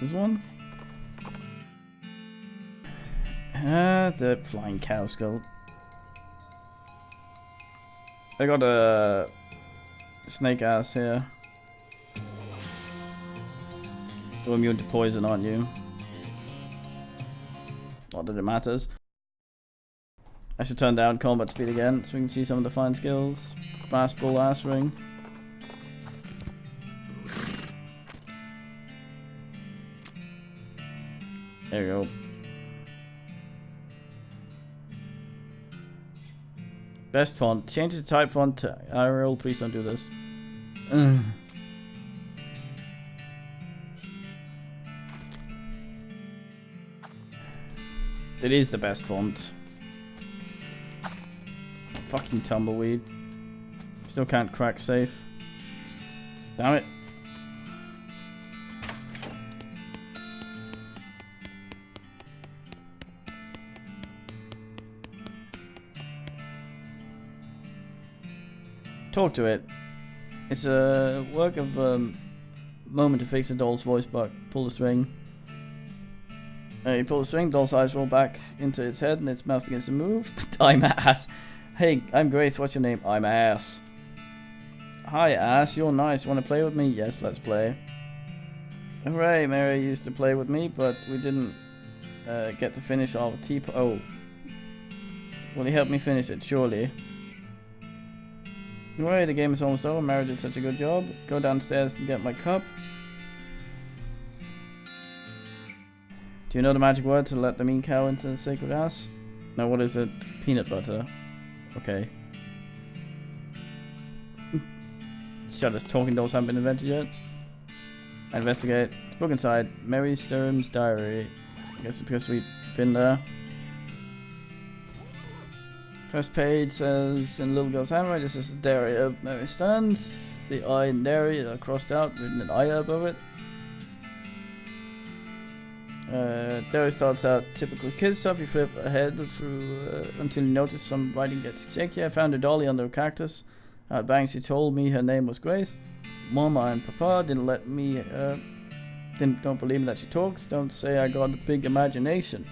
S1: This one? The flying cow skull. I got a snake ass here. You're immune to poison, aren't you? Not that it matters. I should turn down combat speed again so we can see some of the fine skills. Brass bull ass ring. There we go. Best font. Change the type font to Arial. Please don't do this. It is the best font. Fucking tumbleweed. Still can't crack safe. Damn it. Talk to it. It's a work of moment to fix a doll's voice box. Pull the string. You pull the string, doll's eyes roll back into its head and its mouth begins to move. I'm ass. Hey, I'm Grace, what's your name? I'm ass. Hi ass, you're nice. Want to play with me? Yes, let's play. Hooray, Mary used to play with me, but we didn't get to finish our teapot. Oh. Will you help me finish it? Surely. Hooray, the game is almost over. Mary did such a good job. Go downstairs and get my cup. Do you know the magic word to let the mean cow into the sacred ass? No, what is it? Peanut butter. Okay. Shut us, talking dolls haven't been invented yet. Investigate. Book inside. Mary Sturm's diary. I guess it's because we've been there. First page says in little girl's handwriting, this is the diary of Mary Stearns. The I and dairy are crossed out, written an I above it. There it starts out typical kid stuff. You flip ahead through until you notice some writing gets shaky. I found a dolly under a cactus. Bang, she told me her name was Grace. Mama and Papa didn't let me, don't believe me that she talks. Don't say I got a big imagination.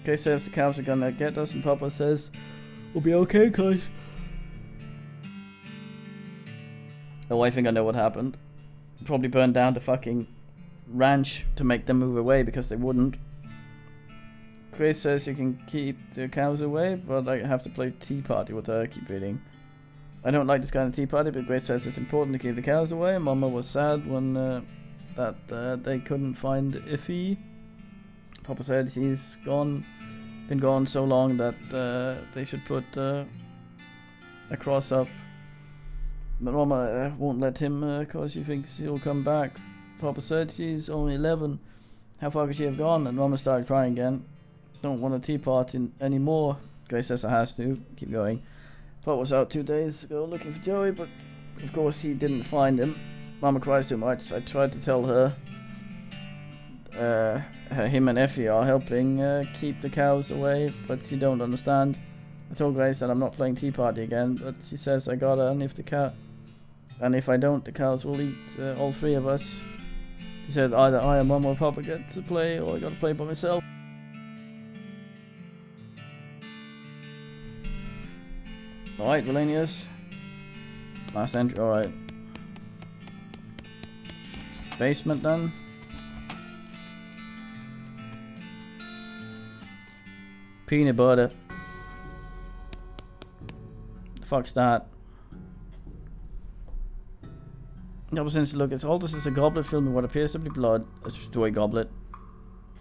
S1: Grace says the cows are gonna get us, and Papa says we'll be okay, guys. Oh, I think I know what happened. Probably burned down the fucking ranch to make them move away because they wouldn't. Grace says you can keep the cows away, but I have to play tea party with her. Keep reading. I don't like this kind of tea party, but Grace says it's important to keep the cows away. Mama was sad when they couldn't find Iffy. Papa said he's been gone so long that they should put a cross up. But Mama won't let him because she thinks he'll come back. Papa said she's only 11. How far could she have gone? And Mama started crying again. Don't want a tea party anymore. Grace says it has to. Keep going. Papa was out 2 days ago looking for Joey, but of course he didn't find him. Mama cries too much. I tried to tell her him and Effie are helping keep the cows away, but she don't understand. I told Grace that I'm not playing tea party again, but she says I gotta, and if I don't, the cows will eat all three of us. She said either I and Mama or Papa get to play, or I gotta play by myself. Alright, Valenius. Last entry, alright. Basement then. Peanut butter. The fuck's that? Ever since look, it's all this is a goblet filled with what appears to be blood. A destroy goblet.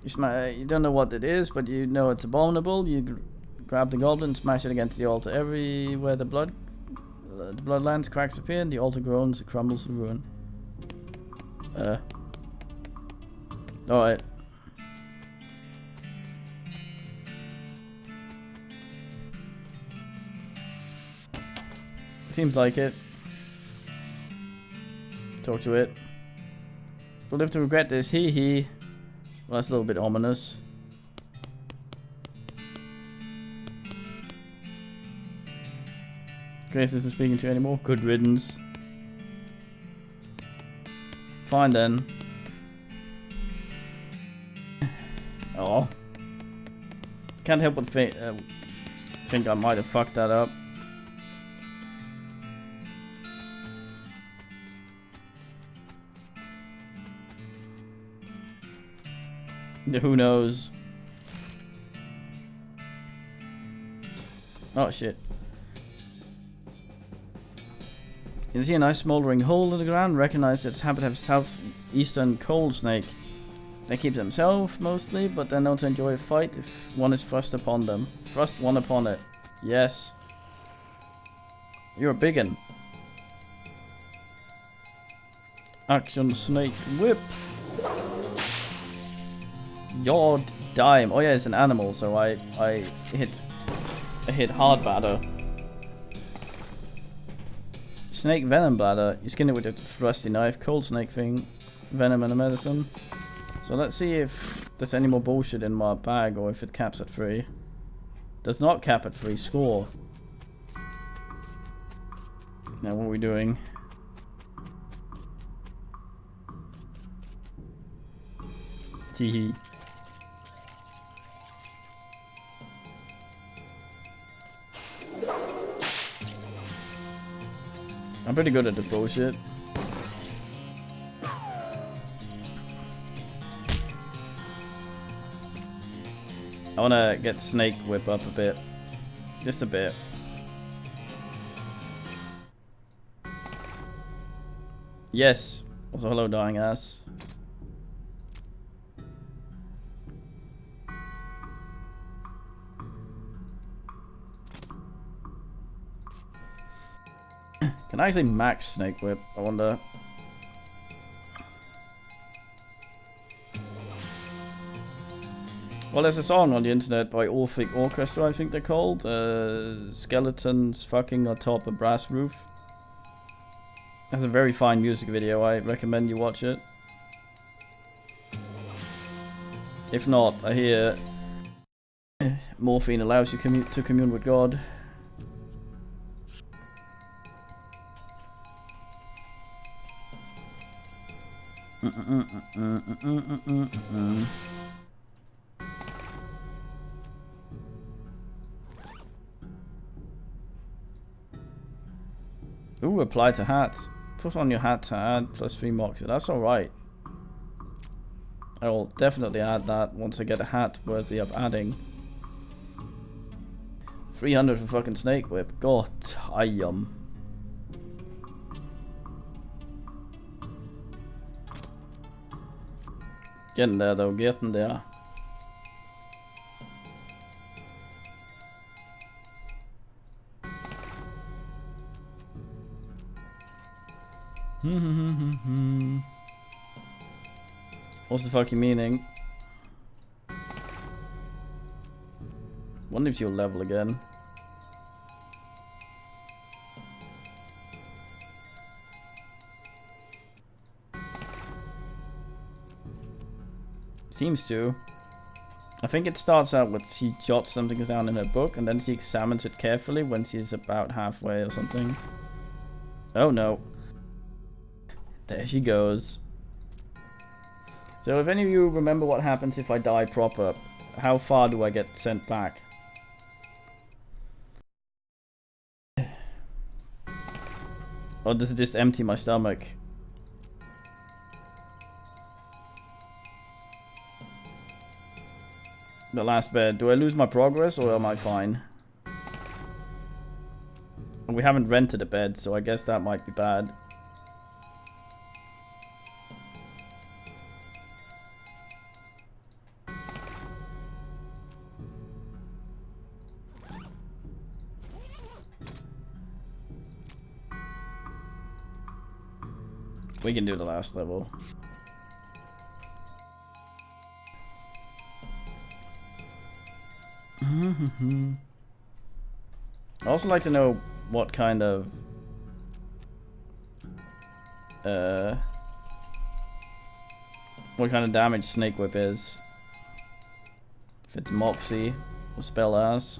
S1: You don't know what it is, but you know it's abominable. You grab the goblet and smash it against the altar. Everywhere the blood lands, cracks appear, and the altar groans, it crumbles to ruin. Alright. Seems like it. Talk to it. We'll live to regret this, hee hee. Well, that's a little bit ominous. Grace isn't speaking to you anymore. Good riddance. Fine then. Oh. Can't help but think I might have fucked that up. Who knows? Oh shit. You can see a nice smouldering hole in the ground. Recognize its habit of southeastern cold snake. They keep themselves mostly, but they're known to enjoy a fight if one is thrust upon them. Thrust one upon it. Yes. You're a biggin. Action snake whip. Your dime. Oh yeah, it's an animal, so I hit hard batter. Snake venom bladder. You skin it with a thrusty knife. Cold snake thing. Venom and a medicine. So let's see if there's any more bullshit in my bag or if it caps at 3. Does not cap at 3. Score. Now what are we doing? Teehee. I'm pretty good at the bullshit. I wanna get Snake Whip up a bit. Just a bit. Yes. Also, hello, dying ass. Can I actually max Snake Whip? I wonder. Well, there's a song on the internet by Orphic Orchestra, I think they're called. Skeletons fucking atop a brass roof. That's a very fine music video. I recommend you watch it. If not, I hear morphine allows you to commune with God. Ooh, apply to hats. Put on your hat to add +3 moxie. That's alright. I will definitely add that once I get a hat worthy of adding. 300 for fucking snake whip. God, I Getting there though, getting there. What's the fucking meaning? Wonder if you'll level again. Seems to. I think it starts out with she jots something down in her book and then she examines it carefully when she's about halfway or something. Oh no. There she goes. So if any of you remember what happens if I die proper, how far do I get sent back? Or does it just empty my stomach? The last bed. Do I lose my progress or am I fine? We haven't rented a bed, so I guess that might be bad. We can do the last level. I'd also like to know what kind of damage Snake Whip is. If it's Moxie or Spell as.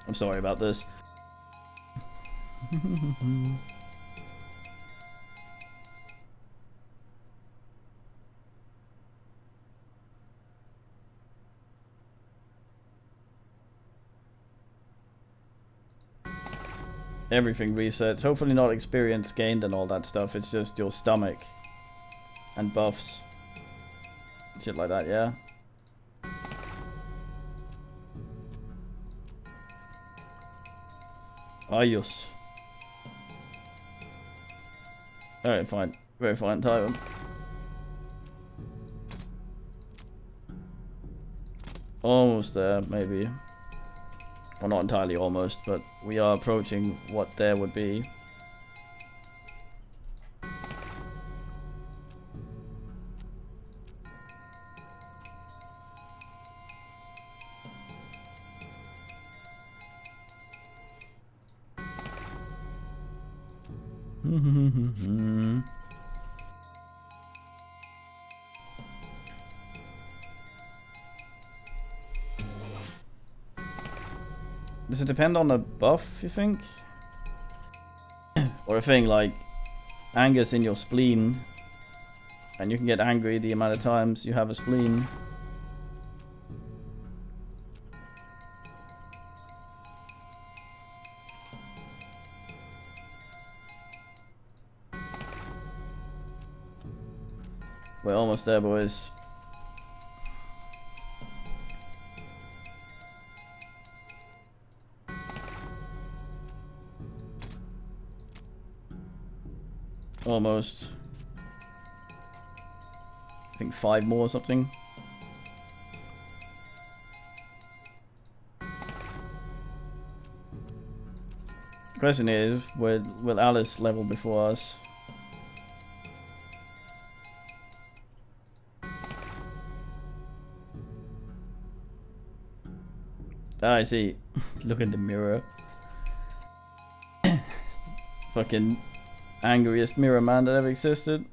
S1: I'm sorry about this. Everything resets. Hopefully not experience gained and all that stuff. It's just your stomach and buffs. Shit like that, yeah. Ayos. Alright, fine. Very fine time. Almost there, maybe. Well, not entirely almost, but we are approaching what there would be. Does it depend on the buff, you think? Or a thing like anger's in your spleen, and you can get angry the amount of times you have a spleen. We're almost there, boys. Almost. I think 5 more or something. The question is, will Alice level before us? Ah, I see. Look in the mirror. Fucking angriest mirror man that ever existed.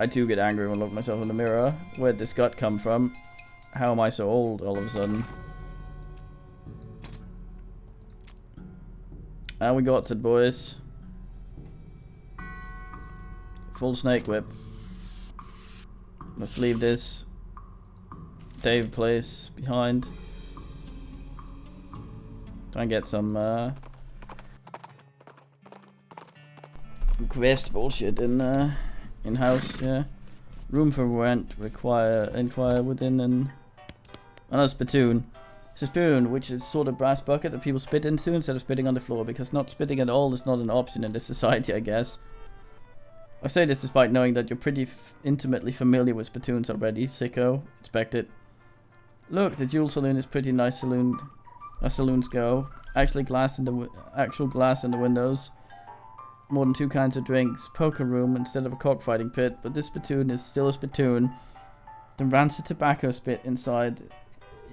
S1: I too get angry when I look myself in the mirror. Where'd this gut come from? How am I so old all of a sudden? And we got it, boys. Full snake whip. Let's leave this Dave place behind. Try and get some quest bullshit in house. Yeah. Room for rent. Inquire within an. Another spittoon. It's a spoon, which is sort of brass bucket that people spit into instead of spitting on the floor, because not spitting at all is not an option in this society, I guess. I say this despite knowing that you're pretty intimately familiar with spittoons already, sicko. Expect it. Look, the Jewel Saloon is pretty nice saloon, as saloons go. Actual glass in the windows. More than 2 kinds of drinks. Poker room instead of a cockfighting pit, but this spittoon is still a spittoon. The rancid tobacco spit inside.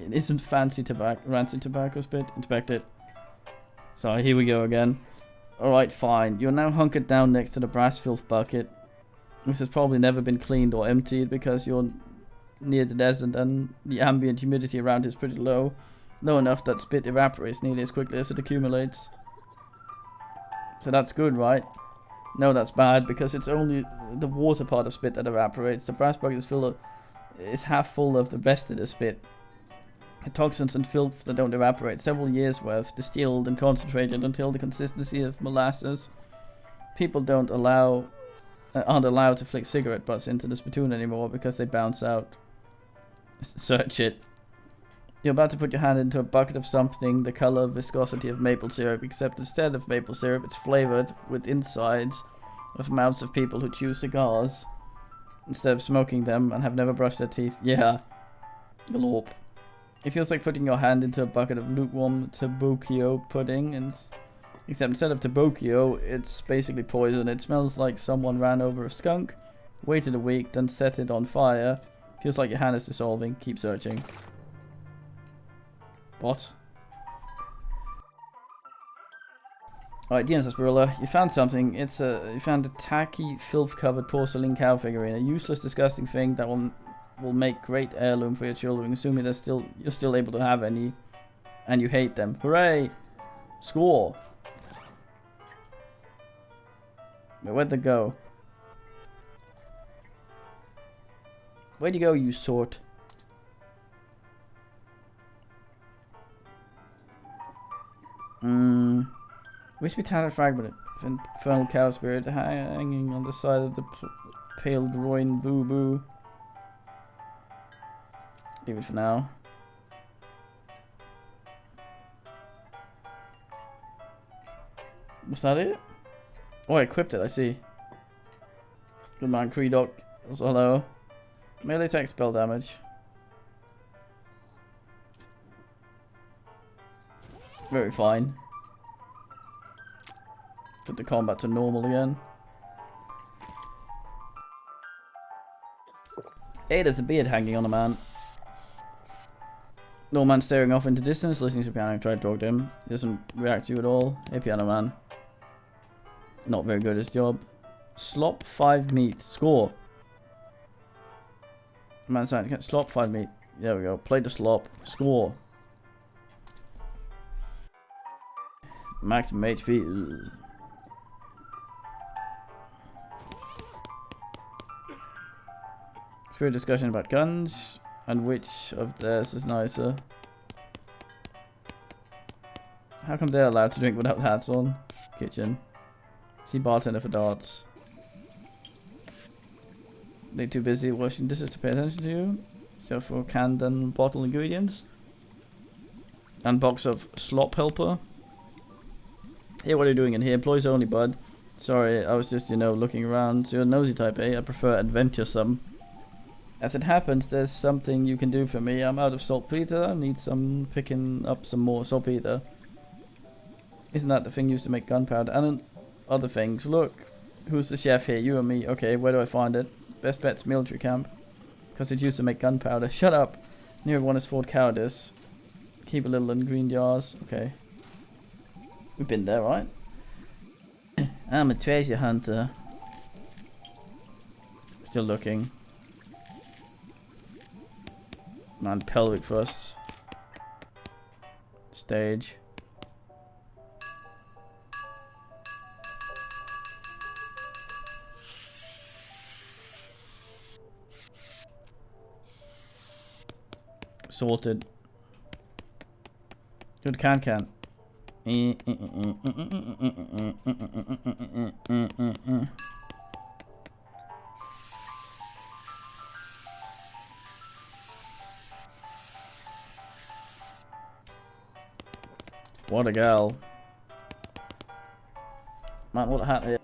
S1: It isn't fancy tobacco. Rancid tobacco spit. Inspect it. So here we go again. Alright, fine. You're now hunkered down next to the brass filth bucket, which has probably never been cleaned or emptied because you're near the desert and the ambient humidity around is pretty low. Low enough that spit evaporates nearly as quickly as it accumulates. So that's good, right? No, that's bad because it's only the water part of spit that evaporates. The brass bucket is half full of the rest of the spit. The toxins and filth that don't evaporate, several years worth, distilled and concentrated until the consistency of molasses. People aren't allowed to flick cigarette butts into the spittoon anymore because they bounce out. Search it. You're about to put your hand into a bucket of something the color, viscosity of maple syrup, except instead of maple syrup, it's flavored with insides of mouths of people who chew cigars instead of smoking them and have never brushed their teeth. Yeah. Glorp. It feels like putting your hand into a bucket of lukewarm tabocchio pudding, except instead of tabocchio, it's basically poison. It smells like someone ran over a skunk, waited a week, then set it on fire. Feels like your hand is dissolving. Keep searching. What? Alright, dear Sarsaparilla, you found something. You found a tacky, filth-covered porcelain cow figurine, a useless, disgusting thing that will make great heirloom for your children, assuming you're still able to have any, and you hate them. Hooray! Score! Where'd they go? Where'd you go, you sort? Wish we tattered fragment of infernal cow spirit hanging on the side of the pale groin boo-boo. Leave it for now. Was that it? Oh, I equipped it, I see. Good man, Creedoc. Also, hello. Melee attack spell damage. Very fine. Put the combat to normal again. Hey, there's a beard hanging on a man. No man staring off into distance, listening to piano. Try to talk to him. He doesn't react to you at all. Hey, piano man. Not very good at his job. Slop 5 meat. Score. Man saying, slop 5 meat. There we go. Play the slop. Score. Maximum HP. Ugh. Spirit discussion about guns and which of theirs is nicer. How come they're allowed to drink without hats on? Kitchen. See bartender for darts. They too busy washing dishes to pay attention to you. So for canned and bottled ingredients. And box of slop helper. Hey, what are you doing in here? Employees only, bud. Sorry, I was just, looking around. So you're a nosy type, eh? I prefer adventuresome. As it happens, there's something you can do for me. I'm out of saltpeter. Need picking up some more saltpeter. Isn't that the thing used to make gunpowder? And other things. Look, who's the chef here? You or me? Okay, where do I find it? Best bet's military camp. Because it used to make gunpowder. Shut up. Near one is Fort Cowardice. Keep a little in green jars. Okay. We've been there, right? I'm a treasure hunter. Still looking. Man, pelvic thrusts. Stage. Sorted. Good can. What a gal. Man, what a hat here.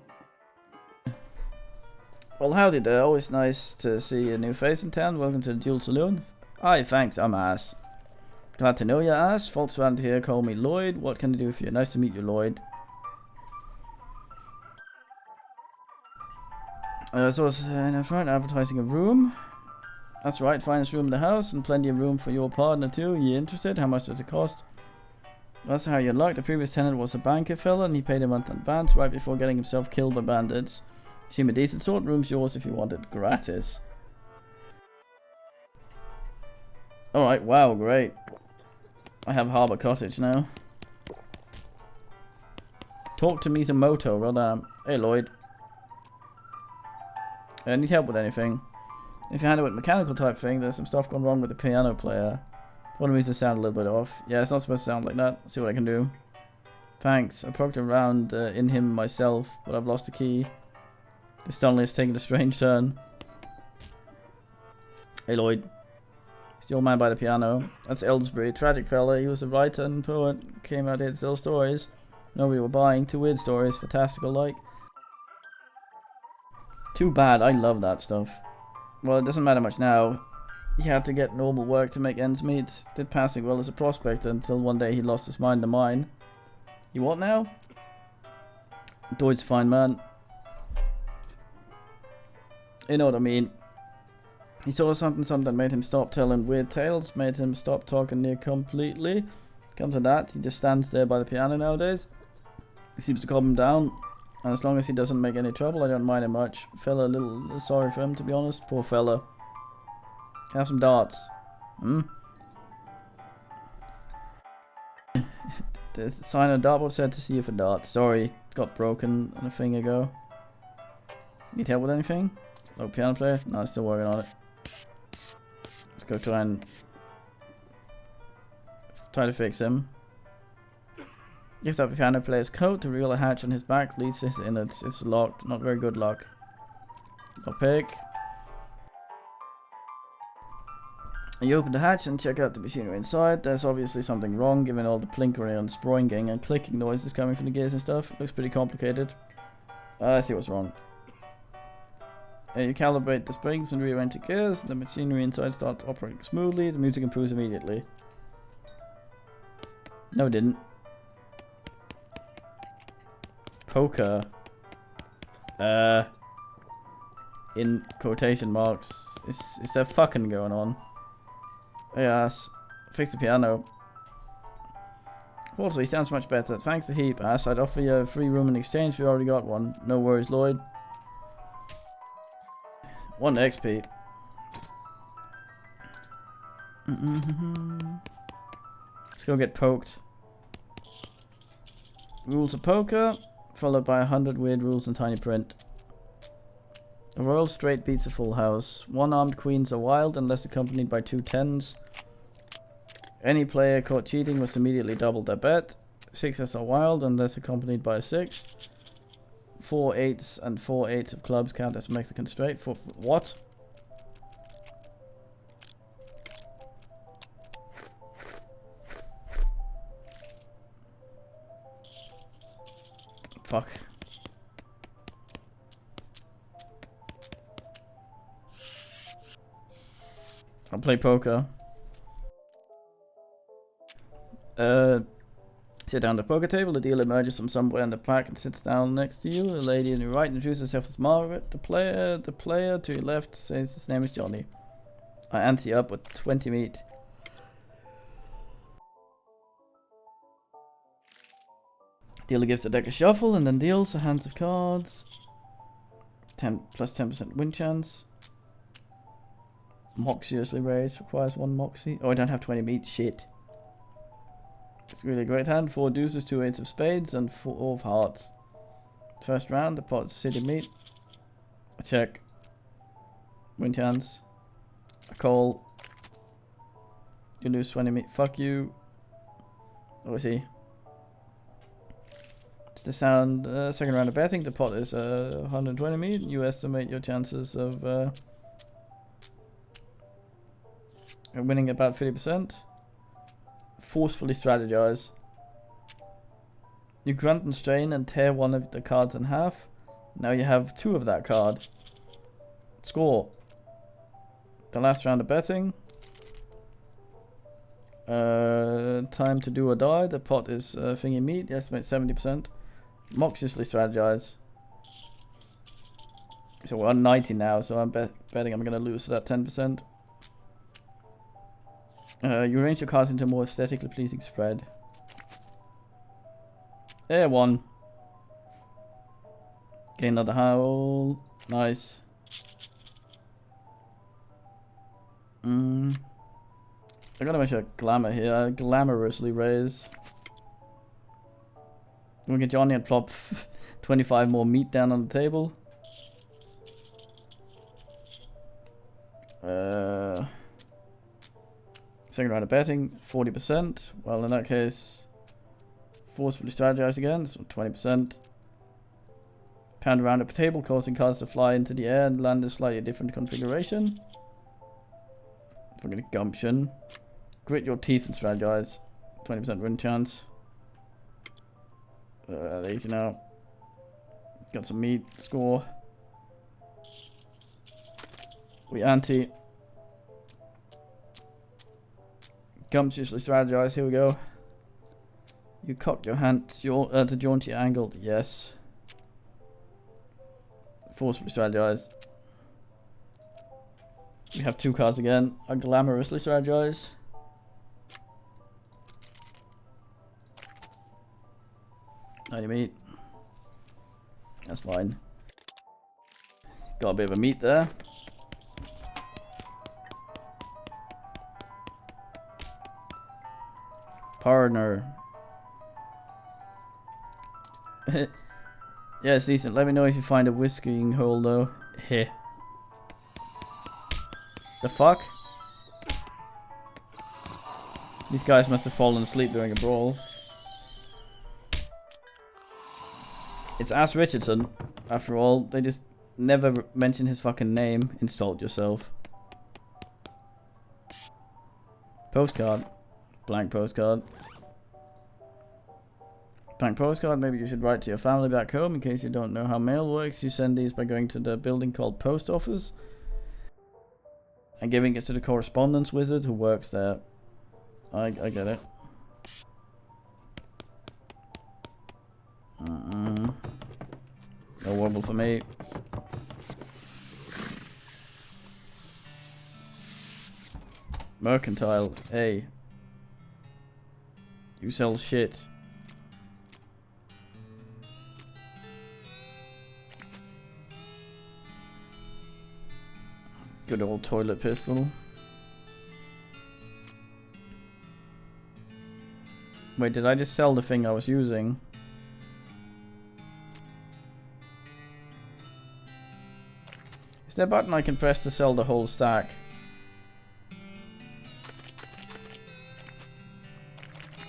S1: Well, howdy there. Always nice to see a new face in town. Welcome to the Dual Saloon. Hi, thanks. I'm Ass. Glad to know you, Ass. Folks around here call me Lloyd. What can I do for you? Nice to meet you, Lloyd. So it's in the front, advertising a room. That's right, finest room in the house, and plenty of room for your partner too. You interested? How much does it cost? That's how you luck. The previous tenant was a banker fella, and he paid a month in advance right before getting himself killed by bandits. You seem a decent sort. Room's yours if you want it gratis. Alright, wow, great. I have Harbour Cottage now. Talk to Mizumoto, well done. Hey Lloyd. Need help with anything? If you handle it mechanical type thing, there's some stuff going wrong with the piano player. For one reason, sound a little bit off. Yeah, it's not supposed to sound like that. See what I can do. Thanks. I poked around in him myself, but I've lost the key. This tunnel is taking a strange turn. Hey Lloyd. It's the old man by the piano. That's Ellsbury. Tragic fella. He was a writer and poet. Came out here to tell stories. Nobody were buying. 2 weird stories. Fantastical like. Too bad. I love that stuff. Well, it doesn't matter much now. He had to get normal work to make ends meet. Did passing well as a prospector until one day he lost his mind to mine. You what now? Deutsch fine man. You know what I mean. He saw something that made him stop telling weird tales, made him stop talking near completely. Come to that, he just stands there by the piano nowadays. He seems to calm him down, and as long as he doesn't make any trouble, I don't mind him much. Fella a little sorry for him, to be honest. Poor fella. Have some darts. There's a sign on the dartboard said to see you for darts. Sorry, got broken a thing ago. Need help with anything? No piano player? No, I'm still working on it. Let's go try to fix him. Gives up the piano player's coat to reveal a hatch on his back, leads his innards. It's locked. Not very good luck. No pick. You open the hatch and check out the machinery inside. There's obviously something wrong given all the plinkering and sproinging and clicking noises coming from the gears and stuff. It looks pretty complicated. I see what's wrong. You calibrate the springs and rearrange the gears. The machinery inside starts operating smoothly. The music improves immediately. No, it didn't. Poker. In quotation marks. Is there fucking going on? Hey ass. Fix the piano. Also, he sounds much better. Thanks a heap, ass. I'd offer you a free room in exchange if you already got one. No worries, Lloyd. 1 XP. Let's go get poked. Rules of poker, followed by 100 weird rules in tiny print. A royal straight beats a full house. 1 armed queens are wild unless accompanied by 2 tens. Any player caught cheating must immediately double their bet. 6s are wild unless accompanied by a 6. 4 8s and 4 8s of clubs count as Mexican straight. For what? Fuck. I'll play poker. Sit down at the poker table. The dealer emerges from somewhere in the pack and sits down next to you. The lady on your right introduces herself as Margaret. The player to your left says his name is Johnny. I ante up with 20 meat. Dealer gives the deck a shuffle and then deals a hands of cards. 10 plus 10% win chance. Moxie usually raised, requires 1 Moxie. Oh, I don't have 20 meat, shit. It's a really great hand. 4 deuces, 2 8s of spades, and 4 of hearts. First round, the pot's city meat. A check. Win chance. A call. You lose 20 meat. Fuck you. What was he? It's the sound. Second round of betting. The pot is 120 meat. You estimate your chances of winning about 50%. Forcefully strategize. You grunt and strain and tear one of the cards in half. Now you have 2 of that card. Score. The last round of betting. Time to do or die. The pot is thingy meat. You estimate 70%. Moxiously strategize. So we're on 90 now, so I'm betting I'm going to lose that 10%. You arrange your cards into a more aesthetically pleasing spread. There, 1. Gain another howl. Nice. I gotta make sure glamour here. Glamorously raise. We get Johnny and plop 25 more meat down on the table. Second round of betting, 40%. Well, in that case, forcefully strategize again, so 20%. Pound around a table, causing cards to fly into the air and land in a slightly different configuration. Fucking gumption. Grit your teeth and strategize. 20% win chance. Easy now. Got some meat. Score. We ante. Gumptiously strategize. Here we go. You cock your hand to jaunty angle. Yes. Forcefully strategize. We have 2 cards again. I glamorously strategize. Meat. That's fine. Got a bit of a meat there. Partner. Yeah, it's decent. Let me know if you find a whisking hole though. Heh. The fuck? These guys must have fallen asleep during a brawl. It's Ash Richardson, after all. They just never mention his fucking name. Insult yourself. Postcard. Blank postcard. Blank postcard. Maybe you should write to your family back home in case you don't know how mail works. You send these by going to the building called Post Office and giving it to the correspondence wizard who works there. I get it. No wobble for me. Mercantile. Hey. You sell shit. Good old toilet pistol. Wait, did I just sell the thing I was using? Is there a button I can press to sell the whole stack?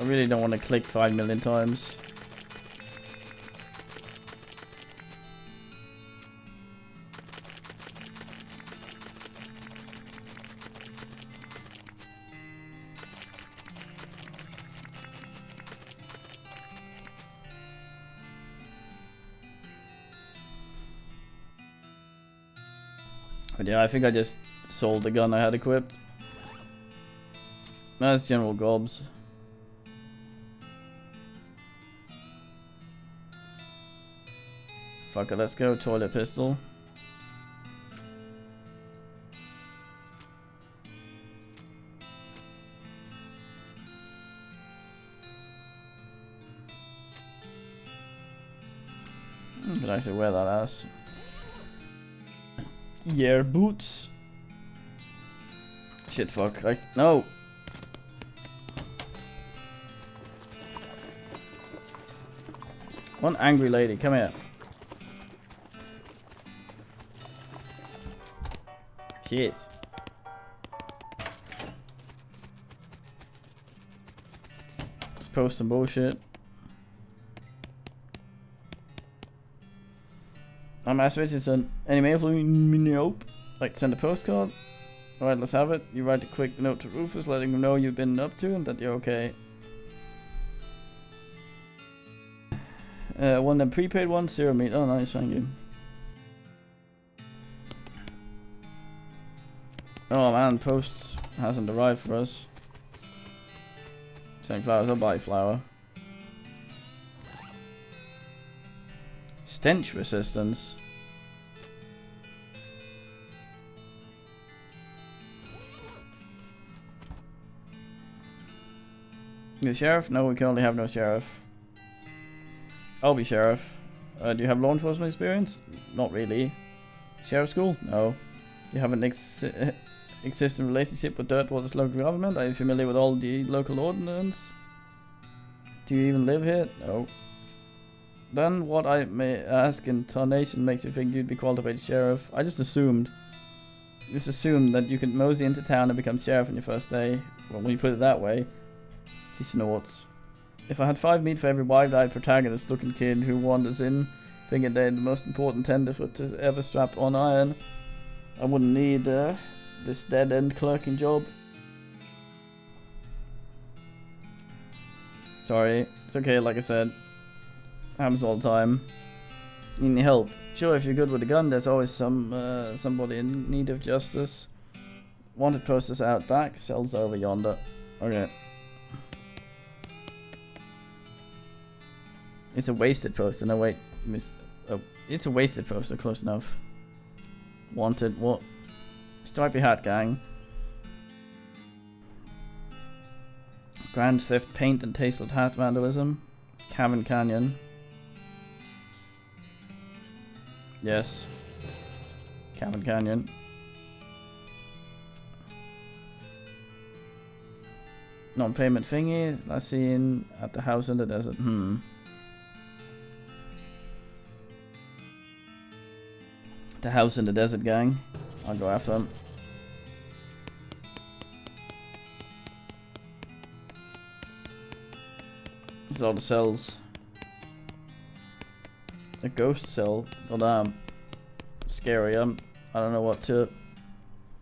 S1: I really don't want to click 5 million times. But yeah, I think I just sold the gun I had equipped. That's General Gobs. Fuck it, let's go toilet pistol. Could actually wear that ass. Yeah, boots. Shit, fuck. No. One angry lady, come here. Shit. Just post some bullshit. I'm Ash Richardson. Any mail for me? Nope. Like to send a postcard? Alright, let's have it. You write a quick note to Rufus letting him know you've been up to and that you're okay. One of them prepaid ones, 0 meat. Oh, nice, thank you. Oh man, post hasn't arrived for us. Same flowers, I'll buy flour. Stench resistance. You sheriff? No, we currently have no sheriff. I'll be sheriff. Do you have law enforcement experience? Not really. Sheriff school? No. You have an existing relationship with Dirtwater's local government? Are you familiar with all the local ordinance? Do you even live here? No. Then what I may ask in Tarnation makes you think you'd be qualified sheriff? I just assumed. Just assumed that you could mosey into town and become sheriff on your first day. Well, when you put it that way. She snorts. If I had 5 meat for every wide-eyed protagonist looking kid who wanders in, thinking they're the most important tenderfoot to ever strap on iron, I wouldn't need this dead-end clerking job. Sorry, it's okay, like I said. Happens all the time. Need any help? Sure, if you're good with a gun, there's always somebody in need of justice. Wanted posters out back, cells over yonder. Okay. It's a wasted poster. No, wait. Oh, it's a wasted poster. Close enough. Wanted. What? Stripy hat gang. Grand theft paint and tasteless hat vandalism. Cavern Canyon. Yes. Cavern Canyon. Non-payment thingy. Last seen at the house in the desert. The house in the desert gang. I'll go after them. There's a lot of cells. A ghost cell. God damn. Scary. I don't know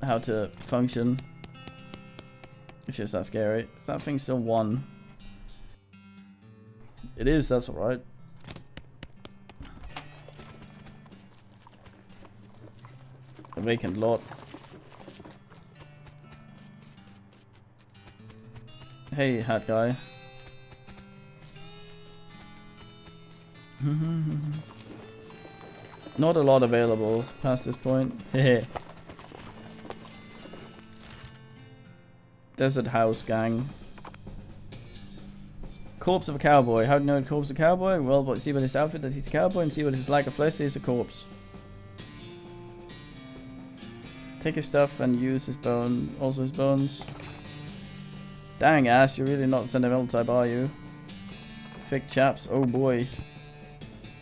S1: how to function. It's just that scary. Is that thing still 1? It is, that's alright. A vacant lot. Hey, hat guy. Not a lot available past this point. Hehe. Desert house gang. Corpse of a cowboy. How do you know a corpse of a cowboy? Well, but see by this outfit that he's a cowboy and see what his lack of flesh is a corpse. Take his stuff and use his bone, also his bones. Dang ass, you're really not the sentimental type, are you? Thick chaps, oh boy.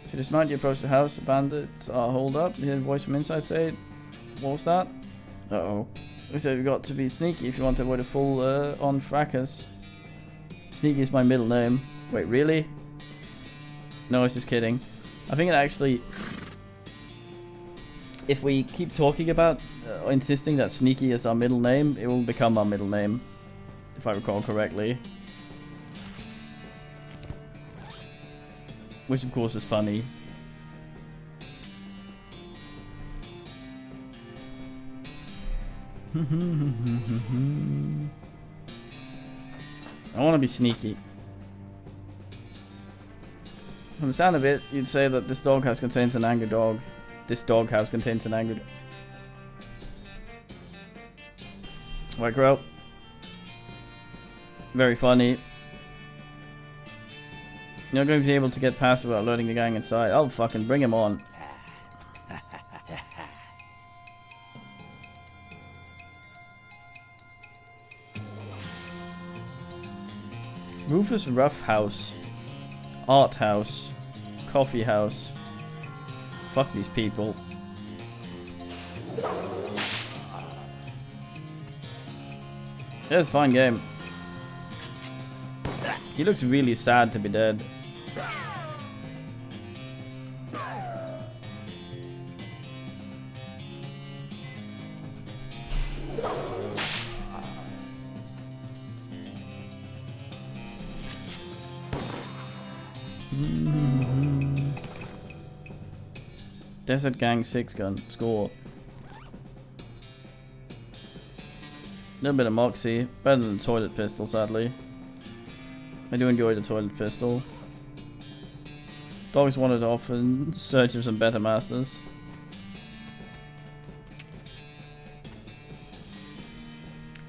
S1: So dismount, you approach the house, the bandits are holed up. You hear a voice from inside say, what was that? Uh-oh. So you've got to be sneaky if you want to avoid a full on fracas. Sneaky is my middle name. Wait, really? No, I was just kidding. I think it actually... If we keep talking about insisting that Sneaky is our middle name, it will become our middle name, if I recall correctly. Which of course is funny. I want to be sneaky. From the sound of it, you'd say that this doghouse contains an angry dog. This doghouse contains an angry... White Crow. Very funny. You're not going to be able to get past without loading the gang inside. I'll fucking bring him on. Rufus Rough House. Art House. Coffee House. Fuck these people. Yeah, it's a fine game. He looks really sad to be dead. Desert Gang 6 gun. Score. A little bit of moxie. Better than the toilet pistol, sadly. I do enjoy the toilet pistol. Dogs wanted off in search of some better masters.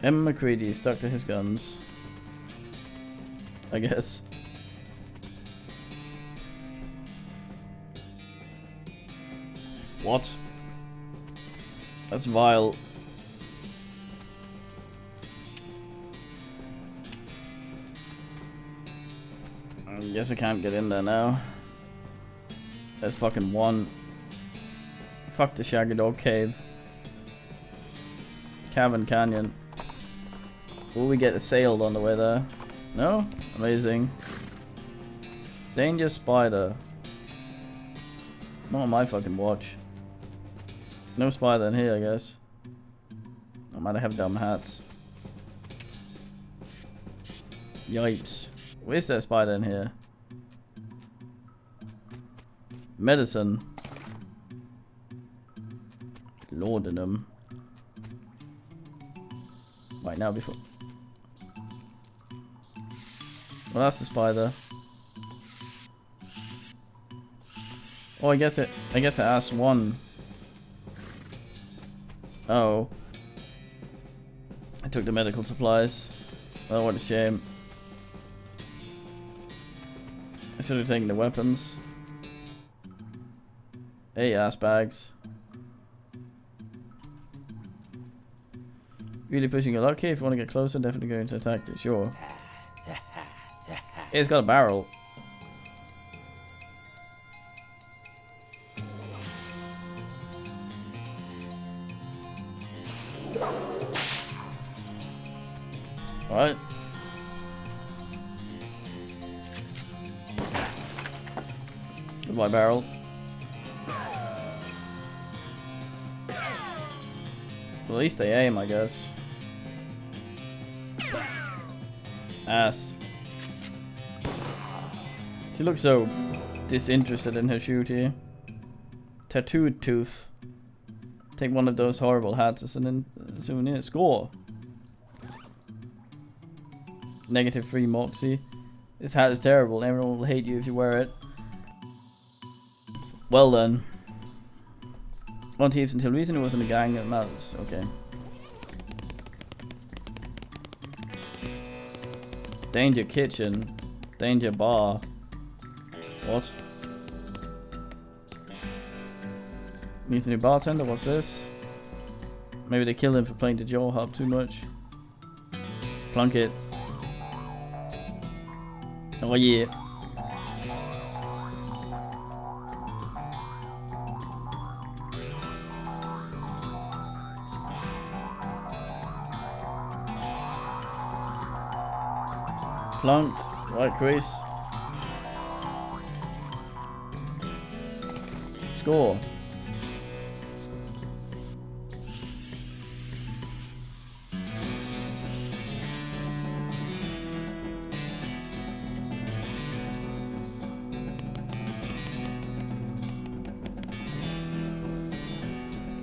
S1: M. McCready stuck to his guns. I guess. What? That's vile. I guess I can't get in there now. There's fucking one. Fuck the Shaggy Dog Cave. Cavern Canyon. Will we get assailed on the way there? No? Amazing. Danger Spider. Not on my fucking watch. No spider in here, I guess. I might have dumb hats. Yipes. Where's that spider in here? Medicine. Laudanum. Right now before. Well, that's the spider. Oh, I get it. I get to ask one. Oh. I took the medical supplies. Oh, what a shame. I should have taken the weapons. Hey, ass bags. Really pushing your luck here. If you want to get closer, definitely going to attack you. Sure. It's got a barrel. Alright. Goodbye, barrel. Well, at least they aim, I guess. Ass. She looks so disinterested in her shoot here. Tattooed tooth. Take one of those horrible hats as an souvenir. Score. -3 moxie. This hat is terrible. Everyone will hate you if you wear it. Well then. One thief until recently was in a gang of mouths. Okay. Danger kitchen. Danger bar. What? Needs a new bartender? What's this? Maybe they killed him for playing the jaw hub too much. Plunk it. Oh yeah. Plunked. Right crease. Score.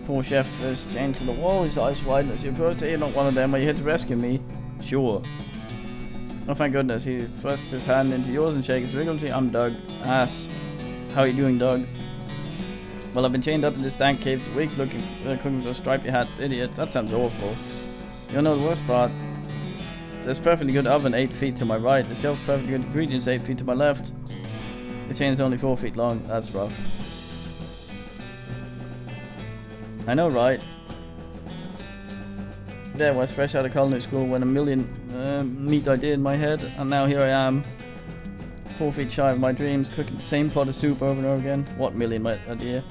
S1: Poor chef is chained to the wall, his eyes widen as you approach. You're not one of them, are you here to rescue me? Sure. Oh thank goodness, he thrusts his hand into yours and shakes vigorously. I'm Doug. Ass. How are you doing, Doug? Well, I've been chained up in this dank cave for weeks looking for those stripy hats idiots. That sounds awful. You know the worst part? There's a perfectly good oven 8 feet to my right. The shelf perfectly good ingredients 8 feet to my left. The chain is only 4 feet long. That's rough. I know, right? There was fresh out of culinary school when a million neat idea in my head, and now here I am, 4 feet shy of my dreams, cooking the same pot of soup over and over again. What million idea?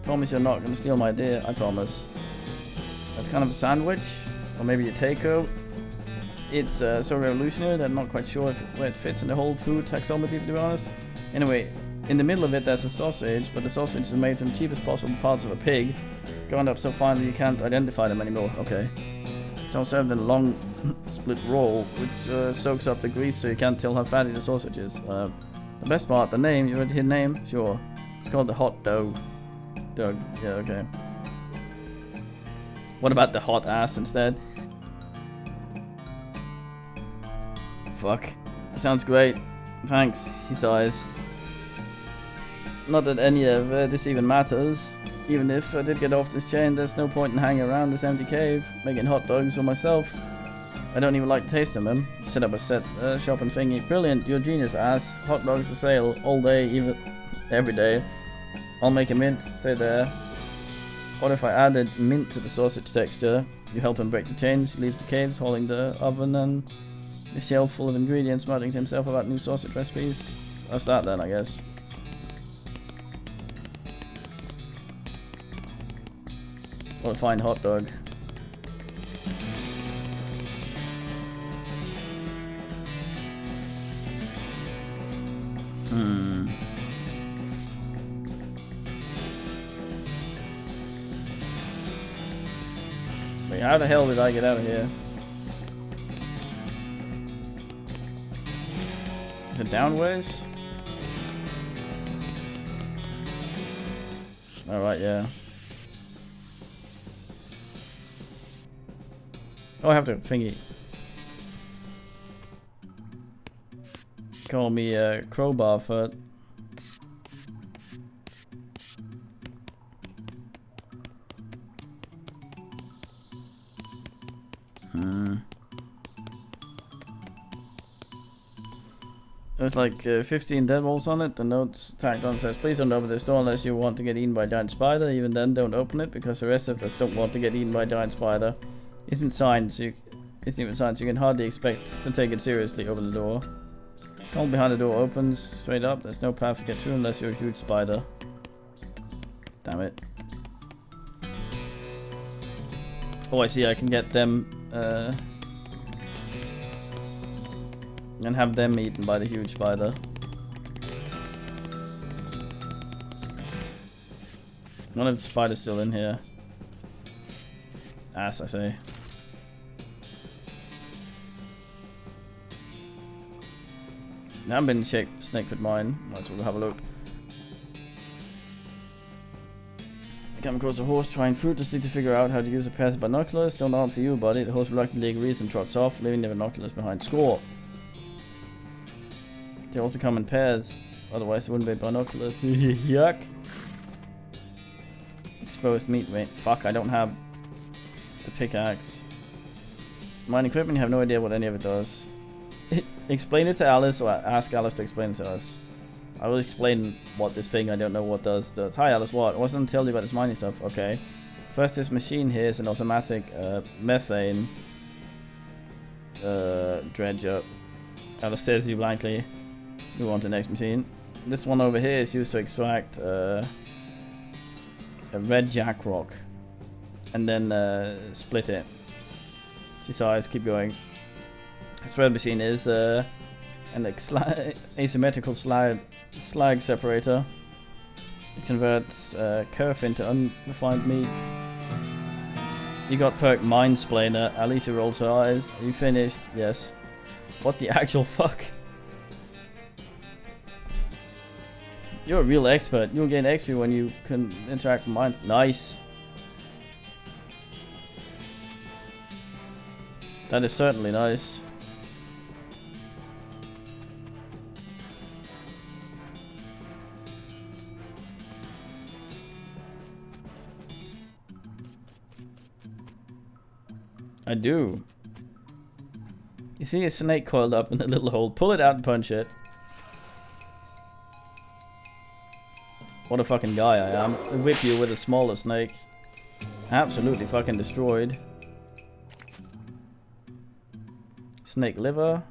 S1: Promise you're not going to steal my idea. I promise. That's kind of a sandwich, or maybe a takeout. It's so revolutionary that I'm not quite sure where it fits in the whole food taxonomy, to be honest. Anyway, in the middle of it there's a sausage, but the sausage is made from the cheapest possible parts of a pig, ground up so fine that you can't identify them anymore. Okay. It's all served in a long split roll, which soaks up the grease so you can't tell how fatty the sausage is. The best part, the name. You ready to hear the name? Sure. It's called the hot dough. Doug. Yeah, okay. What about the hot ass instead? Fuck. Sounds great. Thanks, he sighs. Not that any of this even matters. Even if I did get off this chain, there's no point in hanging around this empty cave, making hot dogs for myself. I don't even like the taste of them. Set up a shop and thingy. Brilliant, you're a genius, ass. Hot dogs for sale, all day, even every day. I'll make a mint, stay there. What if I added mint to the sausage texture? You help him break the chains, he leaves the caves, holding the oven and the shelf full of ingredients, muttering to himself about new sausage recipes. That's that then, I guess. What a fine hot dog. Wait, how the hell did I get out of here? Is it downways? Alright, yeah. Oh, I have to thingy. Call me crowbar foot. There's like 15 deadbolts on it. The notes tacked on says, please don't open this door unless you want to get eaten by a giant spider. Even then, don't open it because the rest of us don't want to get eaten by a giant spider. Isn't even signed, so you can hardly expect to take it seriously. Open the door. Tunnel behind the door opens straight up. There's no path to get through unless you're a huge spider. Damn it. Oh, I see. I can get them and have them eaten by the huge spider. One of the spiders still in here. Ass, I say. Now I've been shaped snake with mine. Might as well have a look. I come across a horse trying fruitlessly to figure out how to use a pair of binoculars. Don't hard for you, buddy. The horse reluctantly agrees and trots off, leaving the binoculars behind. Score! They also come in pairs, otherwise it wouldn't be binoculars. Yuck! Exposed meat. Wait, fuck, I don't have the pickaxe. Mine equipment, you have no idea what any of it does. Explain it to Alice, or ask Alice to explain it to us. I will explain what this thing I don't know what does. Hi Alice, what? I wasn't tell you about this mining stuff. Okay. First, this machine here is an automatic methane dredger. Alice stares you blankly. Move on to the next machine. This one over here is used to extract a red jack rock and then split it. She sighs, keep going. This thread machine is an asymmetrical slag separator. It converts kerf into unrefined meat. You got perk Mindsplainer. Alicia rolls her eyes. Are you finished? Yes. What the actual fuck? You're a real expert. You'll gain XP when you can interact with minds. Nice. That is certainly nice. I do. You see a snake coiled up in a little hole. Pull it out and punch it. What a fucking guy I am. I whip you with a smaller snake. Absolutely fucking destroyed. Snake liver.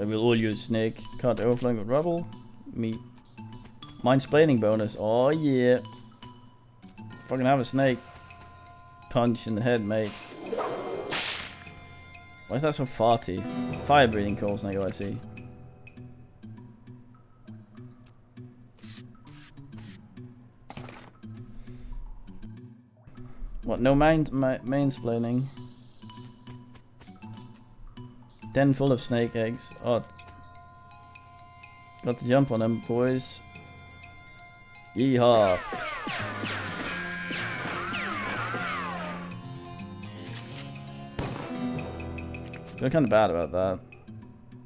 S1: I will all use snake. Can't overflowing with rubble. Meat. Mindsplaining bonus. Oh yeah. Fucking have a snake punch in the head, mate. Why is that so farty? Fire breathing coal snake, I see. What, no mansplaining? Den full of snake eggs. Oh. Got to jump on them, boys. Yeehaw. Feel kind of bad about that.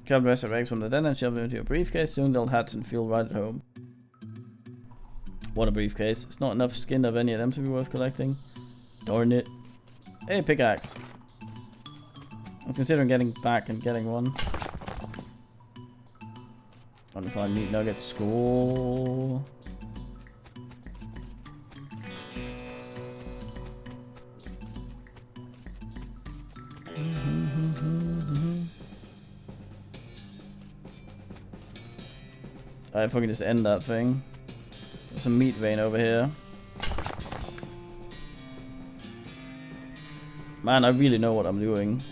S1: Grab the rest of eggs from the den and shove them into your briefcase. Soon they'll hatch and feel right at home. What a briefcase. It's not enough skin of any of them to be worth collecting. Darn it. Hey, pickaxe. I was considering getting back and getting one. Want to find meat nuggets. School. Alright, if I can just end that thing. There's some meat vein over here. Man, I really know what I'm doing.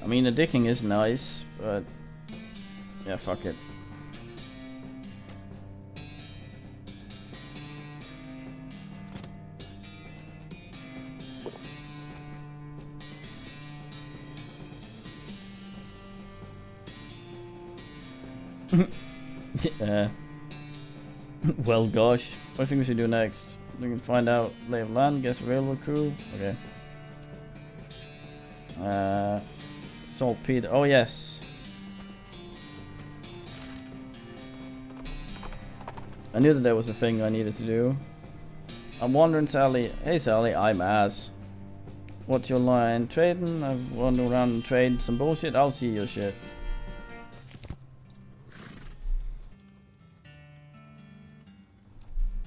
S1: I mean, the dicking is nice, but yeah, fuck it. Yeah. Well, gosh. What do you think we should do next? We can find out lay of land, guess railroad crew. Okay. Saltpeter. Oh, yes. I knew that there was a thing I needed to do. I'm wandering, Sally. Hey, Sally, I'm ass. What's your line? Trading? I've wandered around and trade some bullshit. I'll see your shit.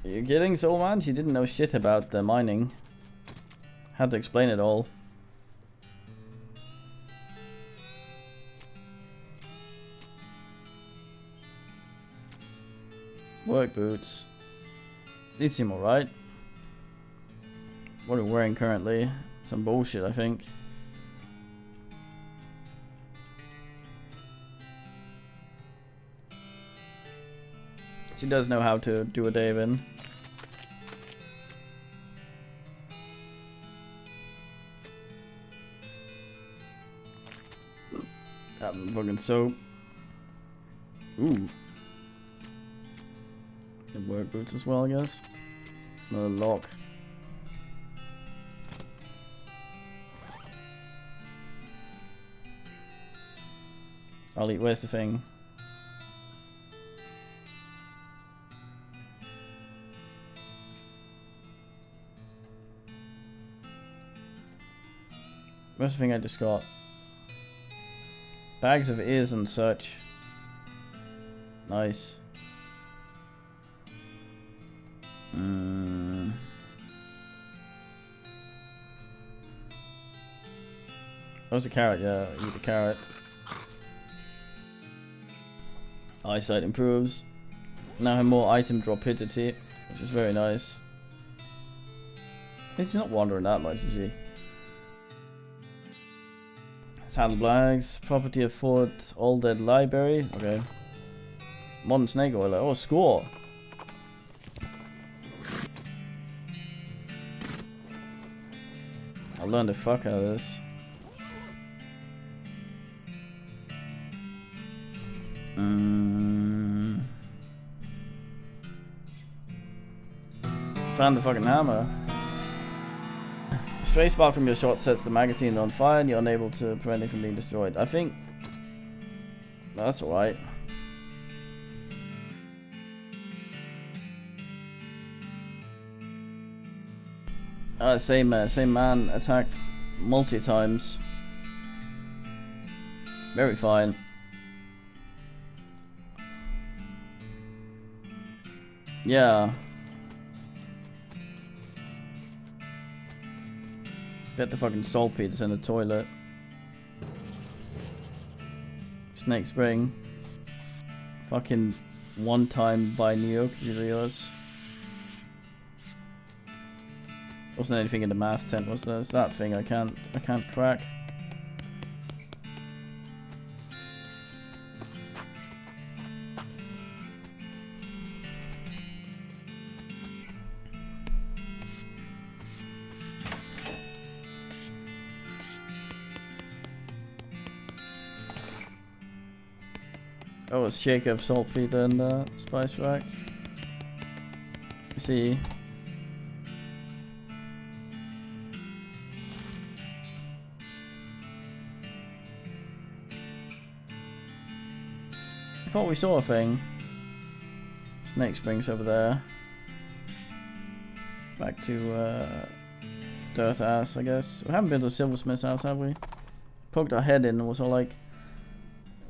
S1: Are you kidding, Soulman? She didn't know shit about mining. Had to explain it all. Work boots. These seem alright. What are we wearing currently? Some bullshit, I think. She does know how to do a Dave in. That fucking soap. Ooh. And work boots as well, I guess. Another lock. I'll eat. Where's the thing? Where's the thing I just got? Bags of ears and such. Nice. That was a carrot, yeah. Eat the carrot. Eyesight improves. Now have more item dropidity, which is very nice. He's not wandering that much, is he? Saddlebags, property of Fort All Dead Library. Okay. Modern snake oiler. Oh, score. I'll learn the fuck out of this. Found the fucking hammer. Stray spark from your shot sets the magazine on fire and you're unable to prevent it from being destroyed. I think that's alright. Same man attacked multi times. Very fine. Yeah. Bet the fucking saltpeter's in the toilet. Snake spring. Fucking one time by Neocurios. Wasn't anything in the math tent, was there? It's that thing I can't crack. Oh, it's shake of saltpeter in the spice rack. I see. I thought we saw a thing. Snake springs over there. Back to Dirt Ass, I guess. We haven't been to Silversmith's house, have we? Poked our head in and was all like,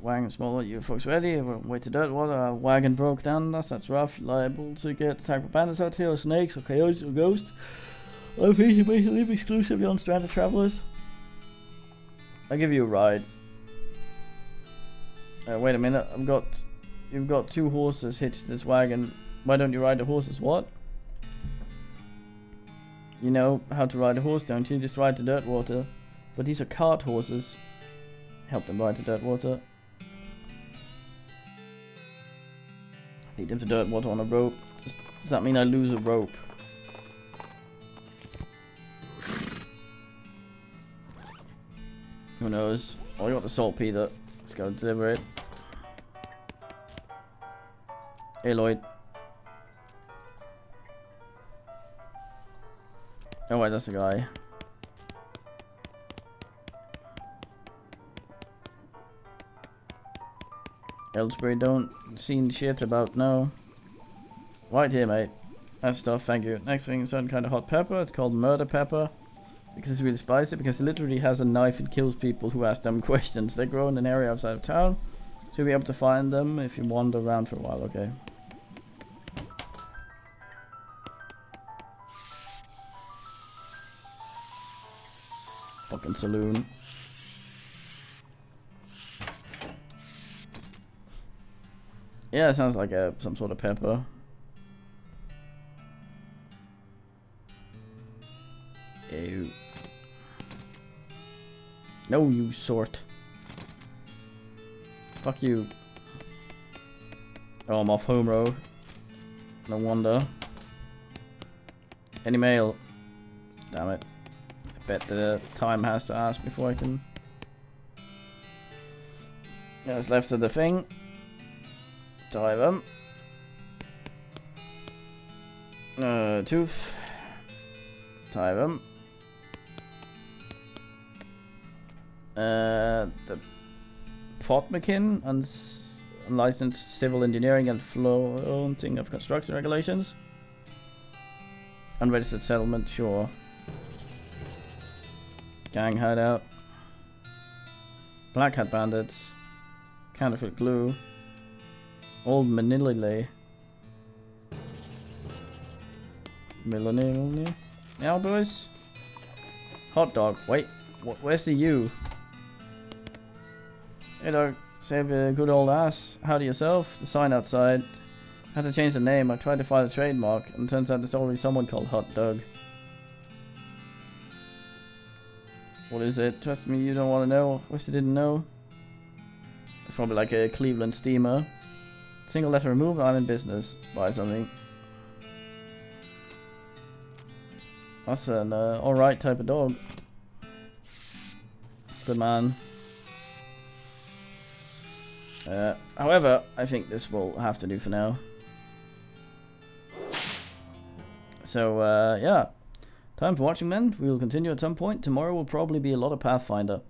S1: wagon smaller, you folks ready? Way to dirt water. Our wagon broke down on us. That's rough. Liable to get attacked by bandits out here, or snakes, or coyotes, or ghosts. I think you basically live exclusively on stranded travelers. I'll give you a ride. Wait a minute. You've got 2 horses hitched to this wagon. Why don't you ride the horses? What? You know how to ride a horse, don't you? Just ride to dirt water. But these are cart horses. Help them ride to dirt water. Lead them to dirt water on a rope. Does that mean I lose a rope? Who knows? Oh, I got the saltpeter. Let's go deliver it. Hey, Lloyd. Oh wait, that's a guy. Ellsbury don't seen shit about, no. Right here, mate. That stuff, thank you. Next thing, a certain kind of hot pepper. It's called murder pepper. Because it's really spicy, because it literally has a knife and kills people who ask them questions. They grow in an area outside of town. So you'll be able to find them if you wander around for a while, okay. Fucking saloon. Yeah, it sounds like some sort of pepper. Ew. No, you sort. Fuck you. Oh, I'm off home road. No wonder. Any mail? Damn it. I bet the time has to ask before I can. Yeah, it's left of the thing. Tie them. Tooth. Tie them. The Potmakin, unlicensed civil engineering and flaunting of construction regulations. Unregistered settlement, sure. Gang hideout. Black Hat bandits. Counterfeit glue. Old Manila. Millennial. Now, boys. Hot dog. Wait. Where's the U? Hey, dog. Save a good old ass. Howdy yourself. The sign outside. Had to change the name. I tried to find a trademark, and turns out there's already someone called Hot Dog. What is it? Trust me, you don't want to know. Wish you didn't know. It's probably like a Cleveland steamer. Single letter removed, I'm in business. Buy something. That's an alright type of dog. Good man. However, I think this will have to do for now. So, yeah. Time for watching then. We will continue at some point. Tomorrow will probably be a lot of Pathfinder.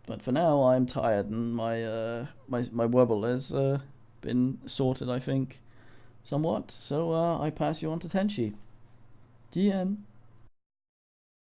S1: But for now, I'm tired and my my wobble has been sorted, I think, somewhat. So, I pass you on to Tenchi. GN.